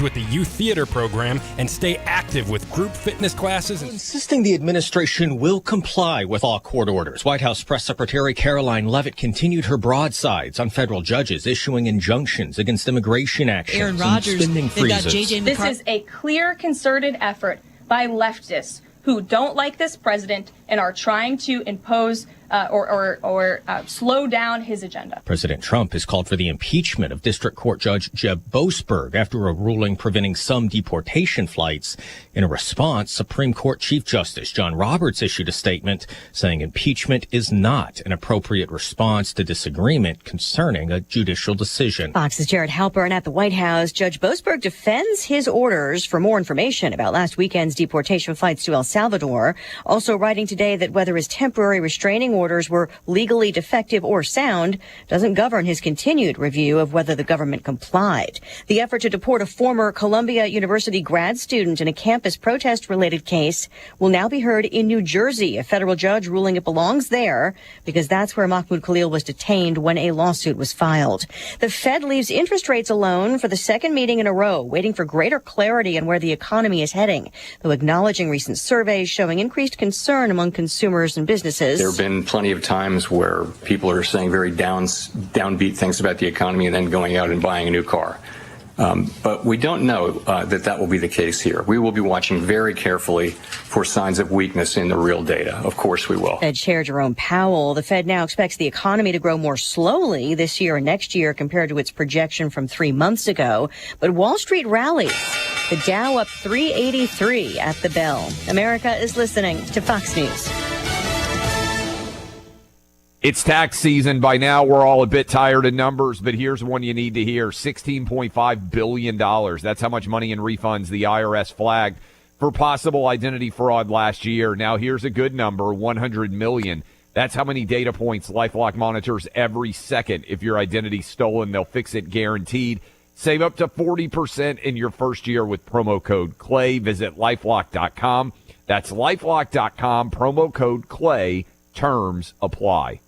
with the youth theater program and stay active with group fitness classes. Insisting the administration will comply with all court orders. White House Press Secretary Caroline Leavitt continued her broadsides on federal judges issuing injunctions against immigration actions Aaron Rodgers, and spending freezes. This is a clear, concerted effort by leftists who don't like this president and are trying to impose or slow down his agenda. President Trump has called for the impeachment of District Court Judge Jeb Boasberg after a ruling preventing some deportation flights. In a response, Supreme Court Chief Justice John Roberts issued a statement saying impeachment is not an appropriate response to disagreement concerning a judicial decision. Fox's Jared Halpern at the White House. Judge Boasberg defends his orders for more information about last weekend's deportation flights to El Salvador, also writing today that whether his temporary restraining orders were legally defective or sound doesn't govern his continued review of whether the government complied. The effort to deport a former Columbia University grad student in a campus protest-related case will now be heard in New Jersey, a federal judge ruling it belongs there because that's where Mahmoud Khalil was detained when a lawsuit was filed. The Fed leaves interest rates alone for the second meeting in a row, waiting for greater clarity on where the economy is heading, though acknowledging recent surveys showing increased concern among consumers and businesses. There have been plenty of times where people are saying very downbeat things about the economy and then going out and buying a new car. But we don't know that will be the case here. We will be watching very carefully for signs of weakness in the real data. Of course we will. Fed Chair Jerome Powell, the Fed now expects the economy to grow more slowly this year and next year compared to its projection from 3 months ago. But Wall Street rallies. The Dow up 383 at the bell. America is listening to Fox News. It's tax season. By now, we're all a bit tired of numbers, but here's one you need to hear. $16.5 billion. That's how much money in refunds the IRS flagged for possible identity fraud last year. Now, here's a good number, $100 million. That's how many data points LifeLock monitors every second. If your identity's stolen, they'll fix it guaranteed. Save up to 40% in your first year with promo code CLAY. Visit LifeLock.com. That's LifeLock.com, promo code CLAY. Terms apply.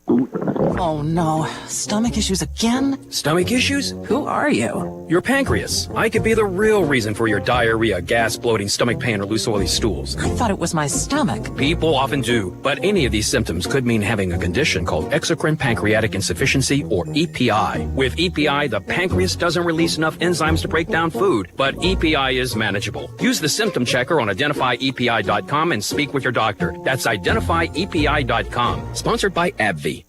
Oh, no. Stomach issues again? Stomach issues? Who are you? Your pancreas. I could be the real reason for your diarrhea, gas, bloating, stomach pain, or loose oily stools. I thought it was my stomach. People often do, but any of these symptoms could mean having a condition called exocrine pancreatic insufficiency, or EPI. With EPI, the pancreas doesn't release enough enzymes to break down food, but EPI is manageable. Use the symptom checker on identifyepi.com and speak with your doctor. That's identifyepi.com. Sponsored by AbbVie.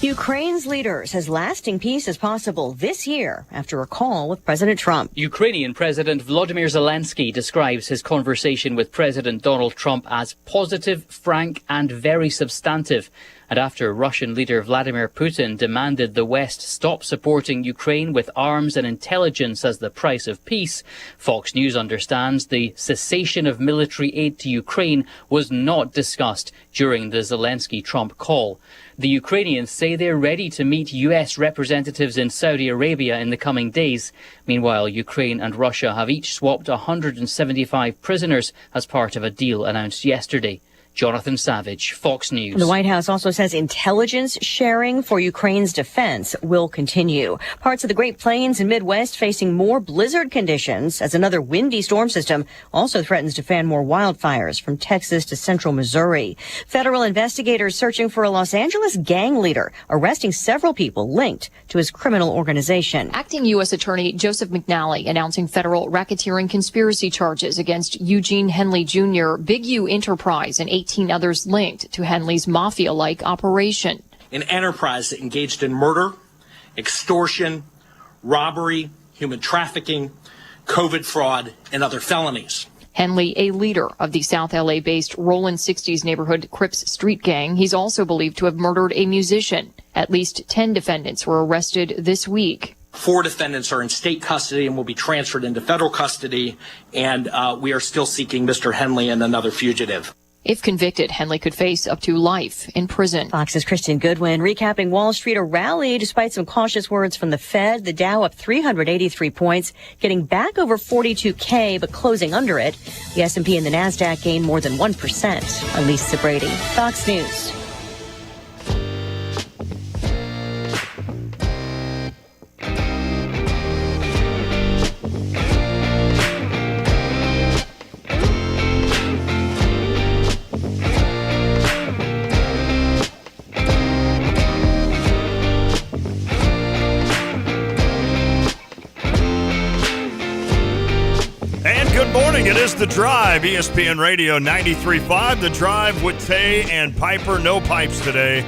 Ukraine's leader says lasting peace is possible this year after a call with President Trump. Ukrainian President Volodymyr Zelensky describes his conversation with President Donald Trump as positive, frank, and very substantive. And after Russian leader Vladimir Putin demanded the West stop supporting Ukraine with arms and intelligence as the price of peace, Fox News understands the cessation of military aid to Ukraine was not discussed during the Zelensky-Trump call. The Ukrainians say they're ready to meet U.S. representatives in Saudi Arabia in the coming days. Meanwhile, Ukraine and Russia have each swapped 175 prisoners as part of a deal announced yesterday. Jonathan Savage, Fox News. The White House also says intelligence sharing for Ukraine's defense will continue. Parts of the Great Plains and Midwest facing more blizzard conditions as another windy storm system also threatens to fan more wildfires from Texas to central Missouri. Federal investigators searching for a Los Angeles gang leader, arresting several people linked to his criminal organization. Acting U.S. Attorney Joseph McNally announcing federal racketeering conspiracy charges against Eugene Henley Jr., Big U Enterprise, and 18 others linked to Henley's mafia-like operation. An enterprise that engaged in murder, extortion, robbery, human trafficking, COVID fraud, and other felonies. Henley, a leader of the South LA-based Rollin 60s neighborhood Crips Street Gang. He's also believed to have murdered a musician. At least 10 defendants were arrested this week. 4 defendants are in state custody and will be transferred into federal custody, and we are still seeking Mr. Henley and another fugitive. If convicted, Henley could face up to life in prison. Fox's Kristen Goodwin recapping Wall Street, a rally despite some cautious words from the Fed. The Dow up 383 points, getting back over 42K, but closing under it. The S&P and the Nasdaq gained more than 1%. I'm Lisa Brady, Fox News. morning. It is The Drive, ESPN Radio 93.5. The Drive with Tay and Piper. No Pipes today,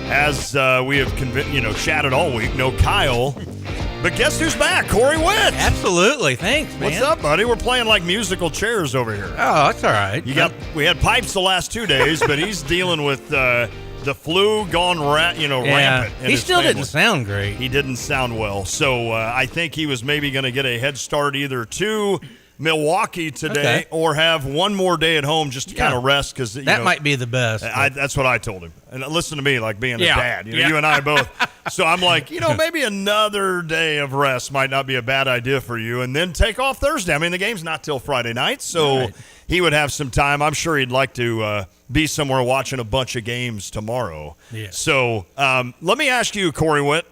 as we have chatted all week. No Kyle. But guess who's back? Corey Witt. Absolutely. Thanks, man. What's up, buddy? We're playing like musical chairs over here. Oh, that's all right. We had Pipes the last 2 days, but he's dealing with the flu gone rampant. He still didn't sound great. He didn't sound well. So I think he was maybe going to get a head start either to Milwaukee today or have one more day at home just to kind of rest. Because that might be the best. That's what I told him. And listen to me, like being a dad. You and I both. So I'm like, maybe another day of rest might not be a bad idea for you. And then take off Thursday. I mean, the game's not till Friday night. So he would have some time. I'm sure he'd like to be somewhere watching a bunch of games tomorrow. Yeah. So let me ask you, Corey Witt.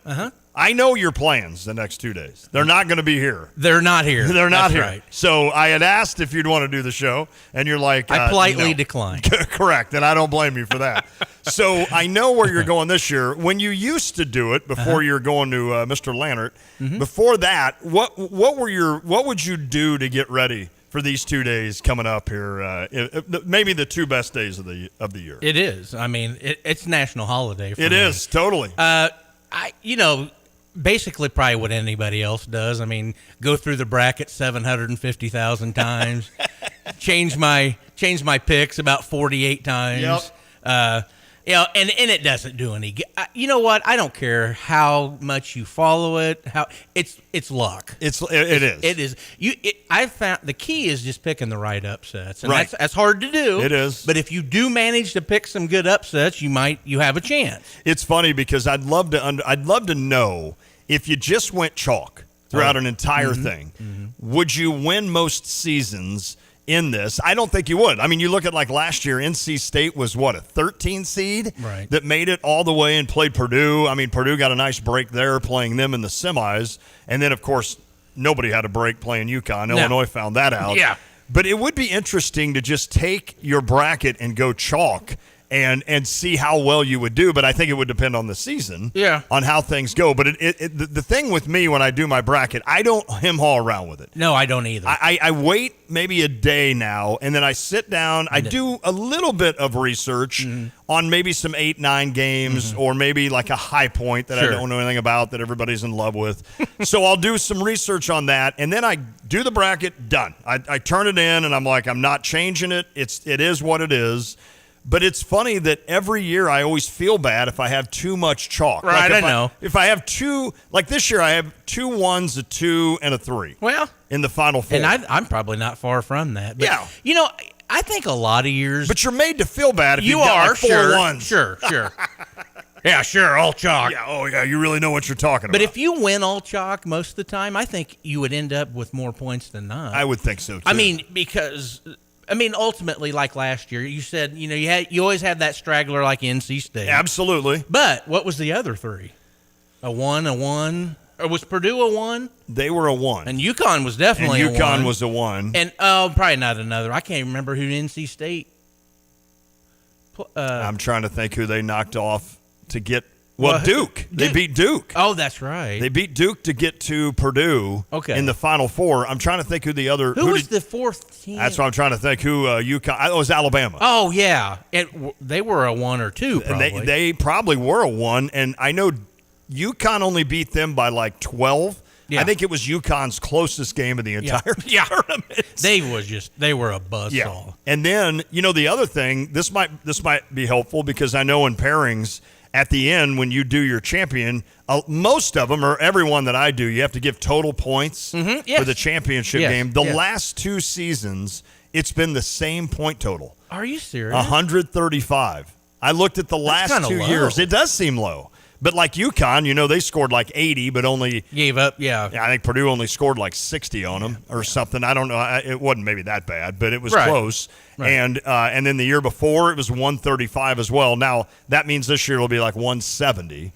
I know your plans the next 2 days. They're not going to be here. They're not here. They're not That's here. Right. So I had asked if you'd want to do the show, and you're like, I politely no. declined. Correct, and I don't blame you for that. So I know where you're going this year. When you used to do it before you're going to Mr. Lannert, before that, what would you do to get ready for these 2 days coming up here? Maybe the two best days of the year. It is. I mean, it's national holiday. For it me. is totally. Basically probably what anybody else does. I mean, go through the bracket 750,000 times, change my picks about 48 times. Yep. And it doesn't do any. You know what? I don't care how much you follow it. It's luck. It is. I found the key is just picking the right upsets, and right. that's hard to do. It is. But if you do manage to pick some good upsets, you have a chance. It's funny because I'd love to know if you just went chalk throughout an entire thing, would you win most seasons in this? I don't think you would. I mean, you look at like last year, NC State was a 13 seed that made it all the way and played Purdue. I mean, Purdue got a nice break there playing them in the semis. And then, of course, nobody had a break playing UConn. Illinois found that out. Yeah. But it would be interesting to just take your bracket and go chalk and see how well you would do. But I think it would depend on the season, on how things go. But the thing with me when I do my bracket, I don't hem-haw around with it. No, I don't either. I wait maybe a day now, and then I sit down. I do a little bit of research on maybe some 8-9 games or maybe like a high point that I don't know anything about that everybody's in love with. So I'll do some research on that, and then I do the bracket, done. I turn it in, and I'm like, I'm not changing it. It is what it is. But it's funny that every year I always feel bad if I have too much chalk. Right, like I know. If I have two, like this year I have 2 1s, a 2, and a 3. Well, in the Final Four. And I'm probably not far from that. But, yeah. I think a lot of years. But you're made to feel bad if you you've got are, like 4 1s. Sure. Yeah, sure, all chalk. Yeah, you really know what you're talking about. But if you win all chalk most of the time, I think you would end up with more points than not. I would think so, too. I mean, because... ultimately, like last year, you said, you always had that straggler like NC State. Absolutely. But what was the other 3? A 1? Or was Purdue a 1? They were a 1. And UConn was definitely a 1. And UConn was a 1. And probably not another. I can't remember who NC State. I'm trying to think who they knocked off to get. Well, Duke. They beat Duke. Oh, that's right. They beat Duke to get to Purdue in the Final Four. I'm trying to think who the other... Who was the 4th team? That's what I'm trying to think. Who UConn... It was Alabama. Oh, yeah. They were a 1 or 2, probably. And they probably were a 1, and I know UConn only beat them by like 12. Yeah. I think it was UConn's closest game of the entire tournament. They were a buzzsaw. Yeah. And then, the other thing, this might be helpful because I know in pairings... At the end, when you do your champion, most of them, or everyone that I do, you have to give total points for the championship game. The last 2 seasons, it's been the same point total. Are you serious? 135. I looked at the last 2 years. It does seem low. But like UConn, they scored like 80, but only gave up. Yeah, I think Purdue only scored like 60 on them or something. I don't know. It wasn't maybe that bad, but it was close. Right. And then the year before it was 135 as well. Now that means this year it'll be like 170.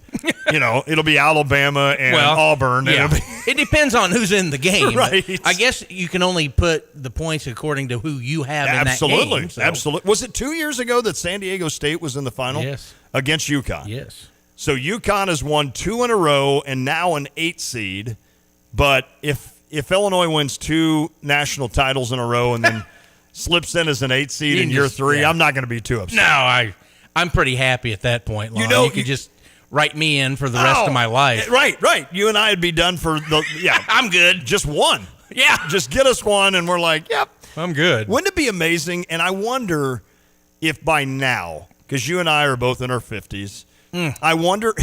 It'll be Alabama and Auburn. Yeah. It depends on who's in the game. Right. I guess you can only put the points according to who you have in that game. So. Absolutely. Was it 2 years ago that San Diego State was in the final? Yes. Against UConn. Yes. So UConn has won 2 in a row and now an 8 seed. But if if Illinois wins 2 national titles in a row and then slips in as an 8 seed in year 3, I'm not going to be too upset. No, I'm pretty happy at that point, Lon. You could just write me in for the rest of my life. Right. You and I would be done for I'm good. Just one. Yeah. Just get us one, and we're like, yep. I'm good. Wouldn't it be amazing? And I wonder if by now, because you and I are both in our 50s, I wonder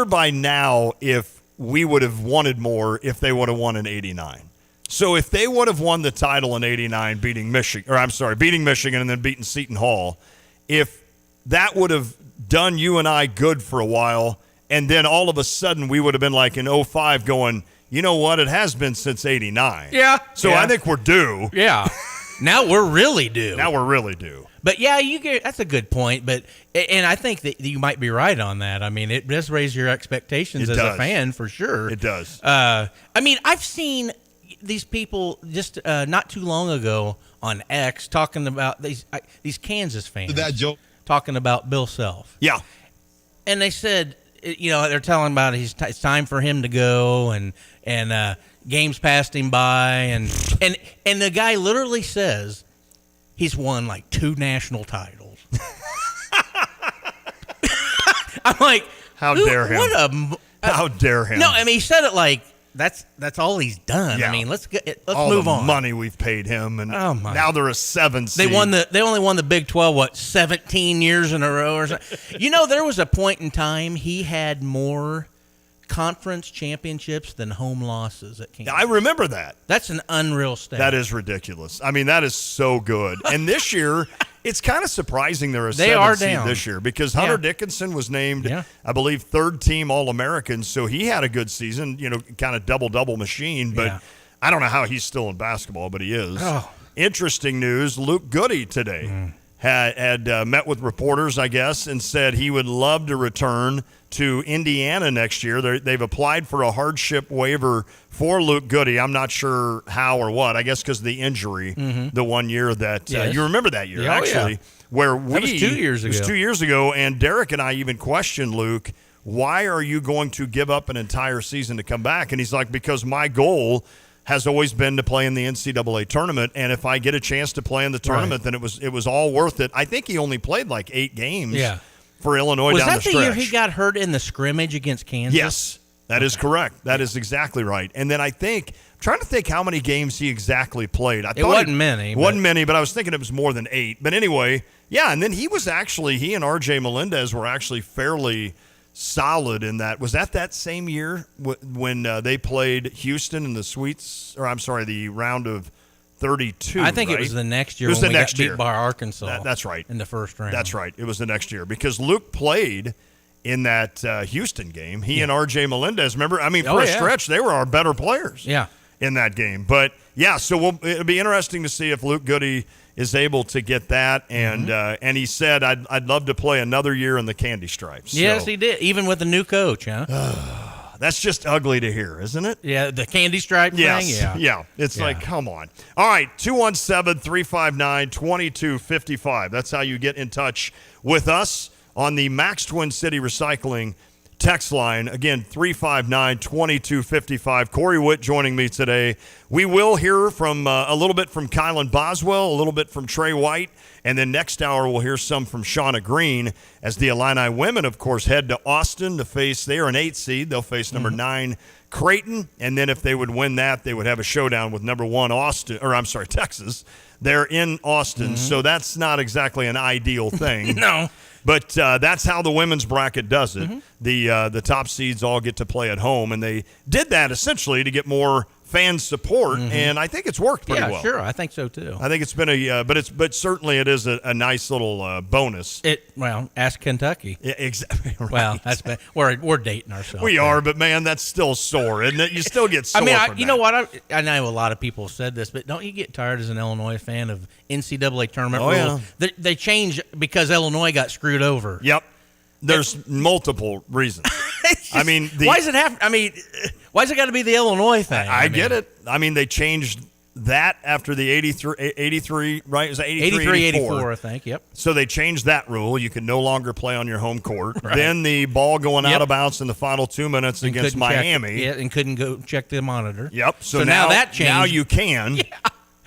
by now if we would have wanted more if they would have won in 89. So if they would have won the title in 89, beating Michigan and then beating Seton Hall, if that would have done you and I good for a while, and then all of a sudden we would have been like in 05 going, you know what, it has been since 89. Yeah. So I think we're due. Yeah. Now we're really due. But yeah, that's a good point. And I think that you might be right on that. I mean, it does raise your expectations as a fan for sure. It does. I mean, I've seen these people just not too long ago on X talking about these Kansas fans. That joke. Talking about Bill Self. Yeah. And they said, they're telling about it's time for him to go, and games passed him by, and the guy literally says he's won like 2 national titles. I'm like, how dare him? How dare him? No, I mean, he said it like that's all he's done. Yeah. I mean, let's all move the on. Money we've paid him, and now they're a 7 seed. They only won the Big 12 17 years in a row or something. There was a point in time he had more conference championships than home losses at Kansas. I remember that. That's an unreal stat. That is ridiculous. I mean, that is so good. And this year, it's kind of surprising they're a 7 seed this year, because Hunter Dickinson was named, I believe, 3rd team All-American, so he had a good season, kind of double-double machine, but I don't know how he's still in basketball, but he is. Oh. Interesting news, Luke Goody today had met with reporters, I guess, and said he would love to return to Indiana next year. They've applied for a hardship waiver for Luke Goody. I'm not sure how or what. I guess because of the injury, the 1 year that you remember that year, actually, where that was 2 years ago. It was 2 years ago, and Derek and I even questioned Luke, why are you going to give up an entire season to come back? And he's like, because my goal has always been to play in the NCAA tournament, and if I get a chance to play in the tournament, then it was all worth it. I think he only played like 8 games. Yeah. For Illinois down the stretch. Was that the year he got hurt in the scrimmage against Kansas? Yes, that is correct. That is exactly right. And then I'm trying to think how many games he exactly played. I thought it wasn't many. But I was thinking it was more than 8. But anyway, yeah, and then he and R.J. Melendez were actually fairly solid in that. Was that same year when they played Houston in the round of 32. I think right? It was the next year. It was when the we next got beat year by Arkansas. That's right. In the first round. That's right. It was the next year because Luke played in that Houston game. He and R.J. Melendez. Remember? I mean, for a stretch, they were our better players. Yeah. In that game, but yeah. So it'll be interesting to see if Luke Goody is able to get that. And he said, "I'd love to play another year in the Candy Stripes." Yes, he did. Even with the new coach, huh? That's just ugly to hear, isn't it? Yeah, the candy stripe thing? Yeah. It's like, come on. All right, 217-359-2255. That's how you get in touch with us on the Max Twin City Recycling text line. Again, 359-2255. Corey Witt joining me today. We will hear from a little bit from Kylan Boswell, a little bit from Trey White, and then next hour we'll hear some from Shauna Green as the Illini women, of course, head to Austin to face, they are an 8 seed. They'll face number 9 Creighton, and then if they would win that, they would have a showdown with number 1 Texas. They're in Austin, so that's not exactly an ideal thing. No. But that's how the women's bracket does it. The top seeds all get to play at home, and they did that essentially to get more fan support, and I think it's worked pretty well. Yeah, sure, I think so too. I think it's been but certainly it is a nice little bonus. Ask Kentucky. Yeah, exactly. Right. Well, we're dating ourselves. We are, but man, that's still sore, isn't it? You still get sore. You know what? I know a lot of people have said this, but don't you get tired as an Illinois fan of NCAA tournament rules? Yeah. They change because Illinois got screwed over. Yep. There's multiple reasons. I mean, why does it have? I mean, why's it got to be the Illinois thing? I get it. I mean, they changed that after the 83, right? Is that 83, 84, I think, yep. So they changed that rule. You can no longer play on your home court. Right. Then the ball going out of bounds in the final 2 minutes and against Miami. And couldn't go check the monitor. Yep. So now that changed. Now you can. Yeah.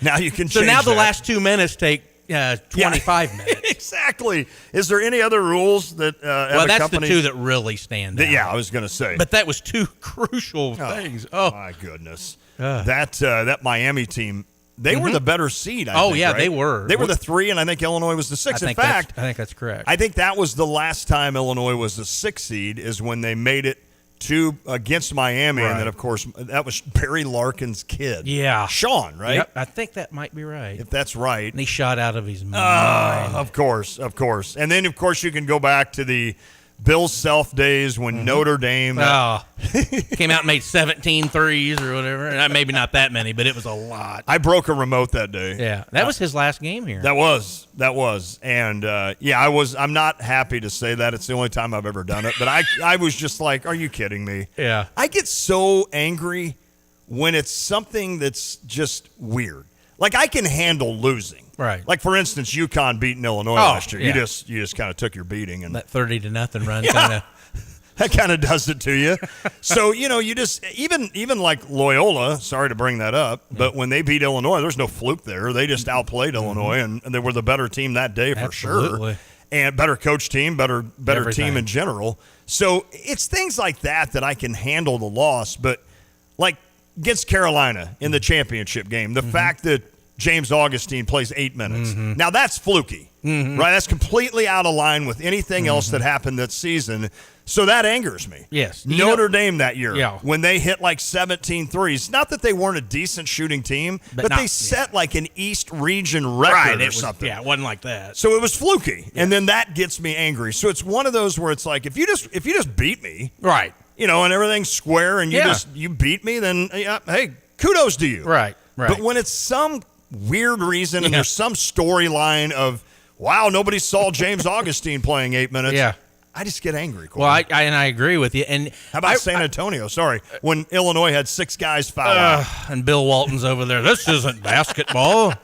Now you can change So now the that. last 2 minutes take 25 minutes. Exactly. Is there any other rules that well, that's the two that really stand out. Yeah, I was going to say. But that was two crucial things. Oh, my goodness. That Miami team, they were the better seed, I think, yeah, right? they were. They were the 3, and I think Illinois was the 6. In fact, I think that's correct. I think that was the last time Illinois was the 6 seed is when they made it against Miami, and then, of course, that was Barry Larkin's kid. Yeah. Sean, right? Yep, I think that might be right. If that's right. And he shot out of his mind. Of course. And then, of course, you can go back to the Bill Self days when Notre Dame came out and made 17 threes or whatever. And maybe not that many, but it was a lot. I broke a remote that day. Yeah, that was his last game here. That was. And, I'm not happy to say that. It's the only time I've ever done it. But I was just like, are you kidding me? Yeah. I get so angry when it's something that's just weird. Like, I can handle losing. Right. Like, for instance, UConn beating Illinois last year. Yeah. You just kind of took your beating. And that 30-0 run kind of. That kind of does it to you. So, you just, even like Loyola, sorry to bring that up, but when they beat Illinois, there's no fluke there. They just outplayed Illinois, and they were the better team that day for sure. And better coach team, better team in general. So it's things like that I can handle the loss. But like against Carolina in the championship game, the fact that James Augustine plays 8 minutes. Now that's fluky, right? That's completely out of line with anything else that happened that season. So that angers me. Yes. Notre Dame that year, when they hit like 17 threes, not that they weren't a decent shooting team, but they set like an East region record or something. Yeah, it wasn't like that. So it was fluky. And then that gets me angry. So it's one of those where it's like, if you just beat me, right, and everything's square and you beat me, then hey, kudos to you. Right. But when it's some weird reason and there's some storyline of, wow, nobody saw James Augustine playing 8 minutes. Yeah. I just get angry. Corbin. Well, I agree with you. And how about San Antonio? Sorry, when Illinois had 6 guys foul out. And Bill Walton's over there. This isn't basketball.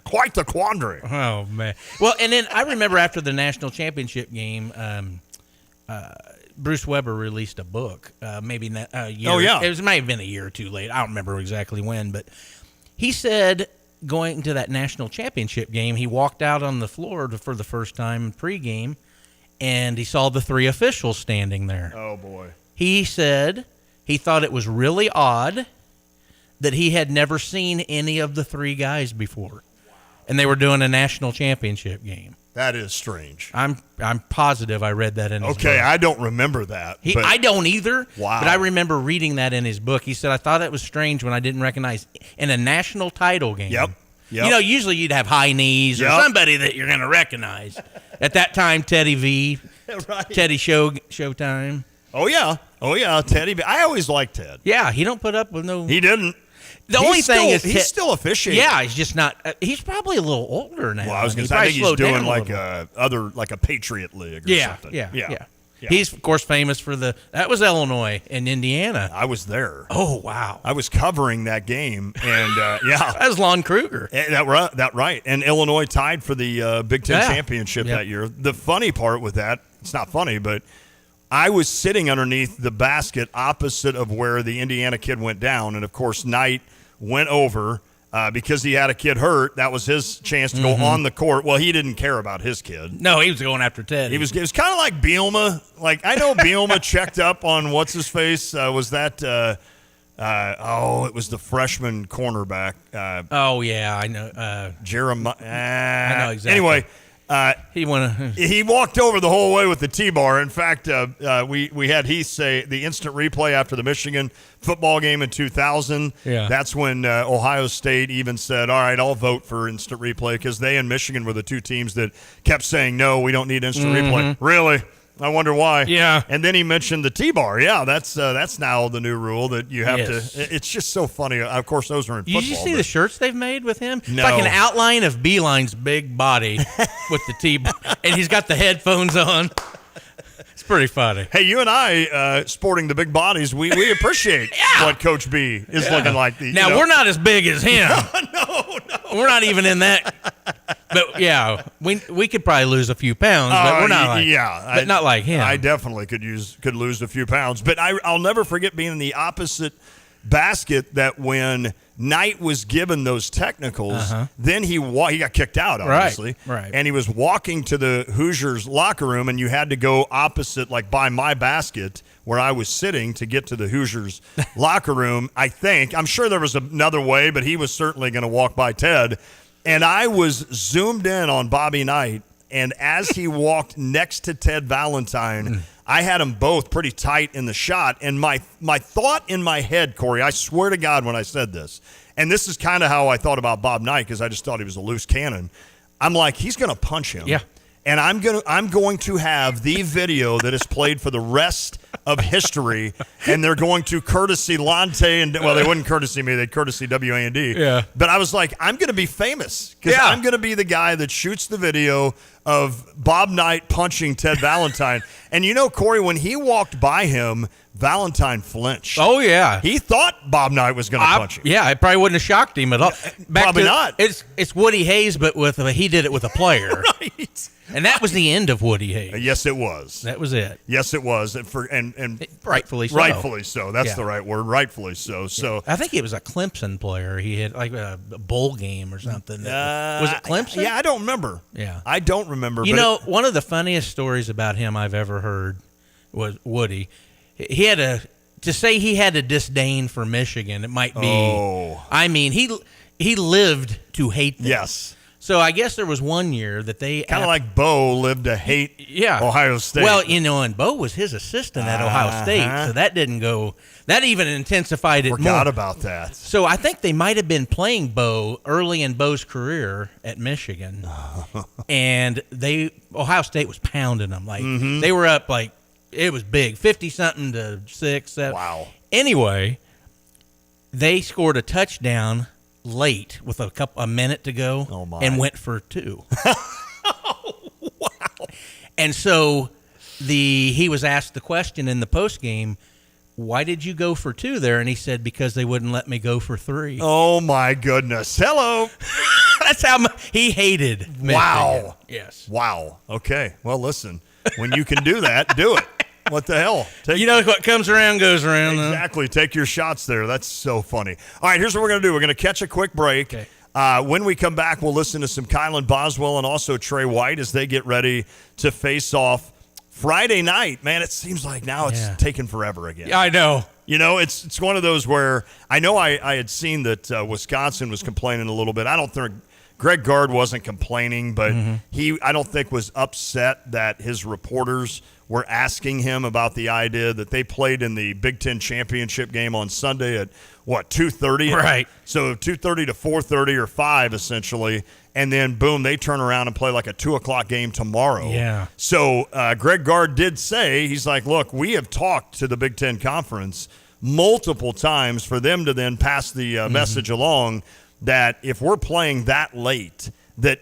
Quite the quandary. Oh, man. Well, and then I remember after the national championship game, Bruce Weber released a book, maybe a year. Oh, yeah. It might have been a year or two late. I don't remember exactly when, but he said going to that national championship game, he walked out on the floor for the first time pregame, and he saw the 3 officials standing there. Oh, boy. He said he thought it was really odd that he had never seen any of the 3 guys before, and they were doing a national championship game. That is strange. I'm positive I read that in his book. Okay, I don't remember that. I don't either. Wow. But I remember reading that in his book. He said, I thought it was strange when I didn't recognize in a national title game. Yep. Usually you'd have high knees or somebody that you're going to recognize. At that time, Teddy V. Right. Teddy Showtime. Oh, yeah, Teddy V. I always liked Ted. Yeah, he don't put up with no. He didn't. The only thing is he's still officiating. Yeah, he's just not. He's probably a little older now. Well, I was going to say, I think he's doing like a Patriot League or something. Yeah. He's of course famous for that was Illinois and Indiana. I was there. Oh wow! I was covering that game, and that was Lon Kruger. That right. And Illinois tied for the Big Ten championship that year. The funny part with that, it's not funny, but I was sitting underneath the basket opposite of where the Indiana kid went down, and of course Knight went over because he had a kid hurt. That was his chance to go on the court. Well, he didn't care about his kid. No, he was going after Ted. It was kind of like Bielema. Like, I know Bielema checked up on what's his face. Was that? It was the freshman cornerback. I know. Jeremiah. I know exactly. Anyway. He walked over the whole way with the T-bar. In fact, we had Heath say the instant replay after the Michigan football game in 2000. Yeah. That's when Ohio State even said, all right, I'll vote for instant replay, because they and Michigan were the 2 teams that kept saying, no, we don't need instant replay. Really? I wonder why. Yeah. And then he mentioned the T-bar. Yeah, that's now the new rule that you have Yes. to. It's just so funny. Of course, those are in football. Did you see but- the shirts they've made with him? No. It's like an outline of Beeline's big body with the T-bar, and he's got the headphones on. pretty funny. Hey, you and I, sporting the big bodies, we appreciate what Coach B is looking like. Now, we're not as big as him. No. We're not even in that. But, yeah, we could probably lose a few pounds, but we're not like but not like him. I definitely could lose a few pounds. But I'll never forget being in the opposite basket that when Knight was given those technicals, then he got kicked out, obviously. Right. And he was walking to the Hoosiers locker room, and you had to go opposite, like by my basket where I was sitting to get to the Hoosiers locker room, I think. I'm sure there was another way, but he was certainly going to walk by Ted. And I was zoomed in on Bobby Knight, and as he walked next to Ted Valentine, I had them both pretty tight in the shot. And my thought in my head, Corey, I swear to God when I said this, and this is kind of how I thought about Bob Knight because I just thought he was a loose cannon. I'm like, he's going to punch him. Yeah. And I'm going to have the video that is played for the rest of history, and they're going to courtesy Lante, and well, they wouldn't courtesy me, they'd courtesy WAND. Yeah. But I was like, I'm going to be famous because I'm going to be the guy that shoots the video of Bob Knight punching Ted Valentine. And you know, Corey, when he walked by him, Valentine flinched. Oh, yeah. He thought Bob Knight was going to punch him. Yeah, it probably wouldn't have shocked him at all. Probably not. It's Woody Hayes, but he did it with a player. Right. And that was the end of Woody Hayes. Yes, it was. That was it. Yes, it was. And rightfully so. Rightfully so. That's the right word. Rightfully so. So I think it was a Clemson player. He had like a bowl game or something. Was it Clemson? Yeah, I don't remember. Yeah. I don't remember. You know, one of the funniest stories about him I've ever heard was Woody. He had to say he had a disdain for Michigan. It might be. Oh. I mean, he lived to hate them. Yes. So I guess there was one year that they kind of like Bo lived to hate Ohio State. Well, you know, and Bo was his assistant at Ohio State, so that didn't go. That even intensified it more. Forgot about that. So I think they might have been playing Bo early in Bo's career at Michigan, and Ohio State was pounding them. Like they were up like it was big, 50-something to 6, 7. Wow. Anyway, they scored a touchdown late with a minute to go and went for 2. Wow. And so he was asked the question in the post game, why did you go for 2 there? And he said, because they wouldn't let me go for 3. Oh my goodness. Hello. That's how he hated Michigan. Wow. Yes. Wow. Okay. Well, listen, when you can do that, do it. What the hell? You know what comes around goes around. Exactly. Take your shots there. That's so funny. All right, here's what we're going to do. We're going to catch a quick break. Okay. When we come back, we'll listen to some Kylan Boswell and also Trey White as they get ready to face off Friday night. Man, it seems like now it's taking forever again. Yeah, I know. You know, it's one of those where I know I had seen that Wisconsin was complaining a little bit. I don't think Greg Gard wasn't complaining, but I don't think was upset that his reporters were asking him about the idea that they played in the Big Ten championship game on Sunday at, 2:30? Right. So 2:30 to 4:30 or 5, essentially. And then, boom, they turn around and play like a 2 o'clock game tomorrow. Yeah. So Greg Gard did say, he's like, look, we have talked to the Big Ten Conference multiple times for them to then pass the message along that if we're playing that late, that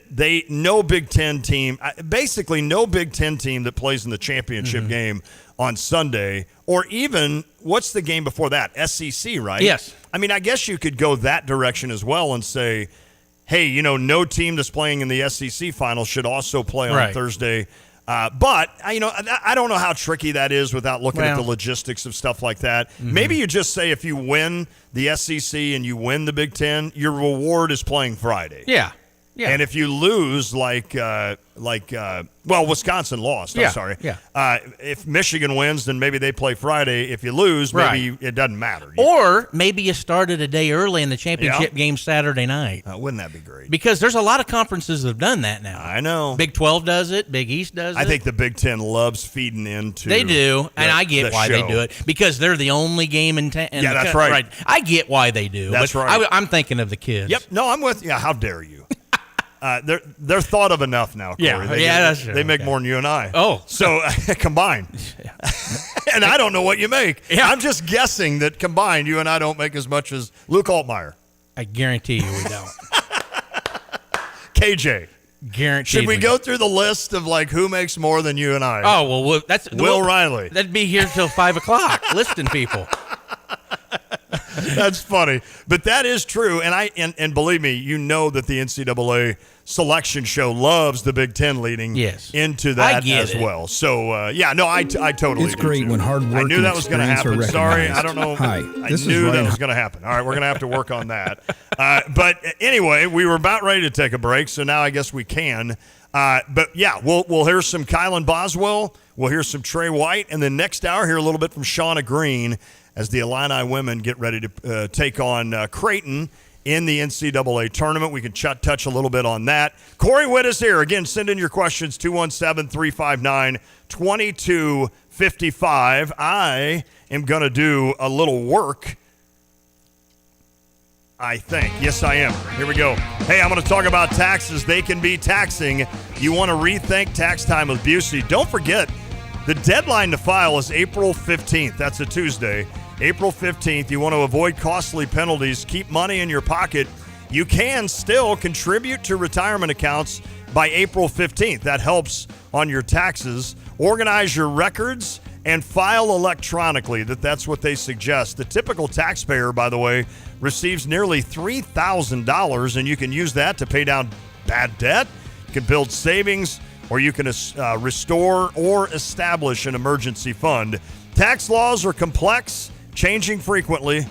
no Big Ten team, basically no Big Ten team that plays in the championship game on Sunday, or even, what's the game before that? SEC, right? Yes. I mean, I guess you could go that direction as well and say, hey, you know, no team that's playing in the SEC final should also play on Thursday. But, you know, I don't know how tricky that is without looking at the logistics of stuff like that. Maybe you just say if you win the SEC and you win the Big Ten, your reward is playing Friday. Yeah. Yeah. And if you lose, Wisconsin lost. I'm sorry. Yeah. If Michigan wins, then maybe they play Friday. If you lose, maybe it doesn't matter. Or maybe you started a day early in the championship game Saturday night. Wouldn't that be great? Because there's a lot of conferences that have done that now. I know. Big 12 does it. Big East does it. I think the Big Ten loves feeding into They do, and I get why they do it. Because they're the only game in town. Yeah, that's right. I get why they do. That's but right. I'm thinking of the kids. Yep. No, I'm with you. How dare you? They're thought of enough now, Corey. That's true. They make more than you and I. Oh. So combined. And I don't know what you make. Yeah. I'm just guessing that combined, you and I don't make as much as Luke Altmaier. I guarantee you we don't. KJ. Guaranteed. Should we go through the list of like who makes more than you and I? Oh, well, that's Will Riley. That'd be here till 5 o'clock listing people. That's funny, but that is true, and believe me, you know that the NCAA selection show loves the Big Ten leading into that as well. So I totally. It's do great too. when hard work I knew and that was going to experience happen. are Sorry, recognized. I don't know. Hi, I this is knew that Ryan. was going to happen. All right, we're going to have to work on that. But anyway, we were about ready to take a break, so now I guess we can. But yeah, we'll hear some Kylan Boswell. We'll hear some Trey White, and then next hour, hear a little bit from Shauna Green as the Illini women get ready to take on Creighton in the NCAA tournament. We can touch a little bit on that. Corey Witt is here. Again, send in your questions, 217-359-2255. I am going to do a little work, I think. Yes, I am. Here we go. Hey, I'm going to talk about taxes. They can be taxing. You want to rethink tax time with Busey. Don't forget, the deadline to file is April 15th. That's a Tuesday. April 15th. You want to avoid costly penalties, keep money in your pocket. You can still contribute to retirement accounts by April 15th. That helps on your taxes. Organize your records and file electronically. That's what they suggest. The typical taxpayer, by the way, receives nearly $3,000, and you can use that to pay down bad debt. You can build savings, or you can restore or establish an emergency fund. Tax laws are complex, changing frequently.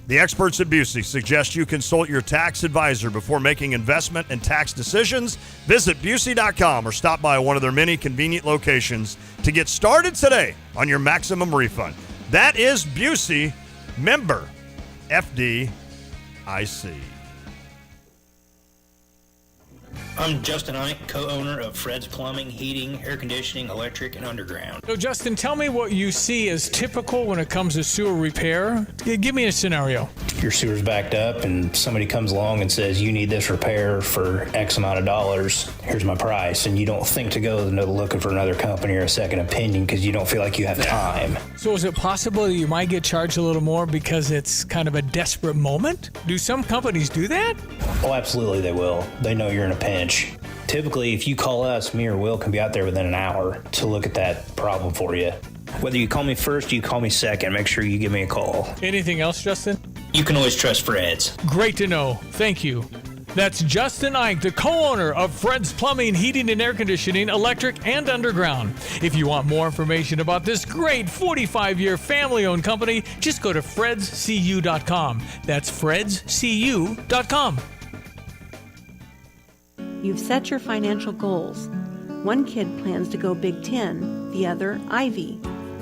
The experts at Busey suggest you consult your tax advisor before making investment and tax decisions. Visit Busey.com or stop by one of their many convenient locations to get started today on your maximum refund. That is Busey, member FDIC. I'm Justin Ike, co-owner of Fred's Plumbing, Heating, Air Conditioning, Electric, and Underground. So, Justin, tell me what you see as typical when it comes to sewer repair. Give me a scenario. Your sewer's backed up and somebody comes along and says, you need this repair for X amount of dollars. Here's my price. And you don't think to go looking for another company or a second opinion because you don't feel like you have time. So is it possible that you might get charged a little more because it's kind of a desperate moment? Do some companies do that? Oh, absolutely they will. They know you're in a pinch. Typically, if you call us, me or Will can be out there within an hour to look at that problem for you. Whether you call me first or you call me second, make sure you give me a call. Anything else, Justin? You can always trust Fred's. Great to know. Thank you. That's Justin Ike, the co-owner of Fred's Plumbing, Heating, and Air Conditioning, Electric, and Underground. If you want more information about this great 45-year family-owned company, just go to fredscu.com. That's fredscu.com. You've set your financial goals. One kid plans to go Big Ten, the other Ivy.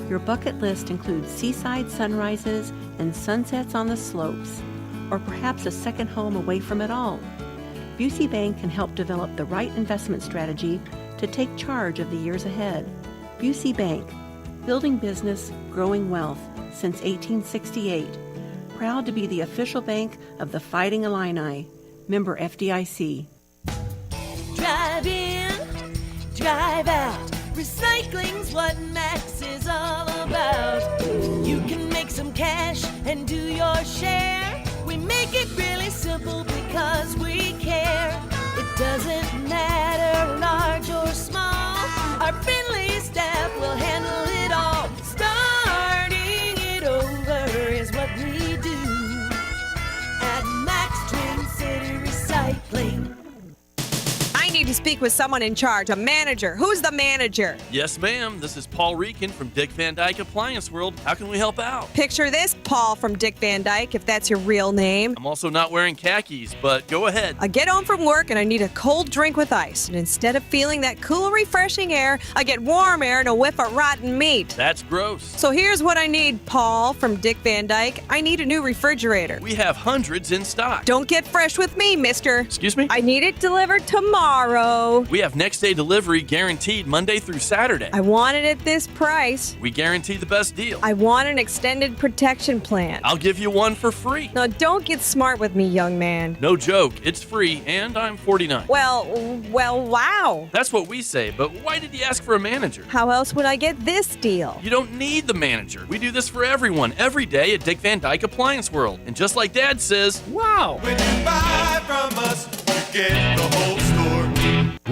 Your bucket list includes seaside sunrises and sunsets on the slopes, or perhaps a second home away from it all. Busey Bank can help develop the right investment strategy to take charge of the years ahead. Busey Bank, building business, growing wealth since 1868. Proud to be the official bank of the Fighting Illini. Member FDIC. Drive in, drive out. Recycling's what Max is all about. You can make some cash and do your share. We make it really simple because we care. It doesn't matter large or small. Our friendly staff will handle it all. Starting it over is what we do at Max Twin City Recycling. I need to speak with someone in charge, a manager. Who's the manager? Yes, ma'am. This is Paul Reekin from Dick Van Dyke Appliance World. How can we help out? Picture this, Paul from Dick Van Dyke, if that's your real name. I'm also not wearing khakis, but go ahead. I get home from work and I need a cold drink with ice. And instead of feeling that cool, refreshing air, I get warm air and a whiff of rotten meat. That's gross. So here's what I need, Paul from Dick Van Dyke. I need a new refrigerator. We have hundreds in stock. Don't get fresh with me, mister. Excuse me? I need it delivered tomorrow. We have next day delivery guaranteed Monday through Saturday. I want it at this price. We guarantee the best deal. I want an extended protection plan. I'll give you one for free. No, don't get smart with me, young man. No joke. It's free, and I'm 49. Well, wow. That's what we say, but why did you ask for a manager? How else would I get this deal? You don't need the manager. We do this for everyone, every day at Dick Van Dyke Appliance World. And just like Dad says, wow. When you buy from us, you get the whole store.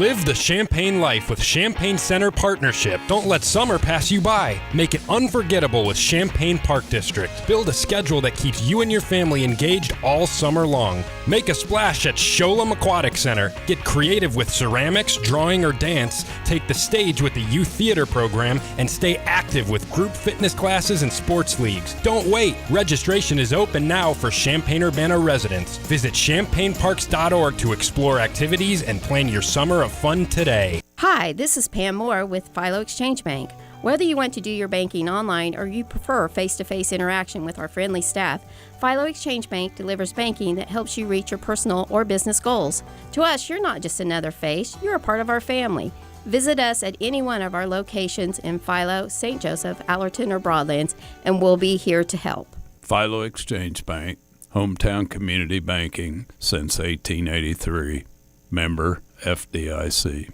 Live the Champagne life with Champagne Center Partnership. Don't let summer pass you by. Make it unforgettable with Champagne Park District. Build a schedule that keeps you and your family engaged all summer long. Make a splash at Sholem Aquatic Center. Get creative with ceramics, drawing, or dance. Take the stage with the youth theater program and stay active with group fitness classes and sports leagues. Don't wait. Registration is open now for Champaign-Urbana residents. Visit champagneparks.org to explore activities and plan your summer of fun today. Hi, this is Pam Moore with Philo Exchange Bank. Whether you want to do your banking online or you prefer face-to-face interaction with our friendly staff, Philo Exchange Bank delivers banking that helps you reach your personal or business goals. To us, you're not just another face, you're a part of our family. Visit us at any one of our locations in Philo, St. Joseph, Allerton, or Broadlands, and we'll be here to help. Philo Exchange Bank, hometown community banking since 1883. Member FDIC.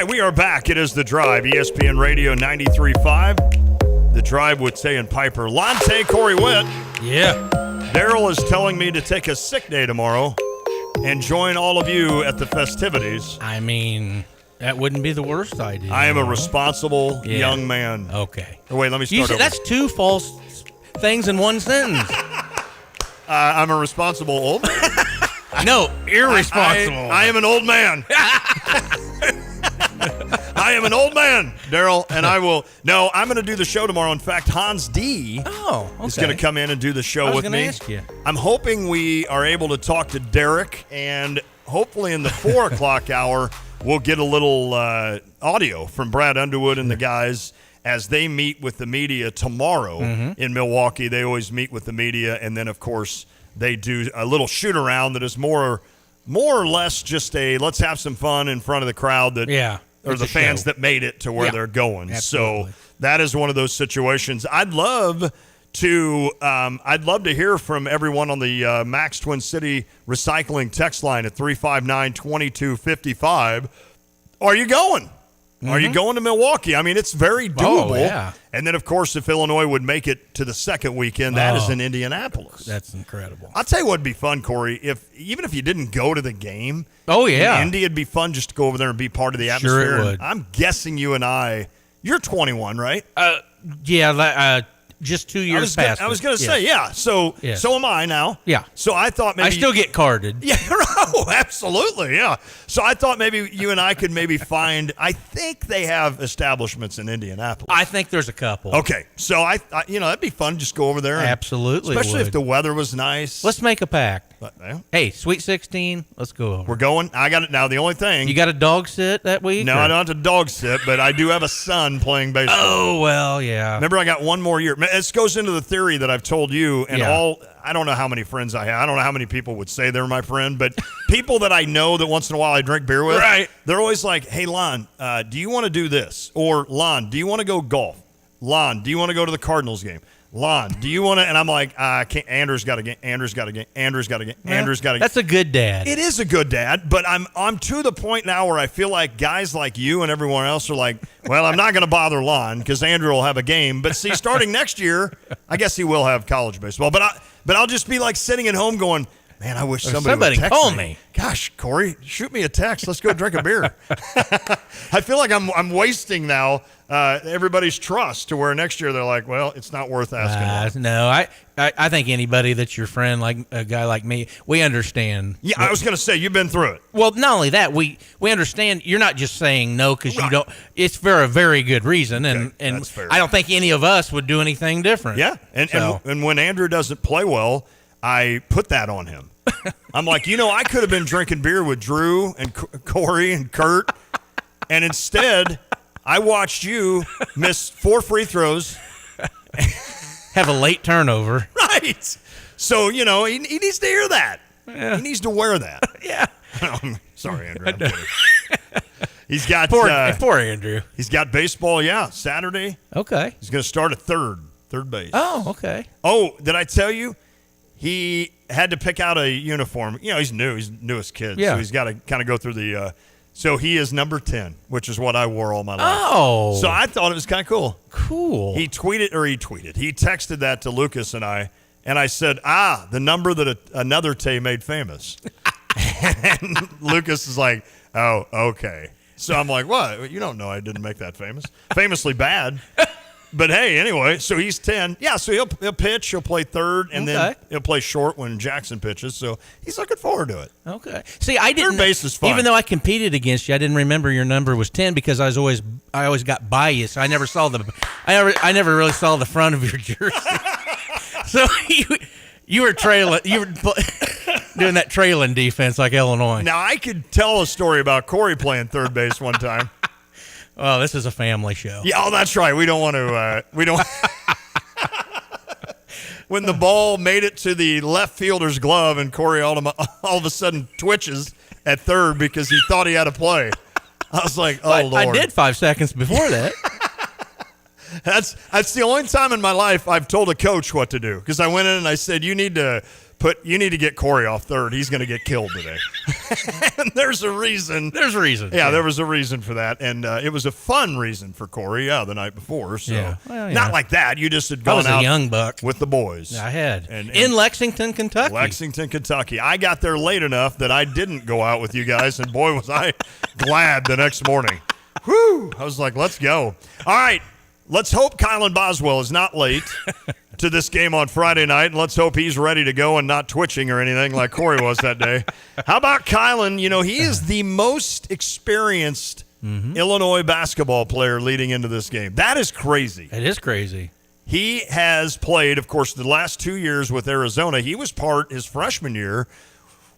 We are back. It is The Drive, ESPN Radio 93.5. The Drive with Tay and Piper. Lonte, Corey Witt. Yeah. Daryl is telling me to take a sick day tomorrow and join all of you at the festivities. I mean, that wouldn't be the worst idea. I am a responsible young man. Okay. Oh, wait, let me start over. That's two false things in one sentence. I'm a responsible old man. No, irresponsible. I am an old man. I am an old man, Daryl, and I will. No, I'm going to do the show tomorrow. In fact, Hans D. is going to come in and do the show with me. Ask you. I'm hoping we are able to talk to Derek, and hopefully in the 4 o'clock hour, we'll get a little audio from Brad Underwood and the guys as they meet with the media tomorrow in Milwaukee. They always meet with the media, and then, of course, they do a little shoot-around that is more or less just a let's have some fun in front of the crowd that or the fans that made it to where they're going. Absolutely. So that is one of those situations. I'd love to hear from everyone on the Max Twin City Recycling text line at 359-2255. Are you going? Are you going to Milwaukee? I mean, it's very doable. Oh, yeah. And then, of course, if Illinois would make it to the second weekend, that is in Indianapolis. That's incredible. I'll tell you what would be fun, Corey, even if you didn't go to the game. Oh, yeah. In Indy, it'd be fun just to go over there and be part of the atmosphere. Sure it would. I'm guessing you and I, you're 21, right? Just 2 years past. I was going to say, yeah. So am I now. Yeah. So I thought maybe. I still get carded. Yeah, oh, absolutely, yeah. So I thought maybe you and I could maybe find, I think they have establishments in Indianapolis. I think there's a couple. Okay. So, I that'd be fun just go over there. Absolutely. Especially would. if the weather was nice. Let's make a pact. Yeah. Hey, Sweet 16, let's go over. We're going. I got it now. The only thing. You got a dog sit that week? No, I don't have to dog sit, but I do have a son playing baseball. Oh, well, yeah. Remember, I got one more year. This goes into the theory that I've told you and I don't know how many friends I have. I don't know how many people would say they're my friend, but people that I know that once in a while I drink beer with, they're always like, hey, Lon, do you want to do this? Or, Lon, do you want to go golf? Lon, do you want to go to the Cardinals game? Lon, do you want to? And I'm like, I can't. Andrew's got a game. Andrew's got a game. Andrew's got a game. Andrew's got a game. That's a good dad. It is a good dad, but I'm to the point now where I feel like guys like you and everyone else are like, well, I'm not going to bother Lon because Andrew will have a game. But see, starting next year, I guess he will have college baseball. But I'll just be like sitting at home going, man, I wish somebody would text call me. Gosh, Corey, shoot me a text. Let's go drink a beer. I feel like I'm wasting now everybody's trust to where next year they're like, well, it's not worth asking. No, I think anybody that's your friend, like a guy like me, we understand. Yeah, I was going to say, you've been through it. Well, not only that, we understand you're not just saying no because you don't. It's for a very good reason, and that's fair. I don't think any of us would do anything different. Yeah, and when Andrew doesn't play well, I put that on him. I'm like, I could have been drinking beer with Drew and Corey and Kurt, and instead I watched you miss 4 free throws. Have a late turnover. Right. So, he needs to hear that. Yeah. He needs to wear that. Yeah. Sorry, Andrew. I'm kidding. He's got poor Andrew. He's got baseball. Yeah, Saturday. Okay. He's going to start at third base. Oh, okay. Oh, did I tell you? He had to pick out a uniform. You know, he's new. He's the newest kid. Yeah. So he's got to kind of go through the. So he is number 10, which is what I wore all my life. Oh. So I thought it was kind of cool. Cool. He texted that to Lucas and I said, the number that another Tay made famous. And Lucas is like, oh, okay. So I'm like, what? You don't know I didn't make that famous. Famously bad. But hey, anyway, so he's 10. Yeah, so he'll pitch, he'll play third, and then he'll play short when Jackson pitches. So he's looking forward to it. Okay. See, I didn't. Third base is fun. Even though I competed against you, I didn't remember your number was 10 because I always got by you, so I never saw I never really saw the front of your jersey. So you were trailing. You were doing that trailing defense like Illinois. Now I could tell a story about Corey playing third base one time. Oh, this is a family show. Yeah, oh, that's right. We don't want to. We don't. When the ball made it to the left fielder's glove, and Corey all of a sudden twitches at third because he thought he had a play. I was like, oh, Lord. I did 5 seconds before that. That's the only time in my life I've told a coach what to do, because I went in and I said, you need to get Corey off third. He's going to get killed today. And there's a reason. There's a reason. Yeah, there was a reason for that. And it was a fun reason for Corey, the night before. So yeah. Well, not like that. You just had gone out a young buck with the boys. I had. And in Lexington, Kentucky. Lexington, Kentucky. I got there late enough that I didn't go out with you guys, and boy, was I glad the next morning. Whew! I was like, let's go. All right. Let's hope Kylan Boswell is not late to this game on Friday night, and let's hope he's ready to go and not twitching or anything like Corey was that day. How about Kylan? You know, he is the most experienced Illinois basketball player leading into this game. That is crazy. It is crazy. He has played, of course, the last 2 years with Arizona. He was his freshman year,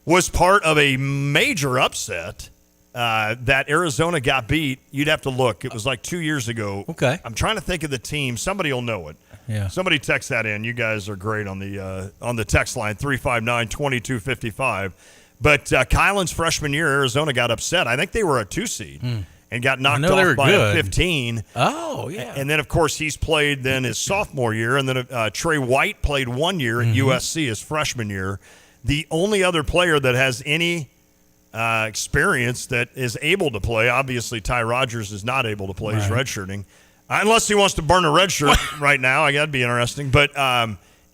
was part of a major upset. That Arizona got beat. You'd have to look. It was like 2 years ago. Okay. I'm trying to think of the team. Somebody will know it. Yeah. Somebody text that in. You guys are great on the text line, 359-2255. But Kylan's freshman year, Arizona got upset. I think they were a 2 seed and got knocked off by a 15. Oh, yeah. And then, of course, he's played then his sophomore year. And then Trey White played 1 year at USC his freshman year. The only other player that has any experience that is able to play. Obviously, Ty Rodgers is not able to play. He's redshirting. Unless he wants to burn a red shirt right now. I got to be interesting. But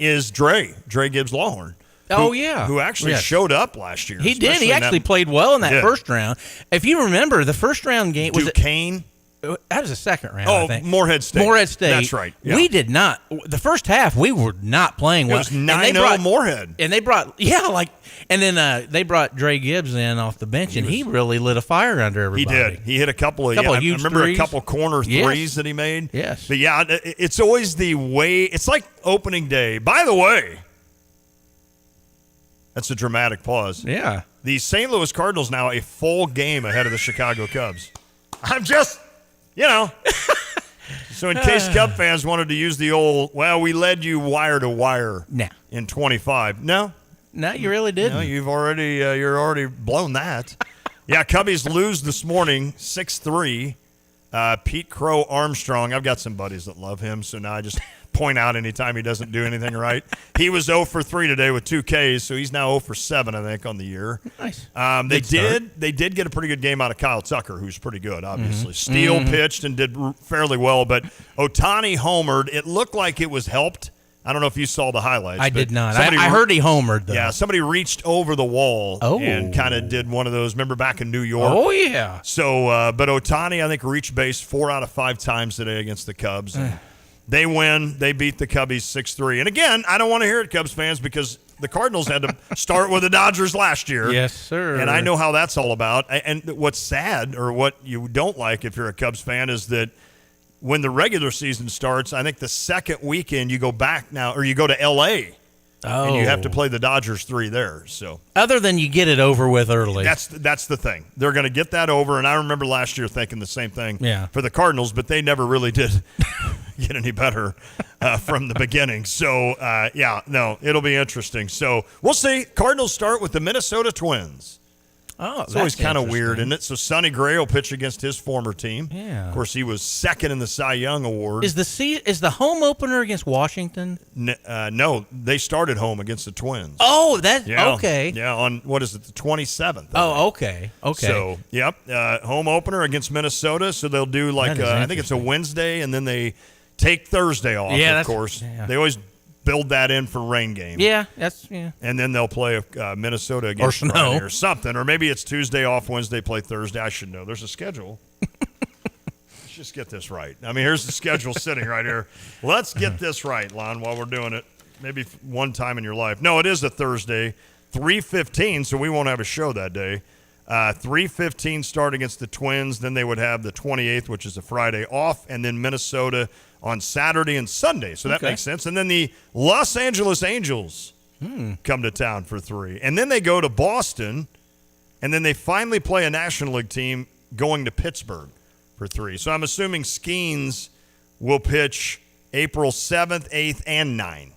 is Dre Gibbs Lawhorn. Who actually showed up last year. He did. He actually played well in that first round. If you remember, the first round game was Duquesne. That was the second round, I think. Morehead State. Morehead State. That's right. Yeah. We did not. The first half, we were not playing well. It was 9-0 Morehead. And they brought, and then they brought Dre Gibbs in off the bench, and he really lit a fire under everybody. He did. He hit a couple of huge I remember threes. A couple corner threes that he made. Yes. But yeah, it's always the way. It's like opening day. By the way, that's a dramatic pause. Yeah. The St. Louis Cardinals now a full game ahead of the Chicago Cubs. I'm just... So in case Cub fans wanted to use the old, we led you wire to wire in 25. No, you really didn't. No, you're already blown that. Yeah, Cubbies lose this morning, 6-3. Pete Crow Armstrong. I've got some buddies that love him, so now I just point out anytime he doesn't do anything right. He was 0 for 3 today with 2 Ks, so he's now 0 for 7, I think, on the year. Nice. They did get a pretty good game out of Kyle Tucker, who's pretty good, obviously. Steele pitched and did fairly well, but Ohtani homered. It looked like it was helped. I don't know if you saw the highlights. I did not. I heard he homered, though. Yeah, somebody reached over the wall and kind of did one of those. Remember back in New York? Oh, yeah. So, but Ohtani, I think, reached base 4 out of 5 times today against the Cubs. They win. They beat the Cubbies 6-3. And again, I don't want to hear it, Cubs fans, because the Cardinals had to start with the Dodgers last year. Yes, sir. And I know how that's all about. And what's sad, or what you don't like if you're a Cubs fan, is that when the regular season starts, I think the second weekend you go back now, or you go to L.A., and you have to play the Dodgers 3 there. So other than you get it over with early. That's the thing. They're going to get that over, and I remember last year thinking the same thing for the Cardinals, but they never really did get any better from the beginning. So, it'll be interesting. So we'll see. Cardinals start with the Minnesota Twins. Oh, it's always that's kind of weird, interesting. isn't it? So Sonny Gray will pitch against his former team. Yeah. Of course, he was second in the Cy Young Award. Is the home opener against Washington? No, they started home against the Twins. Oh, that's Yeah. okay. Yeah, on what is it, the 27th? Oh, okay. So, yep, home opener against Minnesota. So they'll do like That is I think it's a Wednesday, and then they take Thursday off. Yeah, of course. They always build that in for rain games. Yeah, And then they'll play Minnesota against snow. Friday or something, or maybe it's Tuesday off, Wednesday play Thursday. I should know. There's a schedule. Let's just get this right. I mean, here's the schedule sitting right here. Let's get this right, Lon, while we're doing it. Maybe one time in your life. No, it is a Thursday, 3:15, so we won't have a show that day. 3:15 start against the Twins. Then they would have the 28th, which is a Friday, off, and then Minnesota on Saturday and Sunday. So that makes sense. And then the Los Angeles Angels come to town for 3. And then they go to Boston, and then they finally play a National League team going to Pittsburgh for 3. So I'm assuming Skeens will pitch April 7th, 8th, and 9th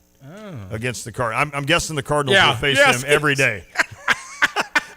against the Cardinals. I'm guessing the Cardinals will face him every day.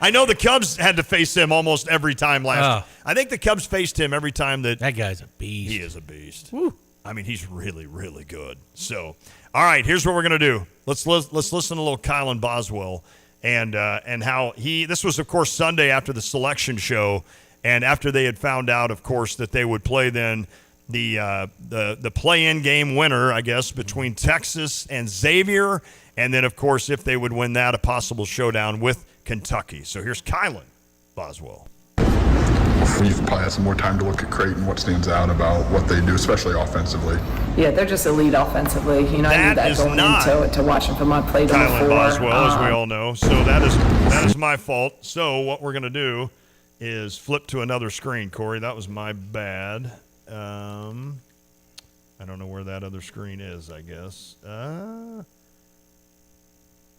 I know the Cubs had to face him almost every time last year. I think the Cubs faced him every time that guy's a beast. He is a beast. Woo. I mean, he's really, really good. So, all right, here's what we're going to do. Let's listen to a little Kylan Boswell and how this was, of course, Sunday after the selection show, and after they had found out, of course, that they would play then the play-in game winner, I guess, between Texas and Xavier, and then, of course, if they would win that, a possible showdown with Kentucky. So here's Kylan Boswell. You've probably had some more time to look at Creighton, what stands out about what they do, especially offensively. Yeah, they're just elite offensively. You know, I knew that going into it to watching from my play Kylan before. Boswell, as we all know. So that is my fault. So what we're going to do is flip to another screen, Corey. That was my bad. I don't know where that other screen is, I guess.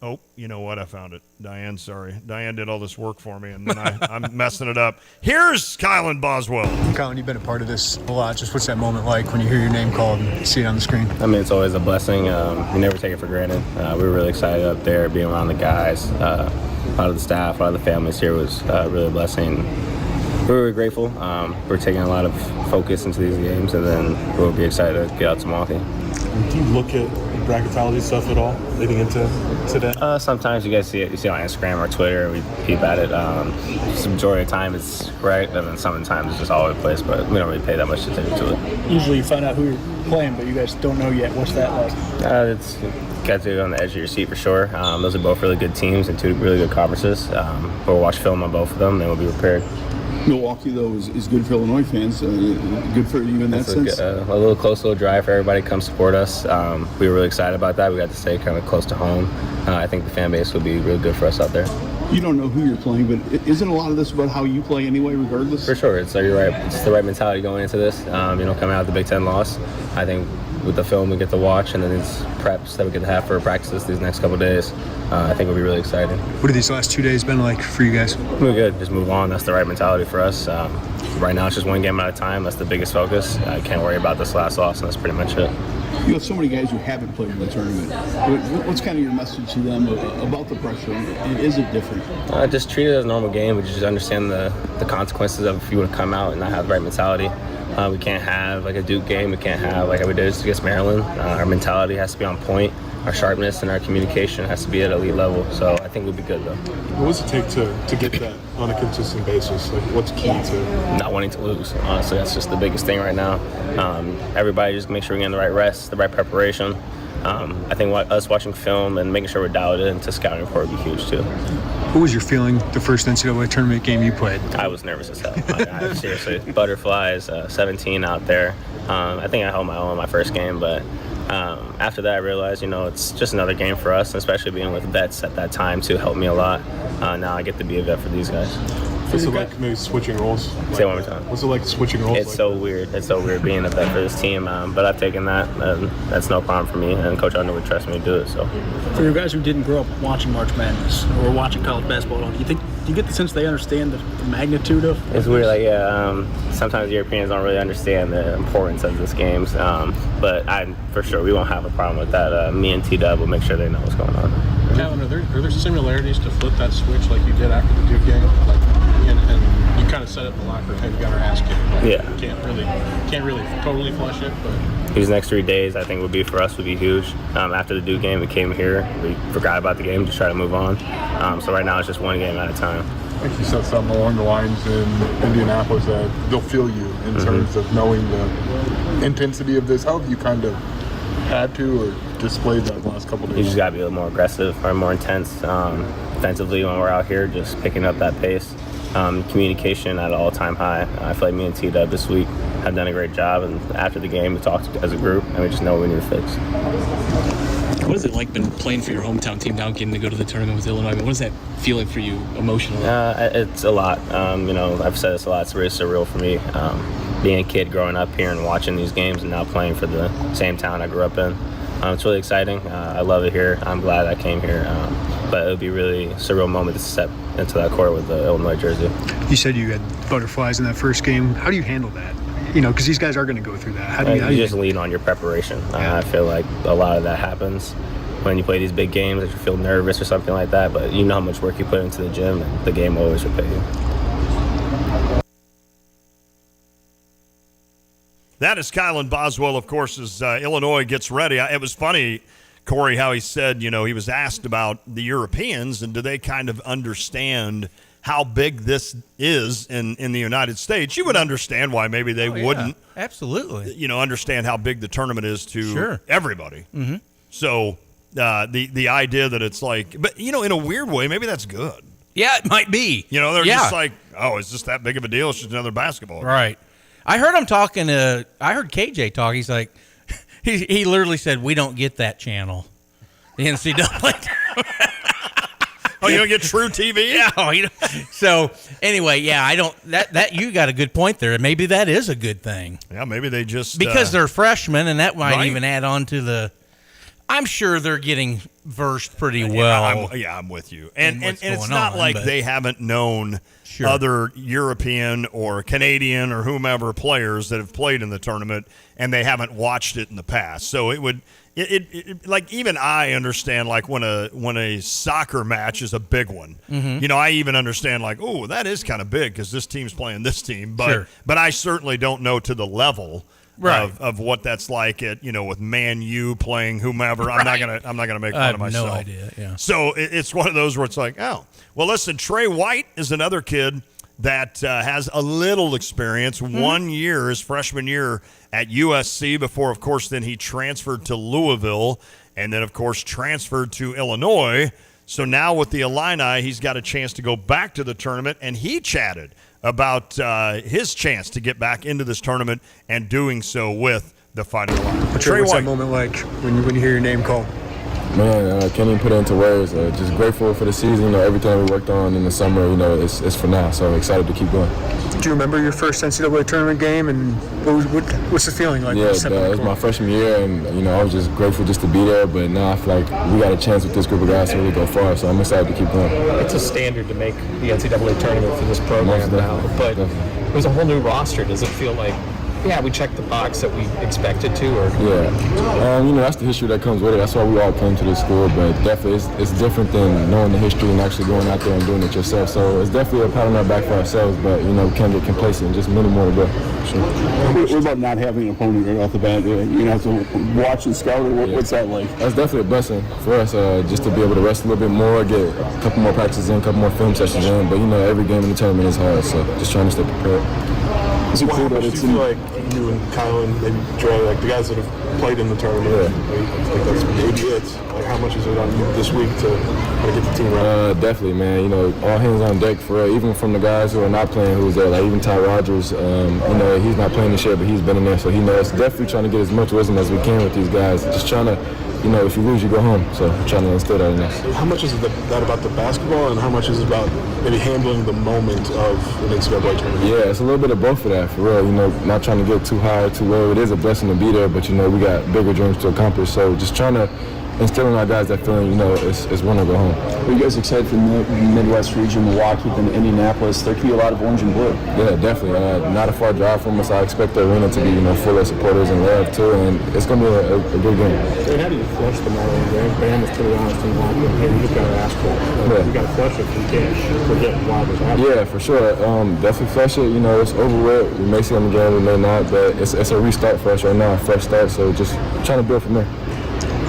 Oh, you know what? I found it. Diane, sorry. Diane did all this work for me, and then I'm messing it up. Here's Kylan Boswell. Kylan, you've been a part of this a lot. Just what's that moment like when you hear your name called and see it on the screen? I mean, it's always a blessing. You never take it for granted. We were really excited up there, being around the guys. A lot of the staff, a lot of the families here was really a blessing. We're really grateful. We're taking a lot of focus into these games, and then we'll be excited to get out to Milwaukee. Do you look at bracketology stuff at all leading into today? Sometimes you guys see it. You see it on Instagram or Twitter, and we peep at it. The majority of the time it's right, and then sometimes it's just all over the place, but we don't really pay that much attention to it. Usually you find out who you're playing, but you guys don't know yet. What's that like? It's got to be on the edge of your seat for sure. Those are both really good teams and 2 really good conferences. We'll watch film on both of them, and we'll be prepared. Milwaukee, though, is good for Illinois fans. Good for you in that sense? A little close little drive for everybody to come support us. We were really excited about that. We got to stay kind of close to home. I think the fan base will be really good for us out there. You don't know who you're playing, but isn't a lot of this about how you play anyway, regardless? For sure. You're right. It's the right mentality going into this. Coming out of the Big Ten loss, I think with the film we get to watch and then these preps that we get to have for practices these next couple of days, I think it'll be really exciting. What have these last 2 days been like for you guys? We're good. Just move on. That's the right mentality for us. Right now it's just one game at a time. That's the biggest focus. I can't worry about this last loss, and that's pretty much it. You have so many guys who haven't played in the tournament. What's kind of your message to them about the pressure, and is it different? Just treat it as a normal game, but just understand the consequences of if you want to come out and not have the right mentality. We can't have like a Duke game. We can't have like how we did against Maryland. Our mentality has to be on point. Our sharpness and our communication has to be at elite level. So I think we'll be good, though. What does it take to get that on a consistent basis? Like, what's key to not wanting to lose? Honestly, that's just the biggest thing right now. Everybody just make sure we're getting the right rest, the right preparation. I think us watching film and making sure we're dialed into scouting report would be huge, too. What was your feeling the first NCAA tournament game you played? I was nervous as hell. I seriously, butterflies, 17 out there. I think I held my own my first game, but after that I realized, it's just another game for us, especially being with vets at that time too helped me a lot. Now I get to be a vet for these guys. What's it like maybe switching roles? Say it one more time. What's it like switching roles? It's so weird. It's so weird being a vet for this team, but I've taken that, and that's no problem for me, and Coach Under would trust me to do it. So, for you guys who didn't grow up watching March Madness or watching college basketball, do you get the sense they understand the magnitude of? It's weird. Sometimes Europeans don't really understand the importance of these games, but for sure we won't have a problem with that. Me and T-Dub will make sure they know what's going on. Kylan, are there similarities to flip that switch like you did after the Duke game? Like and you kind of set up the locker room. Hey, we got our ass kicked. Yeah. Can't really totally flush it, but These next 3 days, I think, would be for us would be huge. After the Duke game, we came here. We forgot about the game, just try to move on. So right now, it's just one game at a time. I think you said something along the lines in Indianapolis that they'll feel you in terms of knowing the intensity of this. How have you kind of had to or displayed that the last couple of days? You just got to be a little more aggressive or more intense defensively when we're out here, just picking up that pace. Communication at an all-time high. I feel like me and T-Dub this week have done a great job, and after the game, we talked as a group, and we just know what we need to fix. What is it like been playing for your hometown team now, getting to go to the tournament with Illinois? I mean, what is that feeling for you emotionally? It's a lot. I've said this a lot. It's really surreal for me. Being a kid growing up here and watching these games and now playing for the same town I grew up in. It's really exciting. I love it here. I'm glad I came here. But it would be a really surreal moment to step into that court with the Illinois jersey. you said you had butterflies in that first game. How do you handle that? You know, because these guys are going to go through that. How do you just lean on your preparation. I feel like a lot of that happens when you play these big games, that you feel nervous or something like that, but you know how much work you put into the gym, and the game will always repay you. That is Kylan Boswell, of course, as Illinois gets ready. It was funny, Corey, how he said, you know, he was asked about the Europeans and do they kind of understand how big this is in the United States. You would understand why maybe they wouldn't. Absolutely. You know, understand how big the tournament is to everybody. Mm-hmm. So the idea that it's like, but, you know, in a weird way, maybe that's good. Yeah, it might be. You know, they're just like, oh, is this that big of a deal? It's just another basketball game. Right. I heard him talking I heard KJ talk. He's like, he literally said, we don't get that channel. The NCAA. Oh, you don't get True TV? Yeah. So anyway, yeah, I don't. That you got a good point there. Maybe that is a good thing. Yeah, maybe they just because they're freshmen, and that might even add on to the. I'm sure they're getting versed pretty well. I'm with you, and it's not like they haven't known other European or Canadian or whomever players that have played in the tournament, and they haven't watched it in the past. So it would. It like even I understand like when a soccer match is a big one. Mm-hmm. You know, I even understand like, oh, that is kind of big because this team's playing this team. But I certainly don't know to the level of what that's like at, you know, with Man U playing whomever. I'm not gonna make fun of myself. No idea. Yeah. So it's one of those where it's like, oh, well, listen, Trey White is another kid that has a little experience. 1 year, his freshman year at USC before, of course, then he transferred to Louisville and then, of course, transferred to Illinois. So now with the Illini, he's got a chance to go back to the tournament, and he chatted about his chance to get back into this tournament and doing so with the Fighting Illini. What's that moment like when you hear your name called? Man, I can't even put it into words. Just grateful for the season. You know, everything we worked on in the summer, you know, it's for now. So I'm excited to keep going. Do you remember your first NCAA tournament game, and what's the feeling like? Yeah, it was my freshman year, and, you know, I was just grateful just to be there. But now I feel like we got a chance with this group of guys to really go far, so I'm excited to keep going. It's a standard to make the NCAA tournament for this program now, but it was a whole new roster. Does it feel like, yeah, we checked the box that we expected to? Or Yeah. You know, that's the history that comes with it. That's why we all came to this school, but definitely it's different than knowing the history and actually going out there and doing it yourself. So it's definitely a pat on our back for ourselves, but, you know, we can't get complacent. Just many more to go. Sure. What about not having an opponent right off the bat? You know, have to watch and scout, or what's that like? That's definitely a blessing for us, just to be able to rest a little bit more, get a couple more practices in, a couple more film sessions in. But, you know, every game in the tournament is hard, so just trying to stay prepared. Is it cool that it's like you and Kyle and maybe Dre, like the guys that have played in the tournament? I think that's maybe it. Like, how much is it on you this week to kind of get the team right? Definitely, man. You know, all hands on deck for even from the guys who are not playing, who's there. Like even Ty Rogers, you know, he's not playing this year, but he's been in there, so he knows. Definitely trying to get as much wisdom as we can with these guys. Just trying to, you know, if you lose, you go home. So trying to instill that in us. How much is that about the basketball, and how much is it about maybe handling the moment of an NCAA tournament? Yeah, it's a little bit of both of that, for real. You know, not trying to get too high or too low. It is a blessing to be there, but, you know, we got bigger dreams to accomplish. So just trying to, instilling our guys that feeling, it's win or go home. Are you guys excited for the Midwest region, Milwaukee, then Indianapolis? There could be a lot of orange and blue. Yeah, definitely. Not a far drive from us. I expect the arena to be, full of supporters and love too, and it's going to be a good game. So how do you flush the Marlins? Bam is pretty honest and like, hey, you just got to ask for it. You got to flush it. You can't forget why this happened. Yeah, for sure. Definitely flush it. It's over with. We may see them again, we may not, but it's a restart for us right now, a fresh start. So just trying to build from there.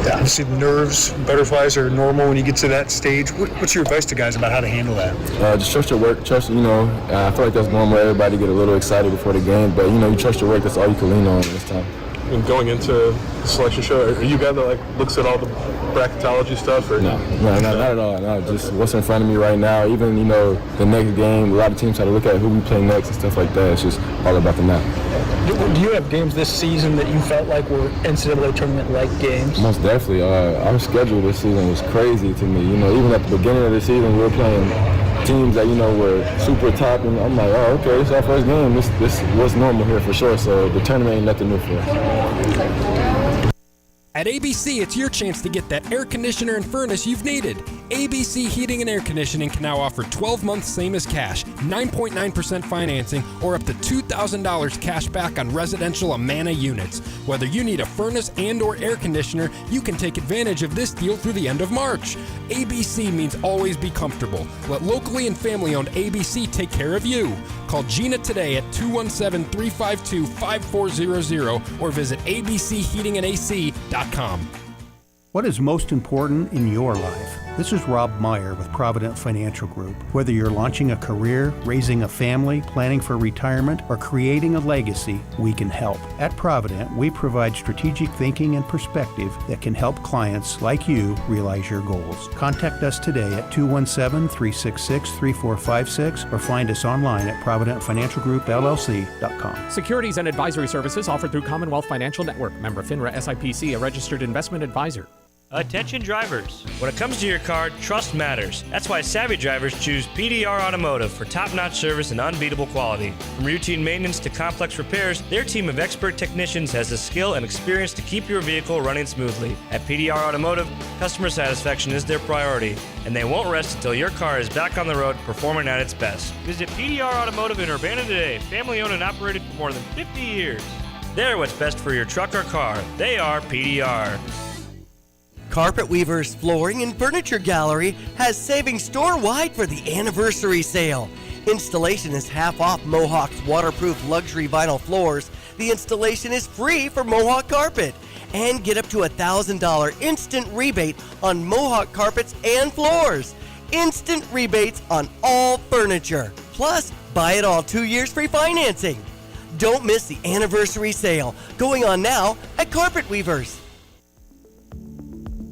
Yeah, obviously the nerves, butterflies are normal when you get to that stage. What's your advice to guys about how to handle that? Just trust your work. Trust, I feel like that's normal. Everybody get a little excited before the game, but you trust your work. That's all you can lean on this time. And going into the selection show, are you a guy that looks at all the bracketology stuff? Or No, not at all. No, just what's in front of me right now. Even the next game, a lot of teams have to look at who we play next and stuff like that. It's just all about the map. Do you have games this season that you felt like were NCAA tournament-like games? Most definitely. Our schedule this season was crazy to me. Even at the beginning of the season, we were playing teams that were super top, and I'm like, oh, okay, this is our first game. This was normal here for sure. So the tournament ain't nothing new for us. At ABC, it's your chance to get that air conditioner and furnace you've needed. ABC Heating and Air Conditioning can now offer 12 months same as cash, 9.9% financing, or up to $2,000 cash back on residential Amana units. Whether you need a furnace and or air conditioner, you can take advantage of this deal through the end of March. ABC means always be comfortable. Let locally and family-owned ABC take care of you. Call Gina today at 217-352-5400 or visit abcheatingandac.com. What is most important in your life? This is Rob Meyer with Provident Financial Group. Whether you're launching a career, raising a family, planning for retirement, or creating a legacy, we can help. At Provident, we provide strategic thinking and perspective that can help clients like you realize your goals. Contact us today at 217-366-3456 or find us online at providentfinancialgroupllc.com. Securities and advisory services offered through Commonwealth Financial Network. Member FINRA SIPC, a registered investment advisor. Attention drivers. When it comes to your car, trust matters. That's why savvy drivers choose PDR Automotive for top-notch service and unbeatable quality. From routine maintenance to complex repairs, their team of expert technicians has the skill and experience to keep your vehicle running smoothly. At PDR Automotive, customer satisfaction is their priority, and they won't rest until your car is back on the road performing at its best. Visit PDR Automotive in Urbana today, family-owned and operated for more than 50 years. They're what's best for your truck or car. They are PDR. Carpet Weavers Flooring and Furniture Gallery has savings store-wide for the anniversary sale. Installation is half off Mohawk's waterproof luxury vinyl floors. The installation is free for Mohawk Carpet. And get up to $1,000 instant rebate on Mohawk carpets and floors. Instant rebates on all furniture. Plus, buy it all 2 years free financing. Don't miss the anniversary sale going on now at Carpet Weavers.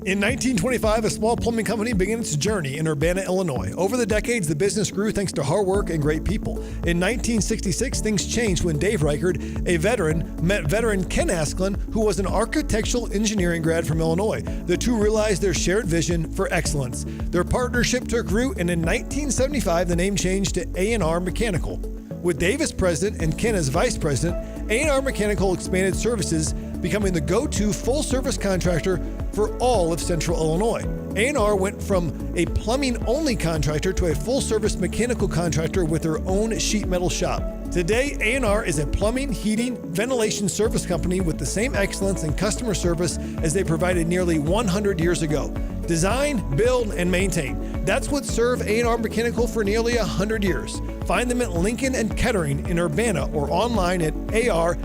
In 1925, a small plumbing company began its journey in Urbana, Illinois. Over the decades, the business grew thanks to hard work and great people. In 1966, things changed when Dave Reichard, a veteran, met veteran Ken Asklin, who was an architectural engineering grad from Illinois. The two realized their shared vision for excellence. Their partnership took root, and in 1975, the name changed to A&R Mechanical. With Dave as president and Ken as vice president, A&R Mechanical expanded services, becoming the go-to full-service contractor for all of Central Illinois. A&R went from a plumbing-only contractor to a full-service mechanical contractor with their own sheet metal shop. Today, A&R is a plumbing, heating, ventilation service company with the same excellence in customer service as they provided nearly 100 years ago. Design, build, and maintain. That's what served A&R Mechanical for nearly 100 years. Find them at Lincoln and Kettering in Urbana or online at ar-mech.com.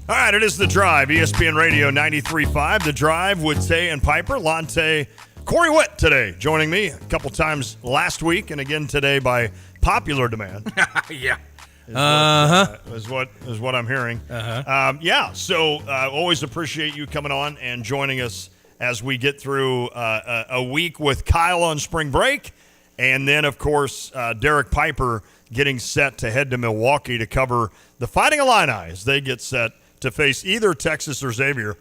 All right, it is The Drive, ESPN Radio 93.5. The Drive with Tay and Piper. Lonte, Corey Witt today joining me a couple times last week and again today by popular demand. Yeah. Is what I'm hearing. So always appreciate you coming on and joining us as we get through a week with Kyle on spring break, and then of course Derek Piper getting set to head to Milwaukee to cover the Fighting Illini as they get set to face either Texas or Xavier.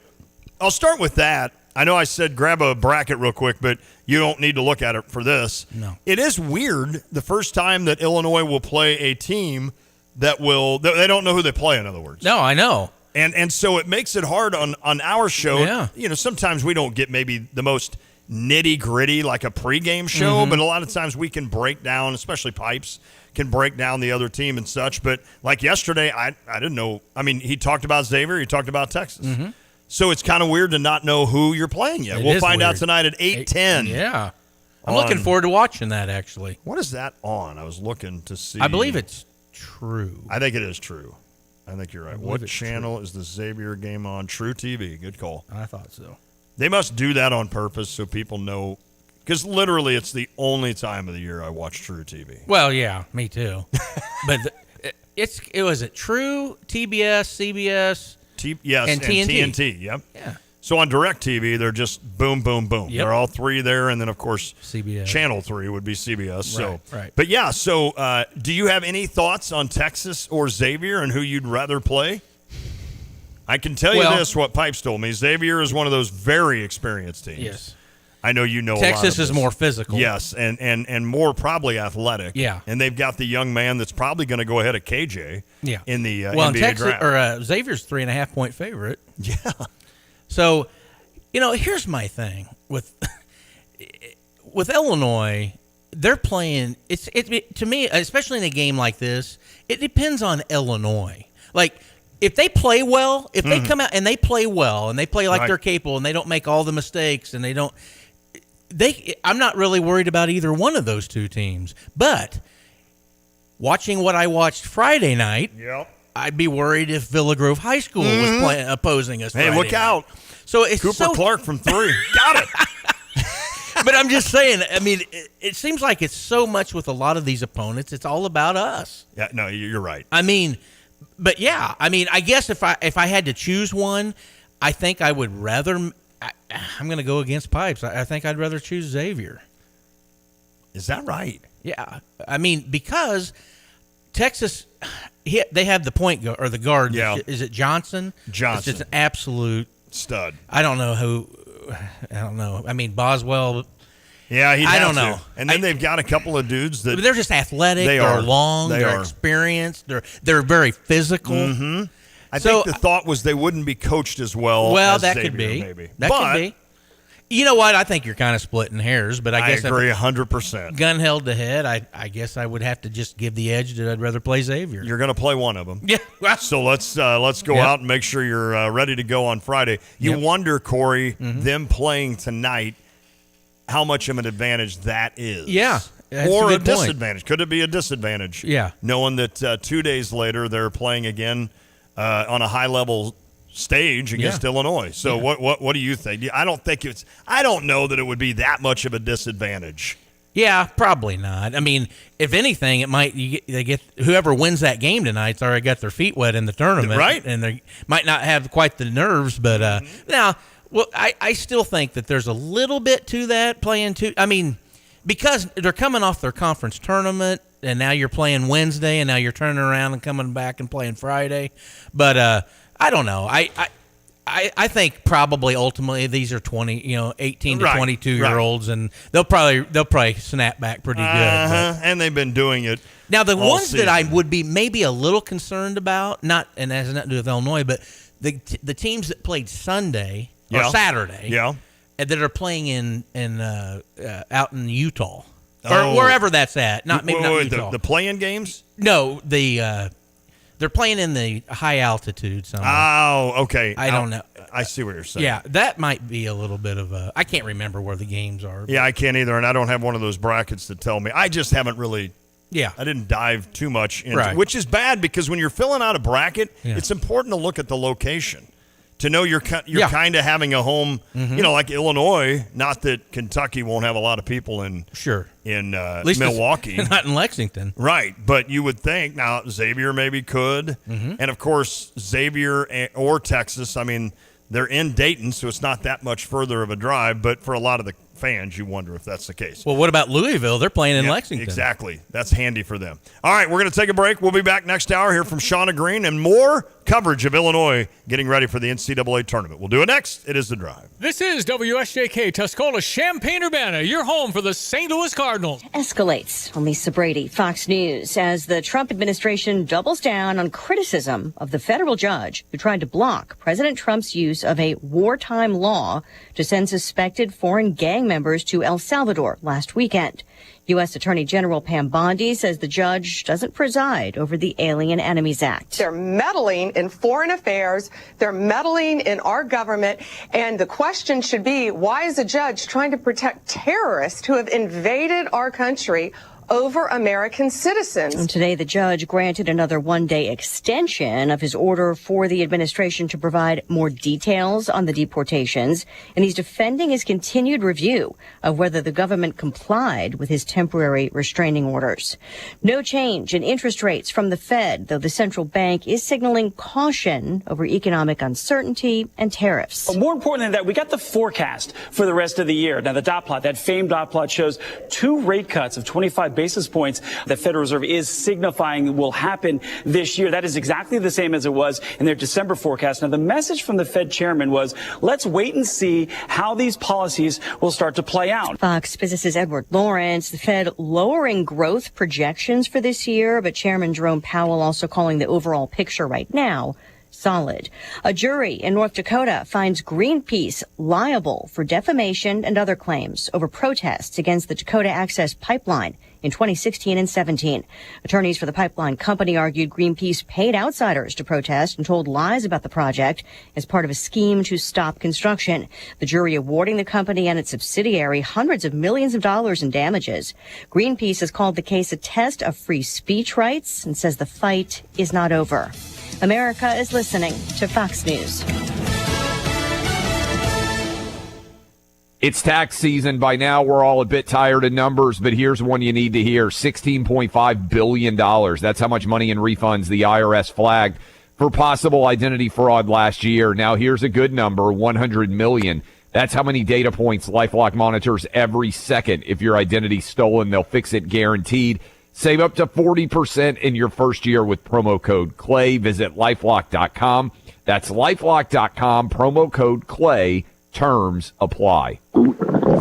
I'll start with that. I know I said grab a bracket real quick, but you don't need to look at it for this. No. It is weird the first time that Illinois will play a team that they don't know who they play, in other words. No, I know. And so it makes it hard on our show. Yeah. You know, sometimes we don't get maybe the most nitty-gritty like a pregame show, Mm-hmm. but a lot of times we can break down, especially Pipes, can break down the other team and such. But like yesterday, I didn't know. I mean, he talked about Xavier. He talked about Texas. Mm-hmm. So it's kind of weird to not know who you're playing yet. We'll find out tonight at 8:10. Yeah. I'm looking forward to watching that, actually. What is that on? I was looking to see. I believe it's True. I think it is True. I think you're right. What it's channel is the Xavier game on? True TV. Good call. I thought so. They must do that on purpose so people know. Because literally it's the only time of the year I watch True TV. Well, yeah, me too. But it was True, TBS, CBS, and TNT. Yep. Yeah. So on DirecTV, they're just boom, boom, boom. Yep. They're all three there, and then of course CBS. Channel 3 would be CBS. Right. But yeah, so do you have any thoughts on Texas or Xavier and who you'd rather play? I can tell you this: what Pipes told me, Xavier is one of those very experienced teams. Yes. I know you know. Texas is more physical. Yes, and more probably athletic. Yeah. And they've got the young man that's probably going to go ahead of KJ. Yeah. In the NBA Texas draft. Or Xavier's 3.5 point favorite. Yeah. So, here's my thing with Illinois. They're playing. To me, especially in a game like this, it depends on Illinois. Like, if they play well, if they come out and they play well and they play like they're capable and they don't make all the mistakes and I'm not really worried about either one of those two teams. But watching what I watched Friday night, I'd be worried if Villa Grove High School was opposing us. Hey, look out! So it's Cooper Clark from 3. Got it. But I'm just saying, I mean, it seems like it's so much with a lot of these opponents. It's all about us. Yeah, no, you're right. I mean, but yeah, I mean, I guess if I had to choose one, I think I would rather. I'm going to go against Pipes. I think I'd rather choose Xavier. Is that right? Yeah, I mean, because Texas, they have the point guard or the guard. Yeah. Is it Johnson? Johnson. It's just an absolute stud. I don't know who. I don't know. I mean, Boswell. Yeah, I don't know. And then they've got a couple of dudes that they're just athletic. They're long. They're experienced. They're very physical. Mm-hmm. I think the thought was they wouldn't be coached as well. Well, as that Xavier, could be. Maybe. That could be. You know what? I think you're kind of splitting hairs, but I guess agree 100%. Gun held to head, I guess I would have to just give the edge to I'd rather play Xavier. You're going to play one of them. Yeah. So let's go out and make sure you're ready to go on Friday. You wonder, Corey, them playing tonight, how much of an advantage that is. Yeah. Or a disadvantage. Could it be a disadvantage? Yeah. Knowing that 2 days later they're playing again on a high-level stage against Illinois. So what do you think? I don't know that it would be that much of a disadvantage. Yeah, probably not. I mean, if anything, it might they get whoever wins that game tonight's already got their feet wet in the tournament, right? And they might not have quite the nerves, but now, well, I still think that there's a little bit to that playing too. I mean, because they're coming off their conference tournament, and now you're playing Wednesday, and now you're turning around and coming back and playing Friday, but I don't know. I think probably ultimately these are 18 to 22-year-olds, and they'll probably snap back pretty good. And they've been doing it. Now the ones season. that I would be maybe a little concerned about, and has nothing to do with Illinois, but the teams that played Sunday or Saturday, that are playing in out in Utah or wherever that's at. Not Utah. The play-in games. No, they're playing in the high altitude somewhere. Oh, okay. I don't know. I see what you're saying. Yeah, that might be a little bit of a. I can't remember where the games are. Yeah, I can't either, and I don't have one of those brackets to tell me. I just haven't really Yeah. I didn't dive too much into Right. which is bad because when you're filling out a bracket, Yeah. it's important to look at the location. To know you're Yeah. kind of having a home, like Illinois. Not that Kentucky won't have a lot of people in At least Milwaukee, not in Lexington, right? But you would think now Xavier maybe could, and of course Xavier or Texas. I mean, they're in Dayton, so it's not that much further of a drive. But for a lot of the fans, you wonder if that's the case. Well, what about Louisville? They're playing in Yeah, Lexington. Exactly. That's handy for them. All right, we're going to take a break. We'll be back next hour, hear from Shauna Green, and more coverage of Illinois getting ready for the NCAA tournament. We'll do it next. It is The Drive. This is WSJK Tuscola Champaign-Urbana, your home for the St. Louis Cardinals. Escalates. I'm Lisa Brady, Fox News, as the Trump administration doubles down on criticism of the federal judge who tried to block President Trump's use of a wartime law to send suspected foreign gang members to El Salvador last weekend. U.S. Attorney General Pam Bondi says the judge doesn't preside over the Alien Enemies Act. They're meddling in foreign affairs. They're meddling in our government. And the question should be, why is a judge trying to protect terrorists who have invaded our country over American citizens? And today, the judge granted another one-day extension of his order for the administration to provide more details on the deportations. And he's defending his continued review of whether the government complied with his temporary restraining orders. No change in interest rates from the Fed, though the central bank is signaling caution over economic uncertainty and tariffs. But more important than that, we got the forecast for the rest of the year. Now, the dot plot, that famed dot plot, shows 2 rate cuts of 25 basis points the Federal Reserve is signifying will happen this year. That is exactly the same as it was in their December forecast. Now, the message from the Fed chairman was, let's wait and see how these policies will start to play out. Fox Business's Edward Lawrence, the Fed lowering growth projections for this year, but Chairman Jerome Powell also calling the overall picture right now solid. A jury in North Dakota finds Greenpeace liable for defamation and other claims over protests against the Dakota Access Pipeline in 2016 and 17. Attorneys for the pipeline company argued Greenpeace paid outsiders to protest and told lies about the project as part of a scheme to stop construction. The jury awarding the company and its subsidiary hundreds of millions of dollars in damages. Greenpeace has called the case a test of free speech rights and says the fight is not over. America is listening to Fox News. It's tax season. By now, we're all a bit tired of numbers, but here's one you need to hear. $16.5 billion. That's how much money in refunds the IRS flagged for possible identity fraud last year. Now, here's a good number, $100 million. That's how many data points LifeLock monitors every second. If your identity's stolen, they'll fix it guaranteed. Save up to 40% in your first year with promo code CLAY. Visit LifeLock.com. That's LifeLock.com, promo code CLAY. Terms apply.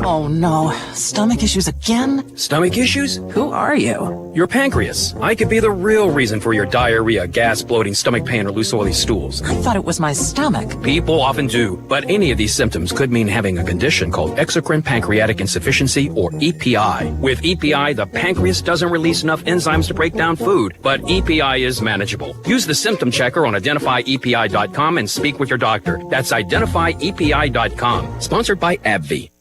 Oh no, stomach issues again? Stomach issues? Who are you? Your pancreas. I could be the real reason for your diarrhea, gas, bloating, stomach pain, or loose oily stools. I thought it was my stomach. People often do, but any of these symptoms could mean having a condition called exocrine pancreatic insufficiency, or EPI. With EPI, the pancreas doesn't release enough enzymes to break down food, but EPI is manageable. Use the symptom checker on identifyepi.com and speak with your doctor. That's identifyepi.com. Sponsored by AbbVie.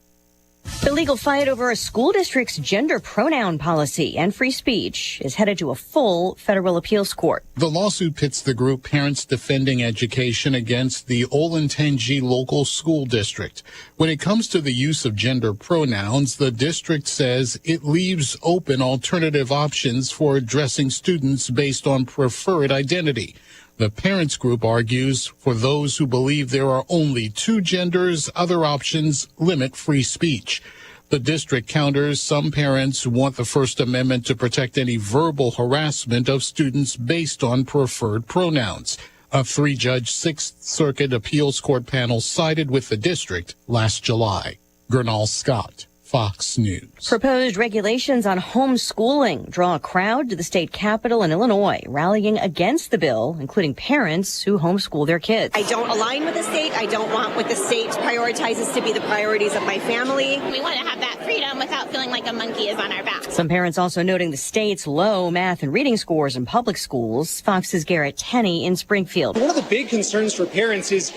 The legal fight over a school district's gender pronoun policy and free speech is headed to a full federal appeals court. The lawsuit pits the group Parents Defending Education against the Olentangy local school district. When it comes to the use of gender pronouns, the district says it leaves open alternative options for addressing students based on preferred identity. The parents group argues for those who believe there are only 2 genders, other options limit free speech. The district counters some parents want the First Amendment to protect any verbal harassment of students based on preferred pronouns. A 3-judge 6th Circuit Appeals Court panel sided with the district last July. Gernal Scott, Fox News. Proposed regulations on homeschooling draw a crowd to the state capitol in Illinois, rallying against the bill, including parents who homeschool their kids. I don't align with the state. I don't want what the state prioritizes to be the priorities of my family. We want to have that freedom without feeling like a monkey is on our back. Some parents also noting the state's low math and reading scores in public schools. Fox's Garrett Tenney in Springfield. One of the big concerns for parents is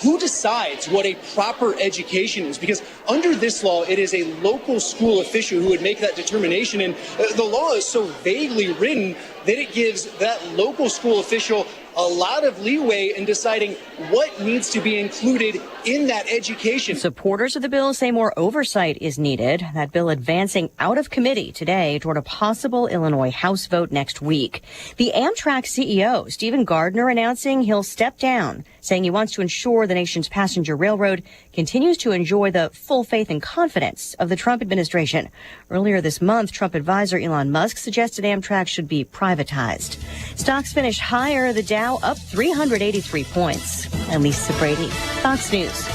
who decides what a proper education is? Because under this law, it is a local school official who would make that determination. And the law is so vaguely written that it gives that local school official a lot of leeway in deciding what needs to be included in that education. Supporters of the bill say more oversight is needed. That bill advancing out of committee today toward a possible Illinois House vote next week. The Amtrak CEO, Stephen Gardner, announcing he'll step down, saying he wants to ensure the nation's passenger railroad continues to enjoy the full faith and confidence of the Trump administration. Earlier this month, Trump advisor Elon Musk suggested Amtrak should be privatized. Stocks finished higher. The Dow up 383 points. I'm Lisa Brady, Fox News.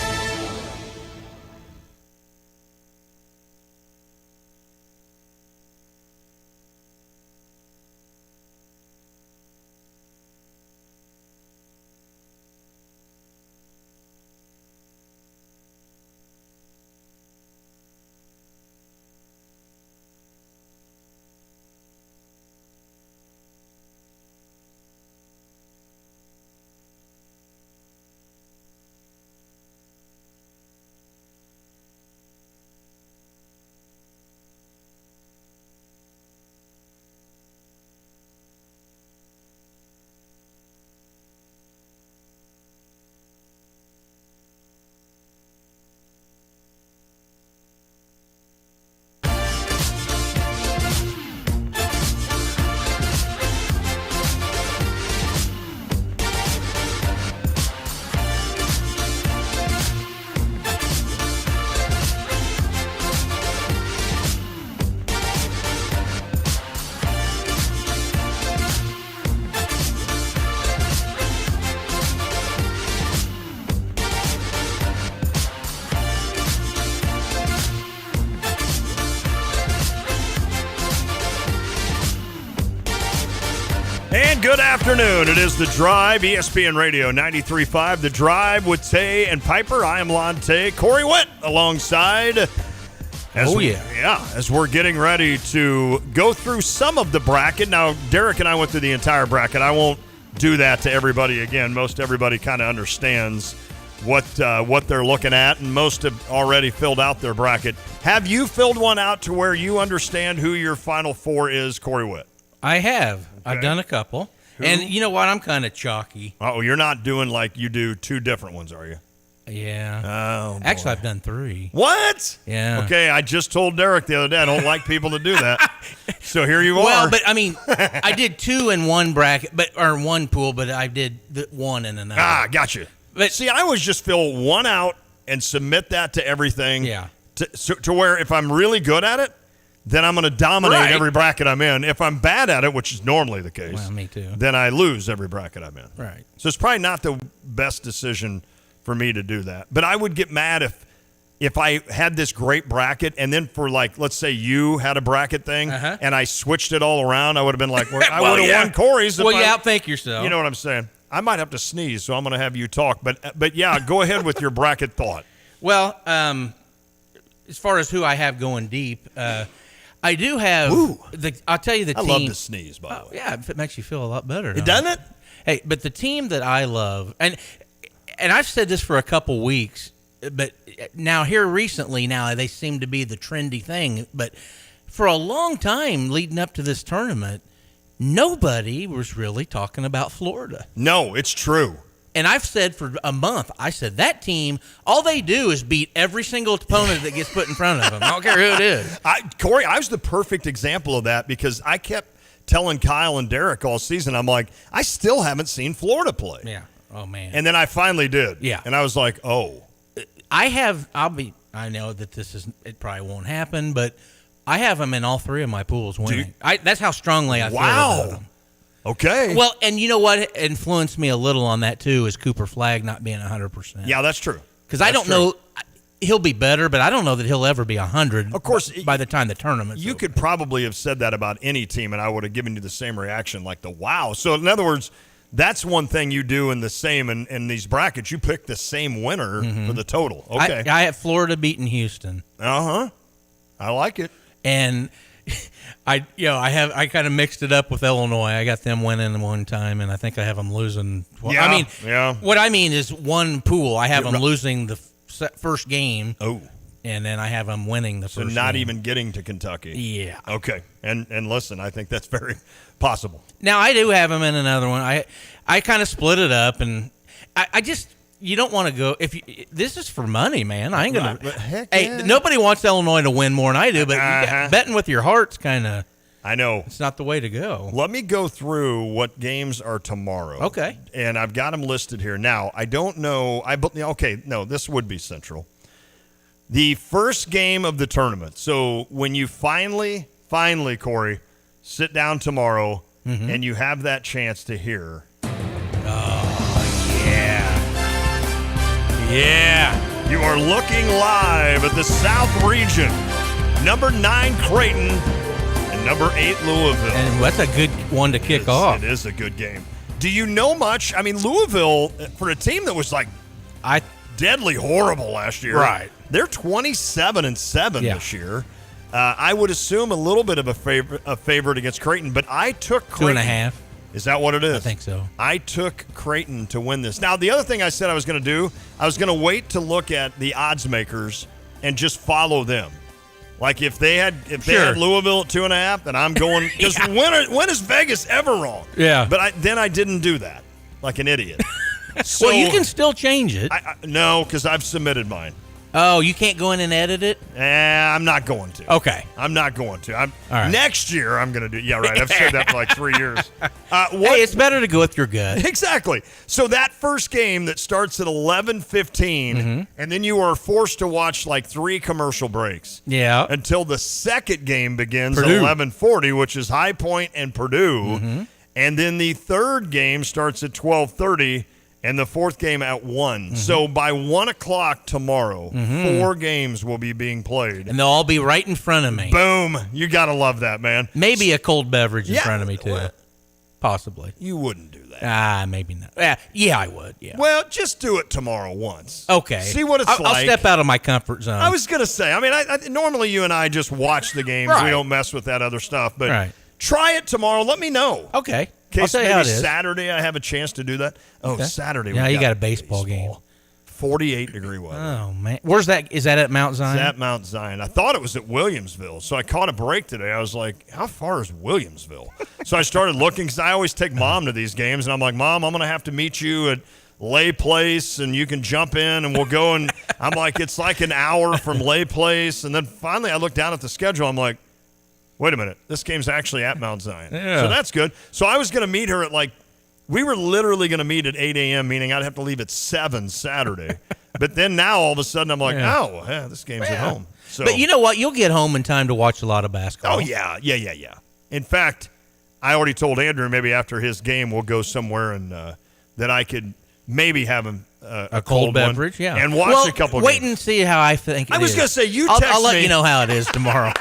And good afternoon. It is The Drive, ESPN Radio 93.5. The Drive with Tay and Piper. I am Lon Tay. Corey Witt alongside. As we're getting ready to go through some of the bracket. Now, Derek and I went through the entire bracket. I won't do that to everybody again. Most everybody kind of understands what they're looking at, and most have already filled out their bracket. Have you filled one out to where you understand who your Final Four is, Corey Witt? I have. Okay. I've done a couple. Who? And you know what? I'm kind of chalky. Oh, you're not doing like you do two different ones, are you? Yeah. Oh, boy. Actually, I've done 3. What? Yeah. Okay, I just told Derek the other day I don't like people to do that. So here you are. Well, but I mean, I did 2 in one bracket, or one pool, but I did 1 in another. Ah, gotcha. But see, I always just fill one out and submit that to everything. Yeah. To where if I'm really good at it, then I'm going to dominate every bracket I'm in. If I'm bad at it, which is normally the case, well, me too, then I lose every bracket I'm in. Right. So it's probably not the best decision for me to do that. But I would get mad if I had this great bracket and then for like, let's say you had a bracket thing and I switched it all around, I would have been like, well, I would have won Corey's. Well, you outthink yourself. You know what I'm saying? I might have to sneeze, so I'm going to have you talk. But yeah, go ahead with your bracket thought. Well, as far as who I have going deep, I do have. I'll tell you the team. I love to sneeze, by the way. Yeah, if it makes you feel a lot better. Doesn't it? Hey, but the team that I love, and I've said this for a couple weeks, but now here recently, now they seem to be the trendy thing. But for a long time leading up to this tournament, nobody was really talking about Florida. No, it's true. And I've said for a month, I said that team, all they do is beat every single opponent that gets put in front of them. I don't care who it is. Corey, I was the perfect example of that because I kept telling Kyle and Derek all season, I'm like, I still haven't seen Florida play. Yeah. Oh, man. And then I finally did. Yeah. And I was like, oh. I know that it probably won't happen, but I have them in all 3 of my pools winning. That's how strongly I feel about them. Okay. Well, and you know what influenced me a little on that, too, is Cooper Flagg not being 100%. Yeah, that's true. Because I don't know. He'll be better, but I don't know that he'll ever be 100. Of course, by the time the tournament's you over. could probably have said that about any team, and I would have given you the same reaction, like the wow. So, in other words, that's one thing you do in the same in these brackets. You pick the same winner for the total. Okay. I have Florida beating Houston. I like it. And I kind of mixed it up with Illinois. I got them winning one time, and I think I have them losing. What I mean is one pool. I have them losing the first game. Oh. And then I have them winning the first game. So not even getting to Kentucky. Yeah. Okay. And listen, I think that's very possible. Now, I do have them in another one. I kind of split it up, and I just you don't want to go this is for money, man. I ain't gonna. Nobody wants Illinois to win more than I do, but betting with your heart's kind of. I know it's not the way to go. Let me go through what games are tomorrow. Okay. And I've got them listed here now. I don't know. This would be Central. The first game of the tournament. So when you finally, Corey, sit down tomorrow and you have that chance to hear. Oh, yeah. Yeah. You are looking live at the South Region. Number 9, Creighton, and number 8, Louisville. And that's a good one to kick off. It is a good game. Do you know much? I mean, Louisville, for a team that was deadly horrible last year. Right. They're 27-7 this year. I would assume a little bit of a favorite against Creighton, but I took Creighton. 2.5. Is that what it is? I think so. I took Creighton to win this. Now, the other thing I said I was going to do, I was going to wait to look at the odds makers and just follow them. Like if they had Louisville at 2.5, then I'm going because when is Vegas ever wrong? Yeah. But I didn't do that like an idiot. So, well, you can still change it. No, because I've submitted mine. Oh, you can't go in and edit it? I'm not going to. Okay. I'm not going to. All right. Next year, I'm going to do. Yeah, right. I've said that for like 3 years. Hey, it's better to go with your gut. Exactly. So that first game that starts at 11:15, and then you are forced to watch like 3 commercial breaks. Yeah. Until the second game begins Purdue. at 11:40, which is High Point and Purdue. And then the third game starts at 12:30. And the fourth game at 1. So by 1 o'clock tomorrow, 4 games will be being played. And they'll all be right in front of me. Boom. You got to love that, man. Maybe a cold beverage in front of me, too. Possibly. You wouldn't do that. Maybe not. Yeah, I would. Yeah. Well, just do it tomorrow once. Okay. See what it's like. I'll step out of my comfort zone. I was going to say, I mean, normally you and I just watch the games. Right. We don't mess with that other stuff. But right. Try it tomorrow. Let me know. Okay. In case I'll tell you how it is. Saturday I have a chance to do that. Oh, okay. Saturday. Yeah, you got a baseball game. 48-degree weather. Oh, man. Where's that? Is that at Mount Zion? It's at Mount Zion. I thought it was at Williamsville, so I caught a break today. I was like, how far is Williamsville? So I started looking because I always take Mom to these games, and I'm like, Mom, I'm going to have to meet you at Lay Place, and you can jump in, and we'll go. And I'm like, it's like an hour from Lay Place. And then finally I looked down at the schedule. I'm like, wait a minute, this game's actually at Mount Zion. Yeah. So that's good. So I was going to meet her at we were literally going to meet at 8 a.m., meaning I'd have to leave at 7 Saturday. But then now all of a sudden I'm like, this game's at home. So, but you know what? You'll get home in time to watch a lot of basketball. Oh, yeah. In fact, I already told Andrew maybe after his game we'll go somewhere and that I could maybe have him a cold one, beverage, and watch a couple wait games. and see how I think it is. I was going to say, I'll let you know how it is tomorrow.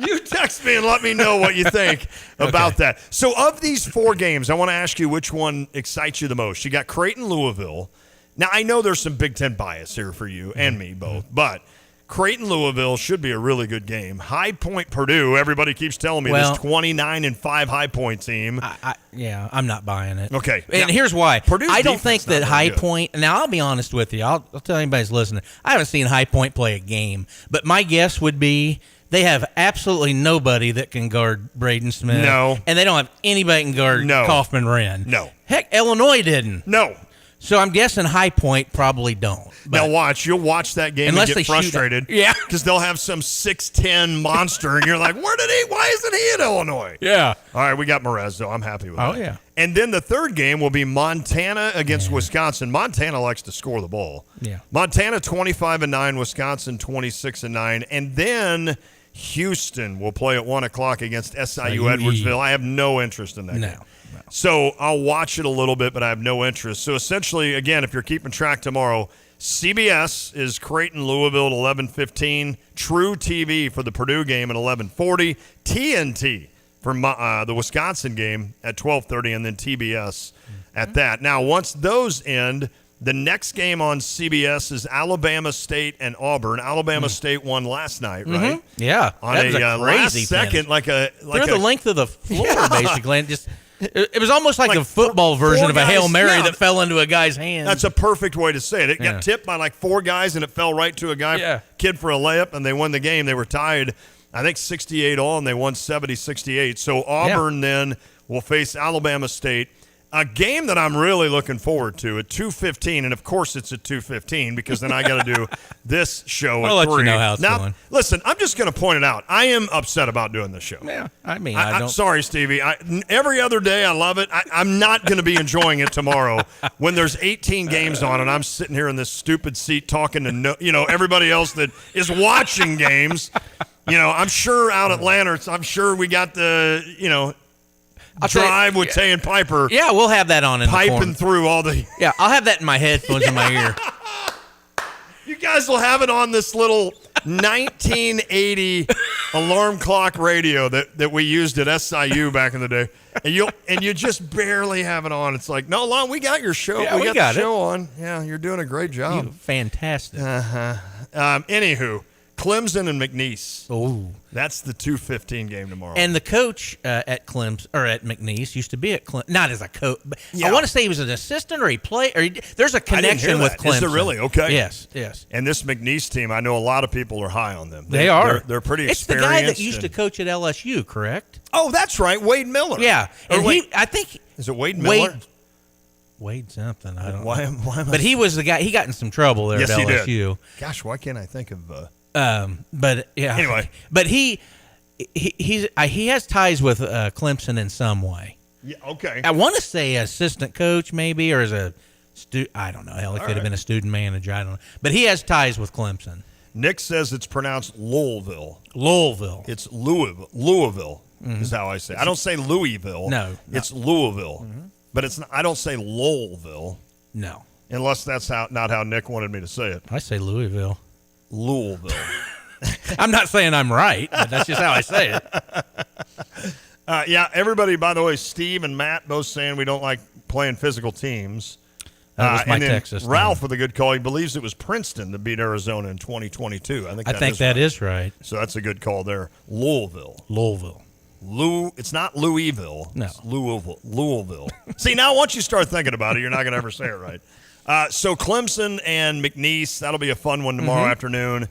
You text me and let me know what you think about that. So of these 4 games, I want to ask you which one excites you the most. You got Creighton, Louisville. Now, I know there's some Big Ten bias here for you and me both, but Creighton, Louisville should be a really good game. High Point, Purdue, everybody keeps telling me this 29-5 High Point team. I'm not buying it. Okay. And now, here's why. Purdue's I don't think defense that not High very good. Point – now, I'll be honest with you. I'll tell anybody who's listening. I haven't seen High Point play a game, but my guess would be – they have absolutely nobody that can guard Braden Smith. No. And they don't have anybody that can guard Kaufman Wren. No. Heck, Illinois didn't. No. So I'm guessing High Point probably don't. Now watch. You'll watch that game Unless and they get shoot frustrated. Yeah. Because they'll have some 6'10" monster, and you're like, why isn't he at Illinois? Yeah. All right, we got Merez, though. I'm happy with that. Oh, yeah. And then the third game will be Montana against Wisconsin. Montana likes to score the ball. Yeah. Montana 25-9, Wisconsin 26-9. And then Houston will play at 1 o'clock against SIU Edwardsville. I have no interest in that game. No. So I'll watch it a little bit, but I have no interest. So essentially, again, if you're keeping track tomorrow, CBS is Creighton, Louisville at 11:15. True TV for the Purdue game at 11:40. TNT for the Wisconsin game at 12:30, and then TBS at that. Now, once those end, The next game on CBS is Alabama State and Auburn. Alabama State won last night, right? Mm-hmm. Yeah, On that was a a last crazy second, finish. like through the length of the floor, basically, and just it was almost like a football version four of a Hail guys- Mary yeah. that fell into a guy's hand. That's a perfect way to say it. It Yeah. got tipped by like 4 guys, and it fell right to a guy, kid for a layup, and they won the game. They were tied, I think, 68 all, and they won 70-68. So Auburn then will face Alabama State. A game that I'm really looking forward to at 2:15, and of course it's at 2:15 because then I got to do this show I'll at let 3. you know how it's now, going. Listen, I'm just going to point it out. I am upset about doing this show. Yeah, I mean, I'm sorry, Stevie. Every other day I love it. I'm not going to be enjoying it tomorrow when there's 18 games on and I'm sitting here in this stupid seat talking to everybody else that is watching games. I'm sure out at Lanterns, I'm sure we got the drive with Tay and Piper. Yeah, we'll have that on in the piping corner. through all the. Yeah, I'll have that in my headphones in my ear. You guys will have it on this little 1980 alarm clock radio that we used at SIU back in the day, and you just barely have it on. It's like, no, Lon, we got your show. Yeah, we the got show on. Yeah, you're doing a great job. Fantastic. Anywho, Clemson and McNeese. Oh, that's the 2:15 game tomorrow. And the coach at Clemson or at McNeese used to be at Clemson, not as a coach. But Yeah. I want to say he was an assistant or he played. There's a I didn't connection hear with that. Clemson. Is there really? Okay. Yes. And this McNeese team, I know a lot of people are high on them. They are. They're pretty It's the experienced. guy that used to coach at LSU, correct? Oh, that's right, Wade Miller. Yeah, and I think is it Wade Miller? Wade something. I don't Why know. am I- But he was the guy. He got in some trouble there Yes, at he did. LSU. Gosh, why can't I think of? But yeah. Anyway. but he has ties with Clemson in some way. Yeah. Okay. I want to say assistant coach maybe, or as a I don't know. Hell, it could have been a student manager. I don't know. But he has ties with Clemson. Nick says it's pronounced Louisville. Louisville. It's Louisville. Louisville Mhm. is how I say it. I don't say Louisville. No. It's Louisville. But it's not, I don't say Lowellville. No. Unless that's not how Nick wanted me to say it. I say Louisville. Louisville. I'm not saying I'm right, but that's just how I say it. Yeah, everybody, by the way, Steve and Matt both saying we don't like playing physical teams. That was my and then Texas team. Ralph with a good call. He believes it was Princeton that beat Arizona in 2022. I think that is right. So that's a good call there. Louisville. It's not Louisville. No. It's Louisville. See, now once you start thinking about it, you're not going to ever say it right. So Clemson and McNeese, that'll be a fun one tomorrow afternoon.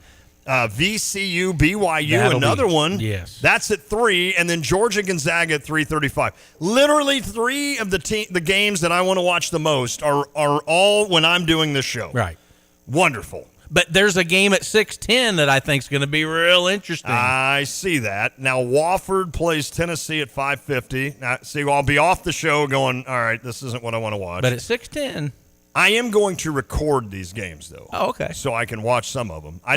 VCU, BYU, That'll another be- one. yes. That's at 3, and then Georgia Gonzaga at 3:35. Literally 3 of the games that I want to watch the most are all when I'm doing this show. Right. Wonderful. But there's a game at 6:10 that I think is going to be real interesting. I see that. Now, Wofford plays Tennessee at 5:50. Now, see, I'll be off the show going, all right, this isn't what I want to watch. But at 6:10. I am going to record these games, though. Oh, okay. So I can watch some of them. I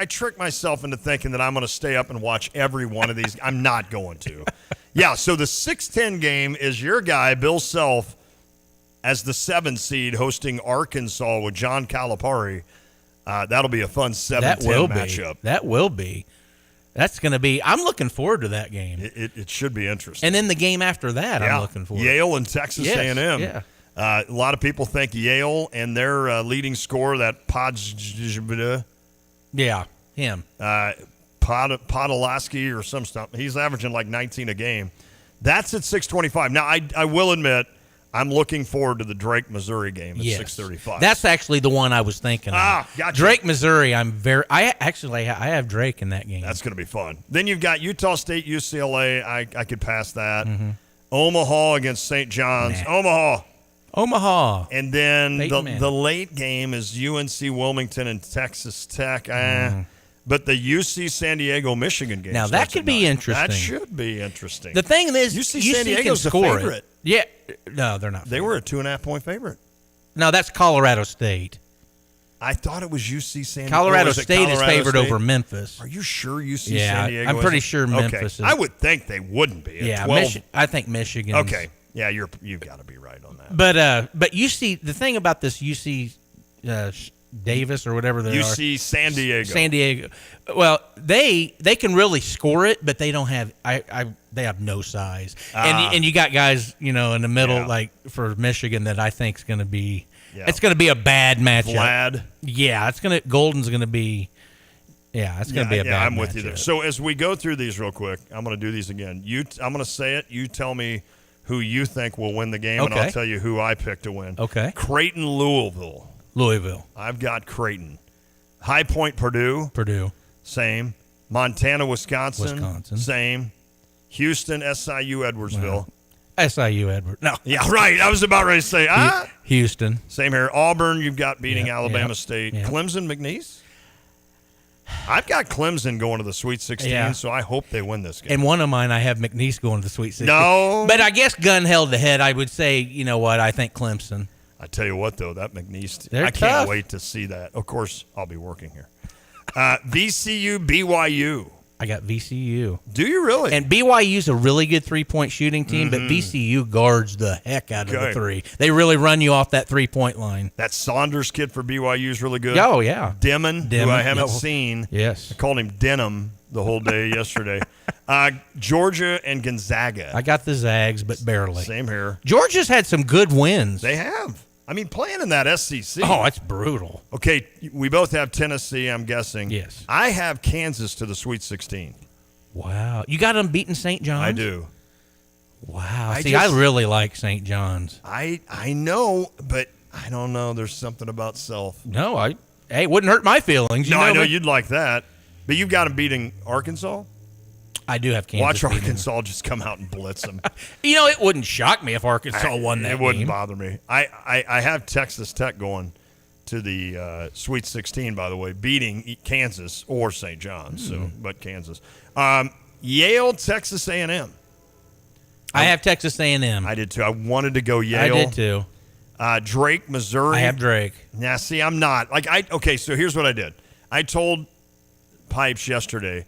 trick myself into thinking that I'm going to stay up and watch every one of these. I'm not going to. Yeah, so the 6:10 game is your guy, Bill Self, as the 7 seed hosting Arkansas with John Calipari. That'll be a fun 7-10 matchup. That will be. That's going to be. I'm looking forward to that game. It should be interesting. And then the game after that, Yeah. I'm looking forward. Yale and Texas Yes, A&M. yeah. A lot of people think Yale and their leading scorer, that Yeah, him. Podolsky or some stuff. He's averaging like 19 a game. That's at 6:25. Now, I will admit, I'm looking forward to the Drake, Missouri game at 6:35. That's actually the one I was thinking of. Gotcha. Drake, Missouri. I have Drake in that game. That's going to be fun. Then you've got Utah State, UCLA. I could pass that. Omaha against St. John's. Omaha. And then the late game is UNC Wilmington and Texas Tech. But the UC San Diego Michigan game. Now, that starts could at be 9. interesting. That should be interesting. The thing is, UC San Diego's can the score favorite. it. Yeah, no, they're not. They were a 2.5-point favorite. No, that's Colorado State. I thought it was UC San Diego. Colorado Is it State is Colorado favored State? over Memphis. Are you sure UC Yeah, San Diego? I'm pretty isn't? sure Memphis Okay. is. I would think they wouldn't be. At Yeah, 12. I think Michigan. Okay. Yeah, you've got to be right on that. But UC, the thing about this UC Davis or whatever they are. UC San Diego. Well, they can really score it, but they don't have. they have no size. And you got guys, in the middle, like for Michigan, that I think is going to be it's going to be a bad matchup. Vlad. Yeah, Golden's going to be. Yeah, it's going to be a bad. I'm with you matchup. there. So as we go through these real quick, I'm going to do these again. I'm going to say it. You tell me who you think will win the game, and I'll tell you who I picked to win. Okay. Creighton, Louisville. I've got Creighton. High Point, Purdue. Same. Montana, Wisconsin. Same. Houston, SIU, Edwardsville. SIU, Edwards. No. Yeah, right. I was about ready to say, Houston. Same here. Auburn, you've got beating Alabama State. Clemson, McNeese. I've got Clemson going to the Sweet 16, so I hope they win this game. And one of mine, I have McNeese going to the Sweet 16. No. But I guess gun held to head, I would say, you know what, I think Clemson. I tell you what, though, that McNeese, They're I tough. can't wait to see that. Of course, I'll be working here. VCU, BYU. I got VCU. Do you really? And BYU's a really good three-point shooting team, but VCU guards the heck out of the three. They really run you off that three-point line. That Saunders kid for BYU is really good. Oh, yeah. Demon, who I haven't seen. Yes. I called him Denim the whole day yesterday. Georgia and Gonzaga. I got the Zags, but barely. Same here. Georgia's had some good wins. They have. I mean, playing in that SEC. Oh, it's brutal. Okay, we both have Tennessee, I'm guessing. Yes. I have Kansas to the Sweet 16. Wow. You got them beating St. John's? I do. Wow. I really like St. John's. I know, but I don't know. There's something about self. No, it wouldn't hurt my feelings. I know you'd like that. But you've got them beating Arkansas? I do have Kansas. Watch Arkansas just come out and blitz them. It wouldn't shock me if Arkansas won that game. It wouldn't bother me. I have Texas Tech going to the Sweet 16, by the way, beating Kansas or St. John's, but Kansas. Yale, Texas A&M. I have Texas A&M. I did too. I wanted to go Yale. I did too. Drake, Missouri. I have Drake. Now, see, I'm not. Okay, so here's what I did. I told Pipes yesterday,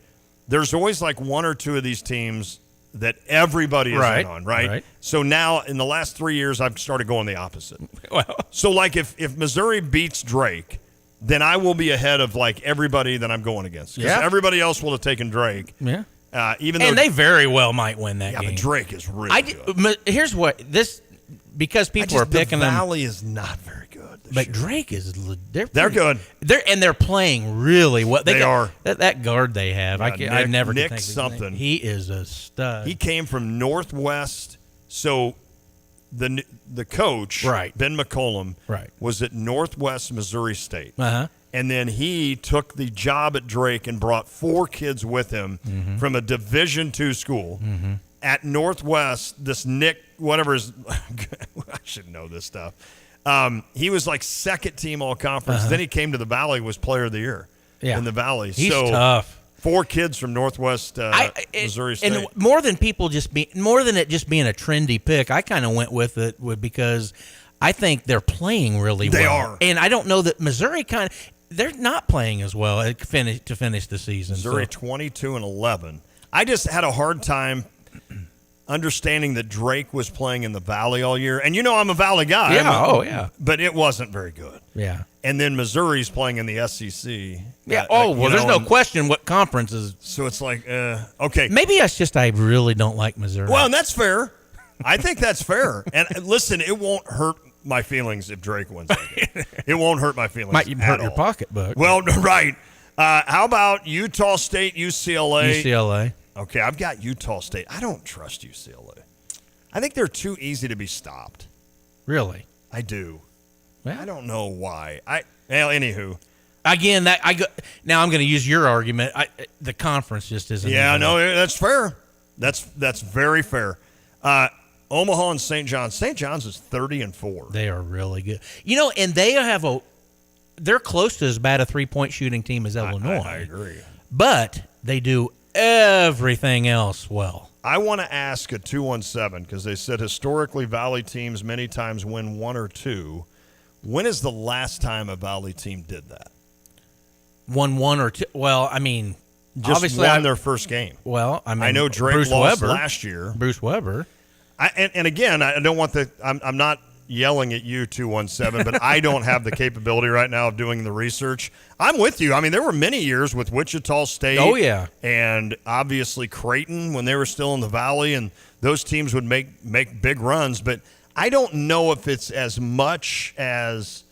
there's always like one or two of these teams that everybody is in on, right? So now, in the last 3 years, I've started going the opposite. So, like, if Missouri beats Drake, then I will be ahead of, like, everybody that I'm going against. Because everybody else will have taken Drake. Yeah. Even though they very well might win that game. But Drake is really good. Here's what because people are picking the them. Valley is not very good. But Drake is they're good. They're playing really well. They are. That guard they have. I've never Nick think of something. He is a stud. He came from Northwest. So the coach, Ben McCollum, was at Northwest Missouri State. And then he took the job at Drake and brought 4 kids with him from a Division II school. At Northwest, this Nick, whatever his, I should know this stuff. He was like second team all conference. Then he came to the Valley, was player of the year in the Valley. He's tough. 4 kids from Northwest Missouri State. And more than it just being a trendy pick, I kind of went with it because I think they're playing really well. They are. And I don't know that Missouri they're not playing as well to finish the season. Missouri 22-11. I just had a hard time understanding that Drake was playing in the Valley all year. And I'm a Valley guy. Yeah, But it wasn't very good. Yeah. And then Missouri's playing in the SEC. Yeah. There's no question what conference is. So it's like, okay. Maybe that's just I really don't like Missouri. Well, and that's fair. I think that's fair. And listen, it won't hurt my feelings if Drake wins that. It won't hurt my feelings. Might even hurt your pocketbook. Well, right. How about Utah State, UCLA? UCLA. Okay, I've got Utah State. I don't trust UCLA. I think they're too easy to be stopped. Really? I do. Well, I don't know why. Anywho. Again, now I'm going to use your argument. The conference just isn't. Yeah, no, that's fair. That's very fair. Omaha and St. John's. St. John's is 30-4. They are really good. And they have they're close to as bad a 3-point shooting team as Illinois. I agree. But they do everything else well. I want to ask a 217 because they said historically Valley teams many times win 1 or 2. When is the last time a Valley team did that? Won 1 or 2? Well, I mean, just obviously won their first game. Well, I mean, I know Drake Bruce lost Weber, last year. Bruce Weber. And again, I don't want I'm not yelling at you, 217, but I don't have the capability right now of doing the research. I'm with you. I mean, there were many years with Wichita State. Oh, yeah. And obviously Creighton when they were still in the Valley, and those teams would make big runs. But I don't know if it's as much as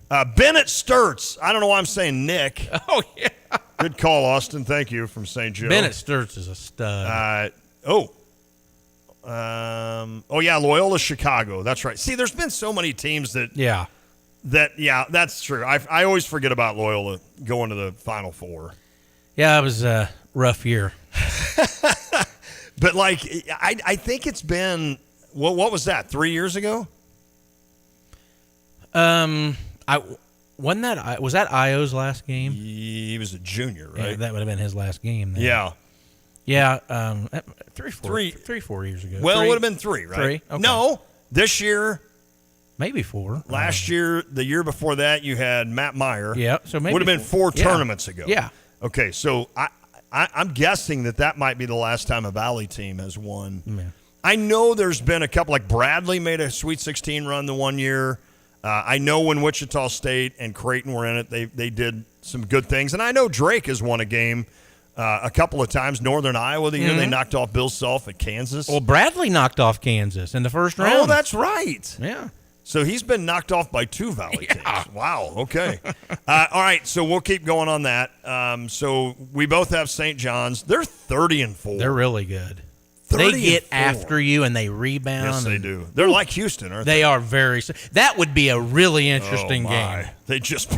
Bennett Sturts. I don't know why I'm saying Nick. Oh, yeah. Good call, Austin. Thank you from St. Joe. Bennett Sturts is a stud. Loyola Chicago. That's right. See, there's been so many teams that that's true. I always forget about Loyola going to the Final Four. Yeah, it was a rough year. But like, I think it's been what was that? 3 years ago? Was that Io's last game? He was a junior, right? Yeah, that would have been his last game. Then. Yeah. Yeah, 4 years ago. Well, it would have been 3, right? 3? Okay. No, this year. Maybe 4. Last year, the year before that, you had Matt Meyer. Yeah, so maybe would have been 4 tournaments ago. Yeah. Okay, so I'm guessing that might be the last time a Valley team has won. Yeah. I know there's been a couple, like Bradley made a Sweet 16 run the one year. I know when Wichita State and Creighton were in it, they did some good things. And I know Drake has won a game a couple of times. Northern Iowa the year they knocked off Bill Self at Kansas. Well, Bradley knocked off Kansas in the first round. Oh, that's right. Yeah. So he's been knocked off by 2 Valley teams. Wow, okay. All right, so we'll keep going on that. So we both have St. John's. They're 30-4. They're really good. They get after you and they rebound. Yes, they do. They're like Houston, aren't they? They are very. That would be a really interesting game. They just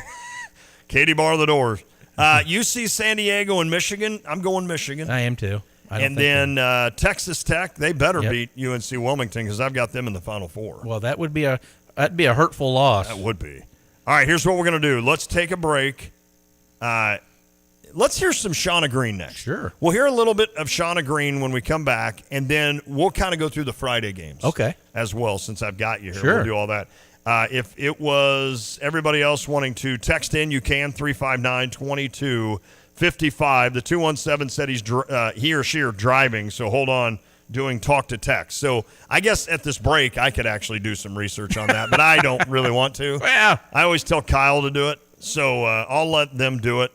Katie bar the doors. UC San Diego and Michigan. I'm going Michigan. I am too. And then Texas Tech. They better beat UNC Wilmington because I've got them in the Final Four. Well, that'd be a hurtful loss. That would be. All right, here's what we're gonna do. Let's take a break. Let's hear some Shauna Green next. Sure. We'll hear a little bit of Shauna Green when we come back, and then we'll kind of go through the Friday games. Okay. As well, since I've got you here. Sure. We'll do all that. If it was everybody else wanting to text in, you can, 359-2255. The 217 said he or she are driving, so hold on, doing talk to text. So I guess at this break I could actually do some research on that, but I don't really want to. Well, I always tell Kyle to do it, so I'll let them do it.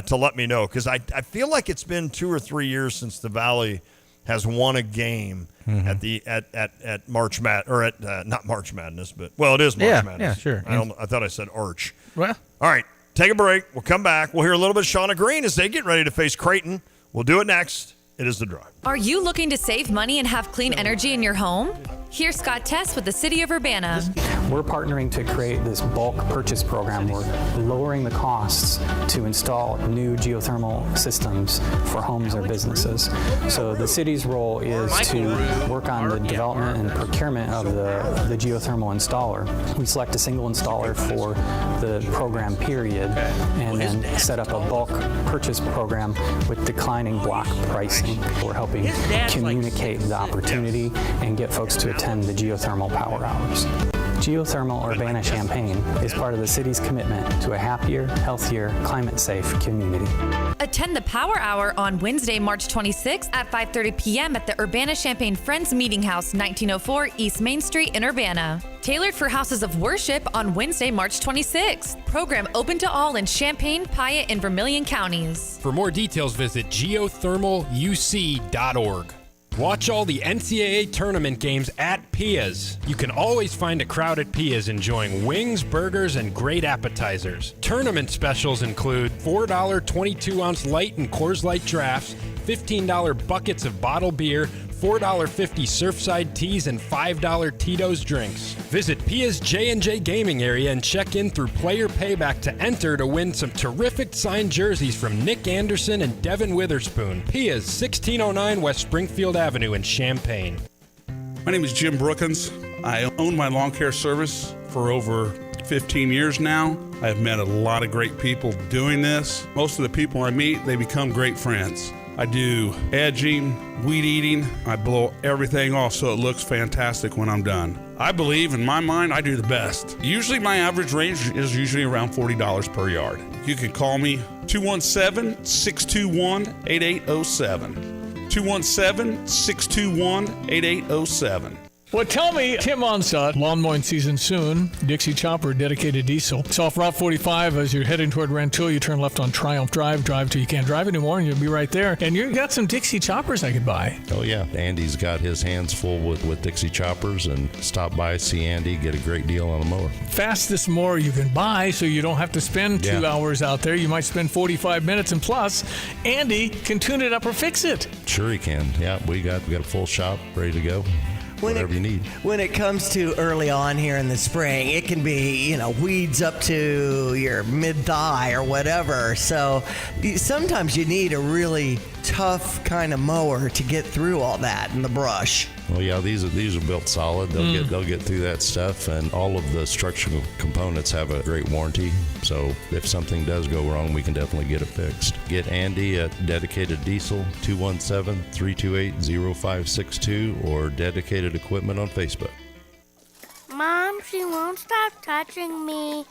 To let me know, because I feel like it's been 2 or 3 years since the Valley has won a game at March Mad or at not March Madness, but it is March Madness. Yeah, sure. I thought I said Arch. Well, all right, take a break. We'll come back. We'll hear a little bit of Shauna Green as they get ready to face Creighton. We'll do it next. It is The Drive. Are you looking to save money and have clean energy in your home? Here's Scott Tess with the City of Urbana. We're partnering to create this bulk purchase program. We're lowering the costs to install new geothermal systems for homes or businesses. So the city's role is to work on the development and procurement of the geothermal installer. We select a single installer for the program period and then set up a bulk purchase program with declining block pricing. We're helping communicate the opportunity and get folks to attend the geothermal power hours. Geothermal Urbana-Champaign is part of the city's commitment to a happier, healthier, climate-safe community. Attend the Power Hour on Wednesday, March 26th at 5:30 p.m. at the Urbana-Champaign Friends Meeting House, 1904 East Main Street in Urbana. Tailored for houses of worship on Wednesday, March 26th. Program open to all in Champaign, Piatt, and Vermilion counties. For more details, visit geothermaluc.org. Watch all the NCAA tournament games at Pia's. You can always find a crowd at Pia's enjoying wings, burgers, and great appetizers. Tournament specials include $4 22-ounce light and Coors Light drafts, $15 buckets of bottled beer, $4.50 Surfside teas, and $5 Tito's drinks. Visit Pia's J&J Gaming area and check in through Player Payback to enter to win some terrific signed jerseys from Nick Anderson and Devin Witherspoon. Pia's, 1609 West Springfield Avenue in Champaign. My name is Jim Brookins. I own my lawn care service for over 15 years now. I've met a lot of great people doing this. Most of the people I meet, they become great friends. I do edging, weed eating. I blow everything off so it looks fantastic when I'm done. I believe, in my mind, I do the best. Usually my average range is usually around $40 per yard. You can call me 217-621-8807. 217-621-8807. Well, tell me, Tim Onset, lawn mowing season soon, Dixie Chopper, dedicated diesel. It's off Route 45 as you're heading toward Rantoul. You turn left on Triumph Drive till you can't drive anymore, and you'll be right there. And you got some Dixie Choppers I could buy. Oh, yeah. Andy's got his hands full with Dixie Choppers, and stop by, see Andy, get a great deal on a mower. Fastest mower you can buy, so you don't have to spend 2 hours out there. You might spend 45 minutes, and plus, Andy can tune it up or fix it. Sure he can. Yeah, we got a full shop ready to go. Whatever you need. When it comes to early on here in the spring, it can be, weeds up to your mid-thigh or whatever. So sometimes you need a really tough kind of mower to get through all that in the brush. Well, yeah, these are built solid. They'll get through that stuff, and all of the structural components have a great warranty. So if something does go wrong, we can definitely get it fixed. Get Andy at Dedicated Diesel, 217-328-0562, or Dedicated Equipment on Facebook. Mom, she won't stop touching me.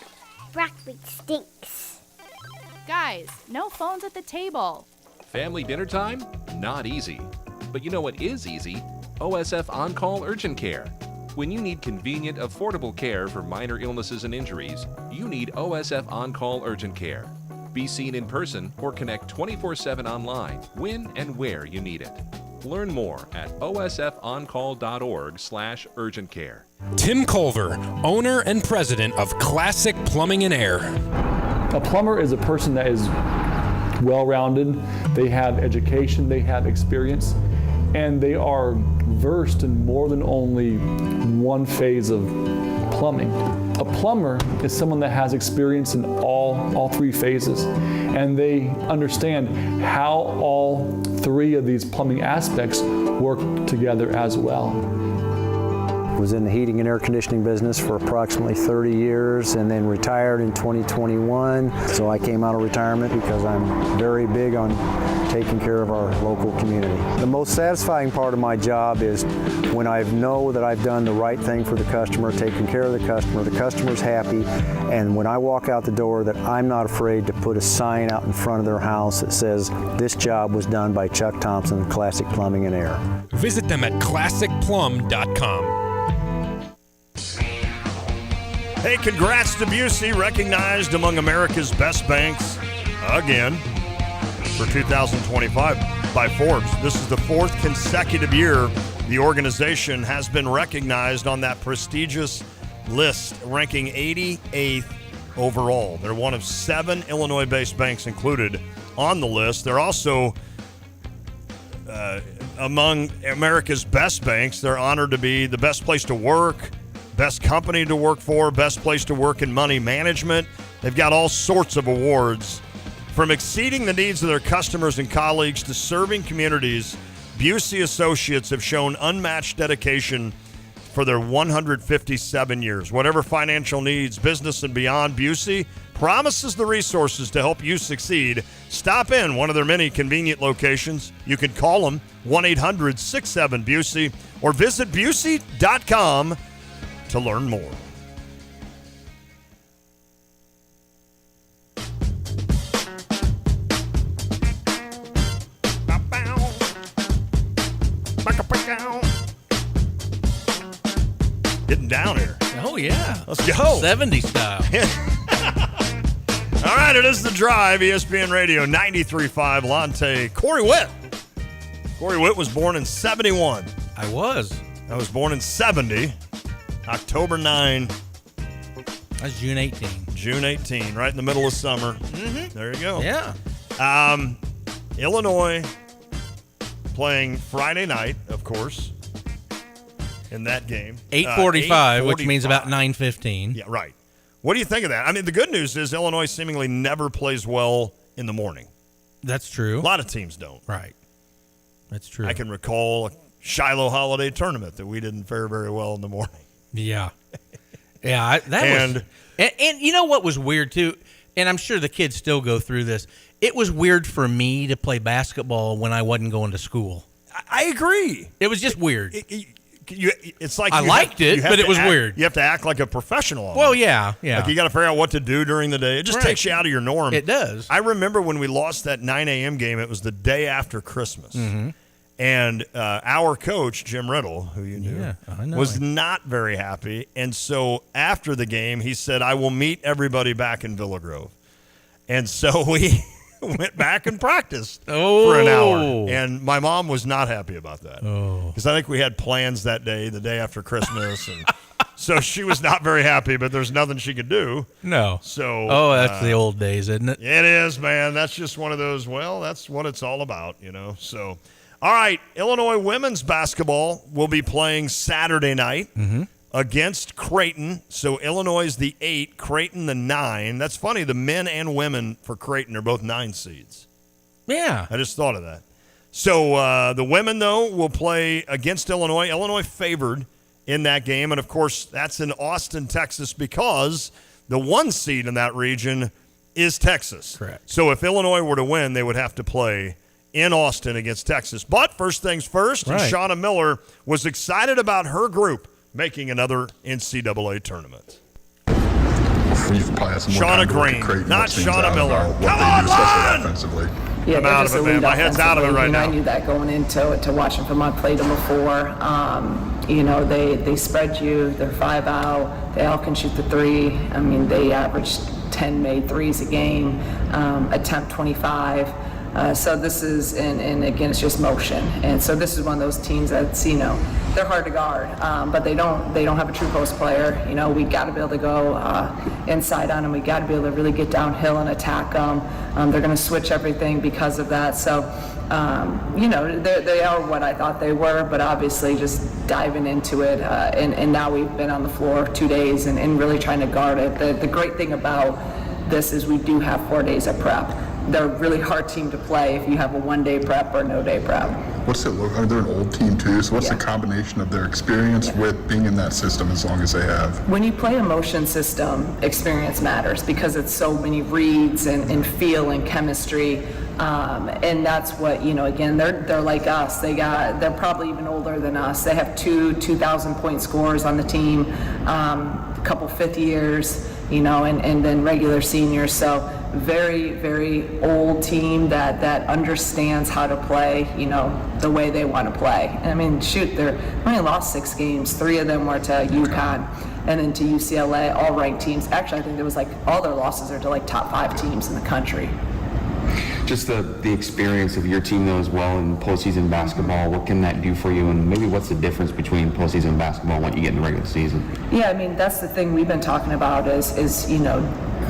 Broccoli stinks. Guys, no phones at the table. Family dinner time? Not easy. But you know what is easy? OSF On-Call Urgent Care. When you need convenient, affordable care for minor illnesses and injuries, you need OSF On-Call Urgent Care. Be seen in person or connect 24/7 online when and where you need it. Learn more at osfoncall.org/urgent care. Tim Culver, owner and president of Classic Plumbing and Air. A plumber is a person that is well-rounded. They have education, they have experience, and they are versed in more than only one phase of plumbing. A plumber is someone that has experience in all three phases, and they understand how all three of these plumbing aspects work together as well. Was in the heating and air conditioning business for approximately 30 years and then retired in 2021. So I came out of retirement because I'm very big on taking care of our local community. The most satisfying part of my job is when I know that I've done the right thing for the customer, taking care of the customer's happy, and when I walk out the door that I'm not afraid to put a sign out in front of their house that says, "This job was done by Chuck Thompson, Classic Plumbing and Air." Visit them at classicplum.com. Hey, congrats to Busey, recognized among America's best banks again for 2025 by Forbes. This is the fourth consecutive year the organization has been recognized on that prestigious list, ranking 88th overall. They're one of 7 Illinois-based banks included on the list. They're also among America's best banks. They're honored to be the best place to work, best company to work for, best place to work in money management. They've got all sorts of awards. From exceeding the needs of their customers and colleagues to serving communities, Busey Associates have shown unmatched dedication for their 157 years. Whatever financial needs, business and beyond, Busey promises the resources to help you succeed. Stop in one of their many convenient locations. You can call them 1-800-67-BUSEY or visit Busey.com to learn more. Getting down here. Oh, yeah. Let's go. 70s style. All right, it is The Drive, ESPN Radio 93.5. Lonte. Corey Witt. Corey Witt was born in 71. I was born in 70. October 9. That's June 18. June 18, right in the middle of summer. Mm-hmm. There you go. Yeah. Illinois playing Friday night, of course, in that game. 8:45, which means about 9:15. Yeah, right. What do you think of that? I mean, the good news is Illinois seemingly never plays well in the morning. That's true. A lot of teams don't. Right. That's true. I can recall a Shiloh Holiday tournament that we didn't fare very well in the morning. Yeah. Yeah, and you know what was weird, too? And I'm sure the kids still go through this. It was weird for me to play basketball when I wasn't going to school. I agree. It was just weird. It's like I liked it, but it was weird. You have to act like a professional. Well, yeah. Like you got to figure out what to do during the day. It just takes you out of your norm. It does. I remember when we lost that 9 a.m. game. It was the day after Christmas, And our coach, Jim Riddle, who you knew, was not very happy. And so after the game, he said, I will meet everybody back in Villa Grove. And so we went back and practiced for an hour. And my mom was not happy about that. Because I think we had plans that day, the day after Christmas. And so she was not very happy, but there's nothing she could do. No. So that's the old days, isn't it? It is, man. That's just one of those, well, that's what it's all about, So, all right, Illinois women's basketball will be playing Saturday night against Creighton. So Illinois is the 8, Creighton the 9. That's funny. The men and women for Creighton are both 9 seeds. Yeah. I just thought of that. So the women, though, will play against Illinois. Illinois favored in that game. And, of course, that's in Austin, Texas, because the 1 seed in that region is Texas. Correct. So if Illinois were to win, they would have to play in Austin against Texas. But first things first, and Shauna Miller was excited about her group making another NCAA tournament. Shauna Green, not Shauna Miller. Come on, Lon! Yeah, I'm out of it, man. My head's out of it right now. I knew that going into watching Vermont play them before. They spread you. They're 5 out. They all can shoot the 3. I mean, they average 10 made threes a game, attempt 25. So this is, and again, it's just motion. And so this is one of those teams that's, they're hard to guard, but they don't have a true post player. We got to be able to go inside on them. We got to be able to really get downhill and attack them. They're going to switch everything because of that. So, they are what I thought they were, but obviously just diving into it. And now we've been on the floor 2 days and really trying to guard it. The great thing about this is we do have 4 days of prep. They're a really hard team to play if you have a 1-day prep or no day prep. What's it look? Are they an old team too? So what's the combination of their experience with being in that system as long as they have? When you play a motion system, experience matters because it's so many reads and feel and chemistry. And that's what, again, they're like us. They're probably even older than us. They have 2,000 point scorers on the team, a couple 5th years, and then regular seniors. So very, very old team that understands how to play, the way they want to play. I mean, they only lost 6 games. 3 of them were to UConn and then to UCLA, all ranked teams. Actually, I think there was all their losses are to top 5 teams in the country. Just the experience of your team, though, as well in postseason basketball, what can that do for you? And maybe what's the difference between postseason basketball and what you get in the regular season? Yeah, I mean, that's the thing we've been talking about is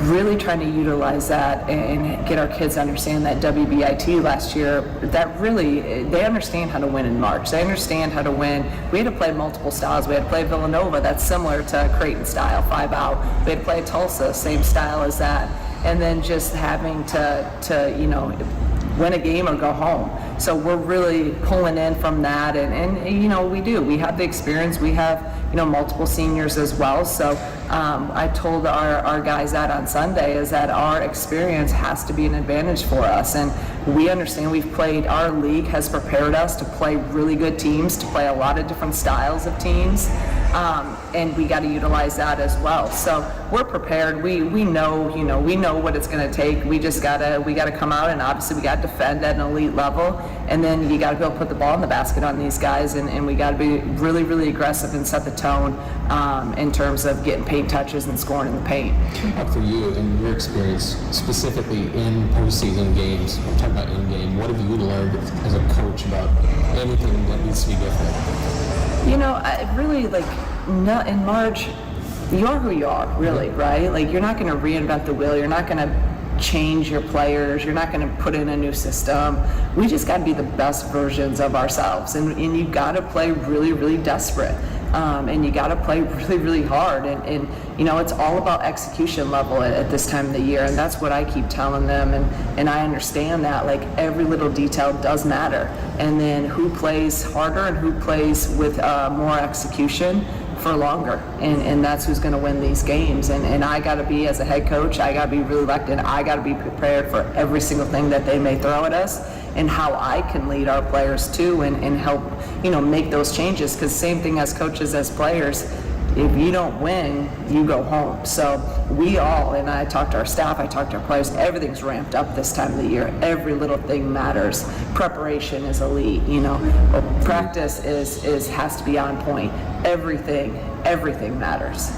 really trying to utilize that and get our kids to understand that WBIT last year, that really, they understand how to win in March. They understand how to win. We had to play multiple styles. We had to play Villanova, that's similar to Creighton style, 5 out. We had to play Tulsa, same style as that. And then just having to win a game or go home. So we're really pulling in from that, and we do. We have the experience. We have multiple seniors as well. So I told our guys that on Sunday is that our experience has to be an advantage for us, and we understand our league has prepared us to play really good teams, to play a lot of different styles of teams. And we got to utilize that as well. So we're prepared. We know what it's going to take. We just gotta come out, and obviously we got to defend at an elite level, and then you got to be able to put the ball in the basket on these guys, and we got to be really, really aggressive and set the tone in terms of getting paint touches and scoring in the paint. For you and your experience, specifically in postseason games, I'm talking about in-game, what have you learned as a coach about anything that needs to be different? I really in March, you are who you are, really, right? You're not going to reinvent the wheel. You're not going to change your players. You're not going to put in a new system. We just got to be the best versions of ourselves, and you got to play really, really desperate. And you got to play really, really hard. And it's all about execution level at this time of the year. And that's what I keep telling them. And I understand that, every little detail does matter. And then who plays harder and who plays with more execution for longer. And that's who's going to win these games. And I got to be, as a head coach, I got to be really locked in. I got to be prepared for every single thing that they may throw at us, and how I can lead our players too and help, make those changes. Because same thing as coaches, as players, If you don't win, you go home. So we all, and I talked to our staff, I talked to our players, everything's ramped up this time of the year. Every little thing matters. Preparation is elite, practice has to be on point. Everything matters.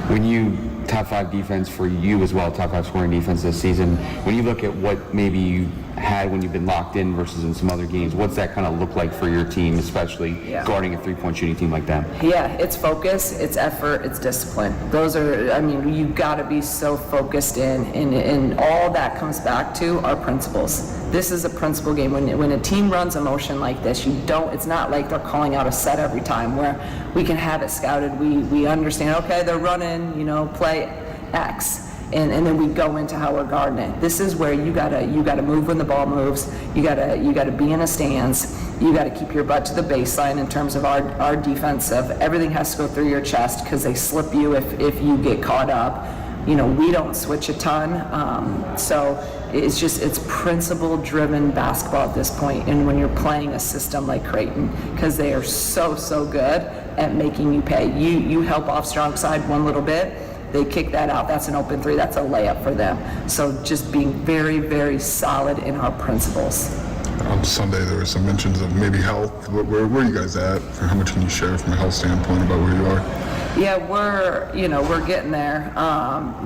When you top 5 defense for you as well, top 5 scoring defense this season, when you look at what maybe you had when you've been locked in versus in some other games, what's that kind of look like for your team, especially guarding a 3-point shooting team like that? Yeah, it's focus, it's effort, it's discipline. Those are, you got to be so focused in, and all that comes back to our principles. This is a principle game. When a team runs a motion like this, it's not like they're calling out a set every time where we can have it scouted. We understand, okay, they're running, play X. And then we go into how we're guarding it. This is where you gotta move when the ball moves. You gotta be in a stance. You gotta keep your butt to the baseline in terms of our defensive. Everything has to go through your chest because they slip you if you get caught up. We don't switch a ton. So it's principle-driven basketball at this point. And when you're playing a system like Creighton, because they are so good at making you pay. You help off strong side one little bit. They kick that out. That's an open 3. That's a layup for them. So just being very, very solid in our principles. On Sunday, there were some mentions of maybe health. Where are you guys at? How much can you share from a health standpoint about where you are? Yeah, we're getting there.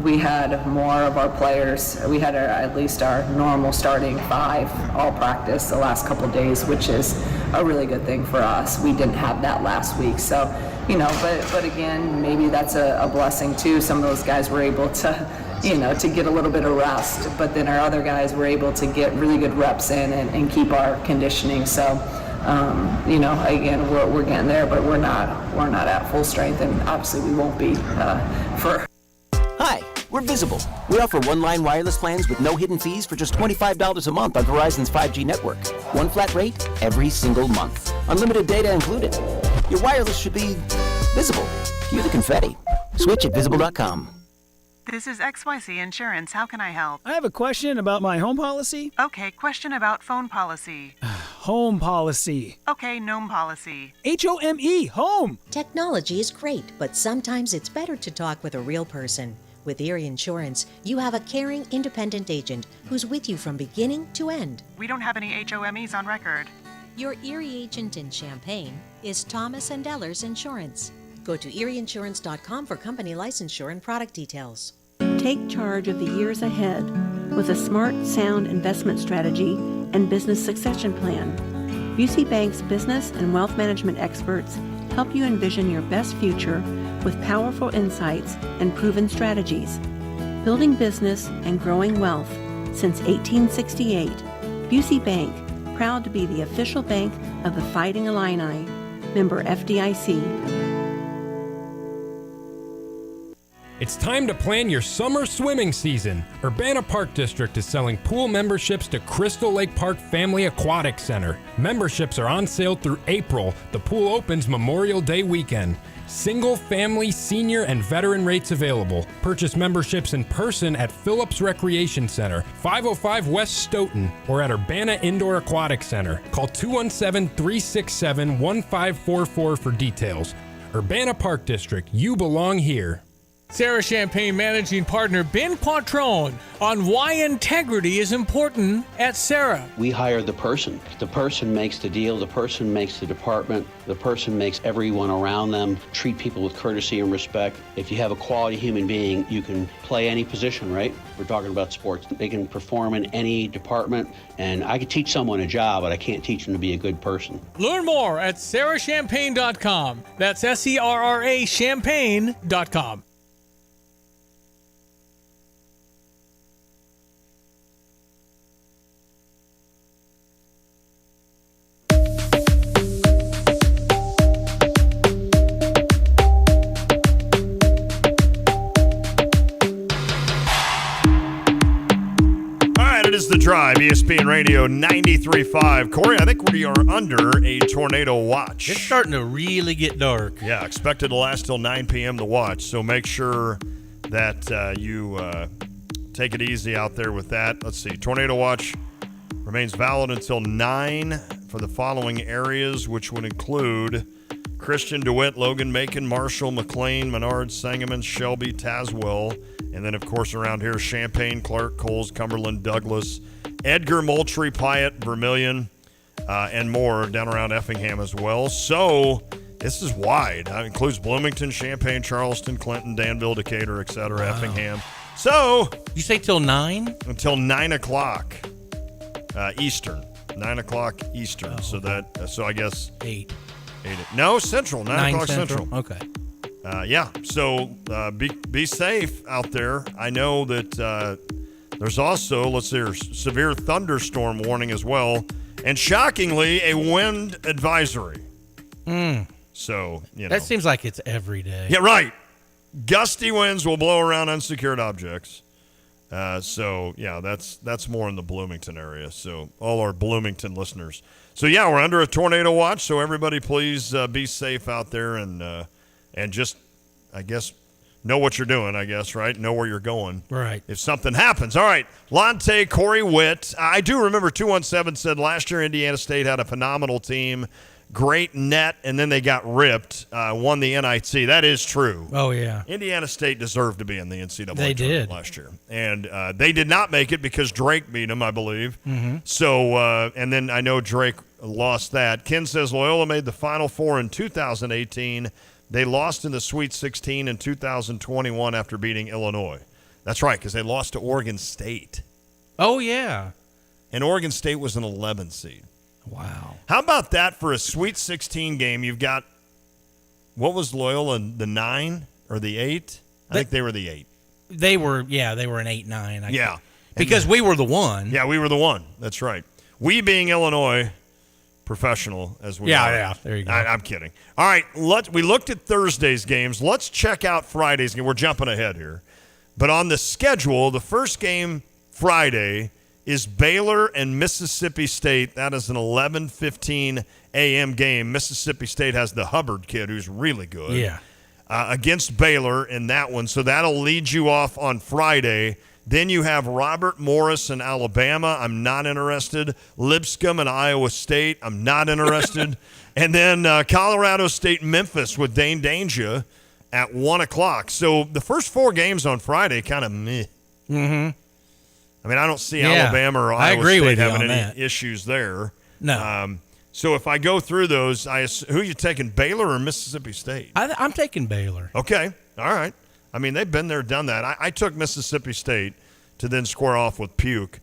We had more of our players. We had at least our normal starting 5 all practice the last couple of days, which is a really good thing for us. We didn't have that last week, so but again, maybe that's a blessing too. Some of those guys were able to get a little bit of rest, but then our other guys were able to get really good reps in and keep our conditioning. So again, we're getting there, but we're not at full strength, and obviously we won't be for. Hi, we're Visible. We offer one-line wireless plans with no hidden fees for just $25 a month on Verizon's 5G network. One flat rate every single month. Unlimited data included. Your wireless should be visible. Cue the confetti. Switch at visible.com. This is XYZ Insurance. How can I help? I have a question about my home policy. Okay, question about phone policy. Home policy. Okay, gnome policy. HOME, home. Technology is great, but sometimes it's better to talk with a real person. With Erie Insurance, you have a caring, independent agent who's with you from beginning to end. We don't have any HOMEs on record. Your Erie agent in Champaign is Thomas & Ellers Insurance. Go to erieinsurance.com for company licensure and product details. Take charge of the years ahead with a smart, sound investment strategy and business succession plan. Busey Bank's business and wealth management experts help you envision your best future with powerful insights and proven strategies. Building business and growing wealth since 1868. Busey Bank, proud to be the official bank of the Fighting Illini. Member FDIC. It's time to plan your summer swimming season. Urbana Park District is selling pool memberships to Crystal Lake Park Family Aquatic Center. Memberships are on sale through April. The pool opens Memorial Day weekend. Single, family, senior, and veteran rates available. Purchase memberships in person at Phillips Recreation Center, 505 West Stoughton, or at Urbana Indoor Aquatic Center. Call 217-367-1544 for details. Urbana Park District, you belong here. Sarah Champagne Managing Partner Ben Quattrone on why integrity is important at Sarah. We hire the person. The person makes the deal. The person makes the department. The person makes everyone around them treat people with courtesy and respect. If you have a quality human being, you can play any position, right? We're talking about sports. They can perform in any department, and I could teach someone a job, but I can't teach them to be a good person. Learn more at sarahchampagne.com. That's SERRA champagne.com. It is The Drive, ESPN Radio 93.5. Corey, I think we are under a tornado watch. It's starting to really get dark. Yeah, expected to last till 9 p.m. the watch, so make sure that you take it easy out there with that. Let's see, tornado watch remains valid until 9 for the following areas, which would include Christian DeWitt, Logan Macon, Marshall, McLean, Menard, Sangamon, Shelby, Tazewell. And then, of course, around here, Champaign, Clark, Coles, Cumberland, Douglas, Edgar, Moultrie, Piatt, Vermilion, and more down around Effingham as well. So this is wide. It includes Bloomington, Champaign, Charleston, Clinton, Danville, Decatur, etc., Effingham. So you say till 9? Until 9 o'clock Eastern. 9 o'clock Eastern. So I guess 8. No, Central. 9 o'clock Central. Okay. Yeah. So be safe out there. I know that there's also, let's see here, severe thunderstorm warning as well. And shockingly, a wind advisory. So, That seems like it's every day. Yeah, right. Gusty winds will blow around unsecured objects. So, yeah, that's more in the Bloomington area. So, all our Bloomington listeners. So, yeah, we're under a tornado watch. So, everybody, please be safe out there and just, I guess, know what you're doing, I guess, right? Know where you're going. Right. If something happens. All right. Lonte, Corey Witt. I do remember 217 said last year Indiana State had a phenomenal team. Great net, and then they got ripped, won the NIT. That is true. Oh, yeah. Indiana State deserved to be in the NCAA They tournament did. last year. And they did not make it because Drake beat them, I believe. Mhm. So, and then I know Drake lost that. Ken says Loyola made the Final Four in 2018. They lost in the Sweet 16 in 2021 after beating Illinois. That's right, because they lost to Oregon State. Oh, yeah. And Oregon State was an 11 seed. Wow. How about that for a Sweet 16 game? You've got, what was Loyola, the 9 or the 8? I think they were the 8. They were an 8-9. Yeah. Because we were the 1. Yeah, we were the 1. That's right. We being Illinois, professional as we are. Yeah, there you go. I'm kidding. All right, we looked at Thursday's games. Let's check out Friday's game. We're jumping ahead here. But on the schedule, the first game Friday is Baylor and Mississippi State. That is an 11:15 a.m. game. Mississippi State has the Hubbard kid who's really good. Yeah. Against Baylor in that one. So that'll lead you off on Friday. Then you have Robert Morris and Alabama. I'm not interested. Lipscomb and Iowa State. I'm not interested. And then Colorado State, Memphis with Dane Danger at 1 o'clock. So the first 4 games on Friday kind of meh. Mm-hmm. I mean, I don't see Yeah, Alabama or I Iowa agree State with you having on any that. issues there. No. So if I go through those, who are you taking, Baylor or Mississippi State? I'm taking Baylor. Okay. All right. I mean, they've been there, done that. I took Mississippi State to then square off with Puke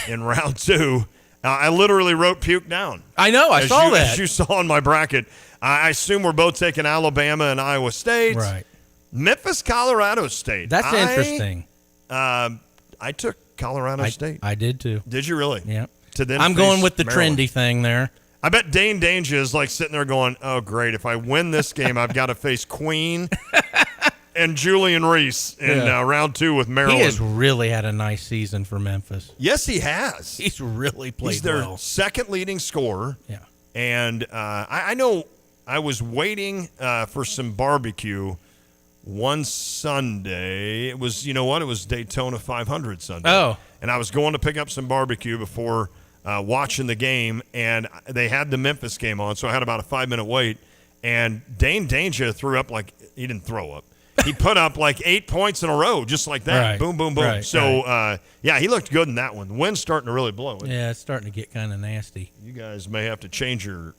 in round 2. I literally wrote Puke down. I know. I saw that. As you saw in my bracket. I assume we're both taking Alabama and Iowa State. Right. Memphis, Colorado State. That's interesting. I took Colorado State. I did too. Did you really? Yeah. To then I'm going face with the Maryland. trendy thing there. I bet Dane Danger is like sitting there going, oh, great. If I win this game, I've got to face Queen and Julian Reese in round 2 with Maryland. He has really had a nice season for Memphis. Yes, he has. He's really played He's their well. second leading scorer. Yeah. And I know I was waiting for some barbecue one Sunday. It was, you know what? It was Daytona 500 Sunday. Oh. And I was going to pick up some barbecue before watching the game, and they had the Memphis game on, so I had about a 5-minute wait. And Dane Danger threw up like – he didn't throw up. He put up like 8 points in a row, just like that. Right. Boom, boom, boom. Right, so, yeah, he looked good in that one. The wind's starting to really blow. Yeah, it's starting to get kind of nasty. You guys may have to change your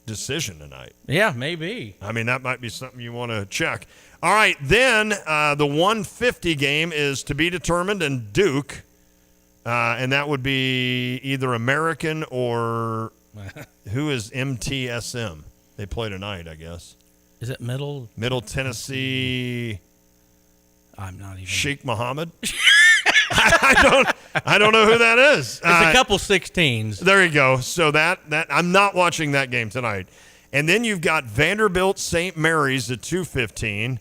decision tonight. Yeah, maybe. I mean, that might be something you want to check. All right, then the 150 game is to be determined in Duke, and that would be either American or who is MTSM? They play tonight, I guess. Is it Middle Tennessee? I'm not even. Sheikh Mohammed? I don't know who that is. It's a couple 16s. There you go. So that I'm not watching that game tonight. And then you've got Vanderbilt St. Mary's at 2:15.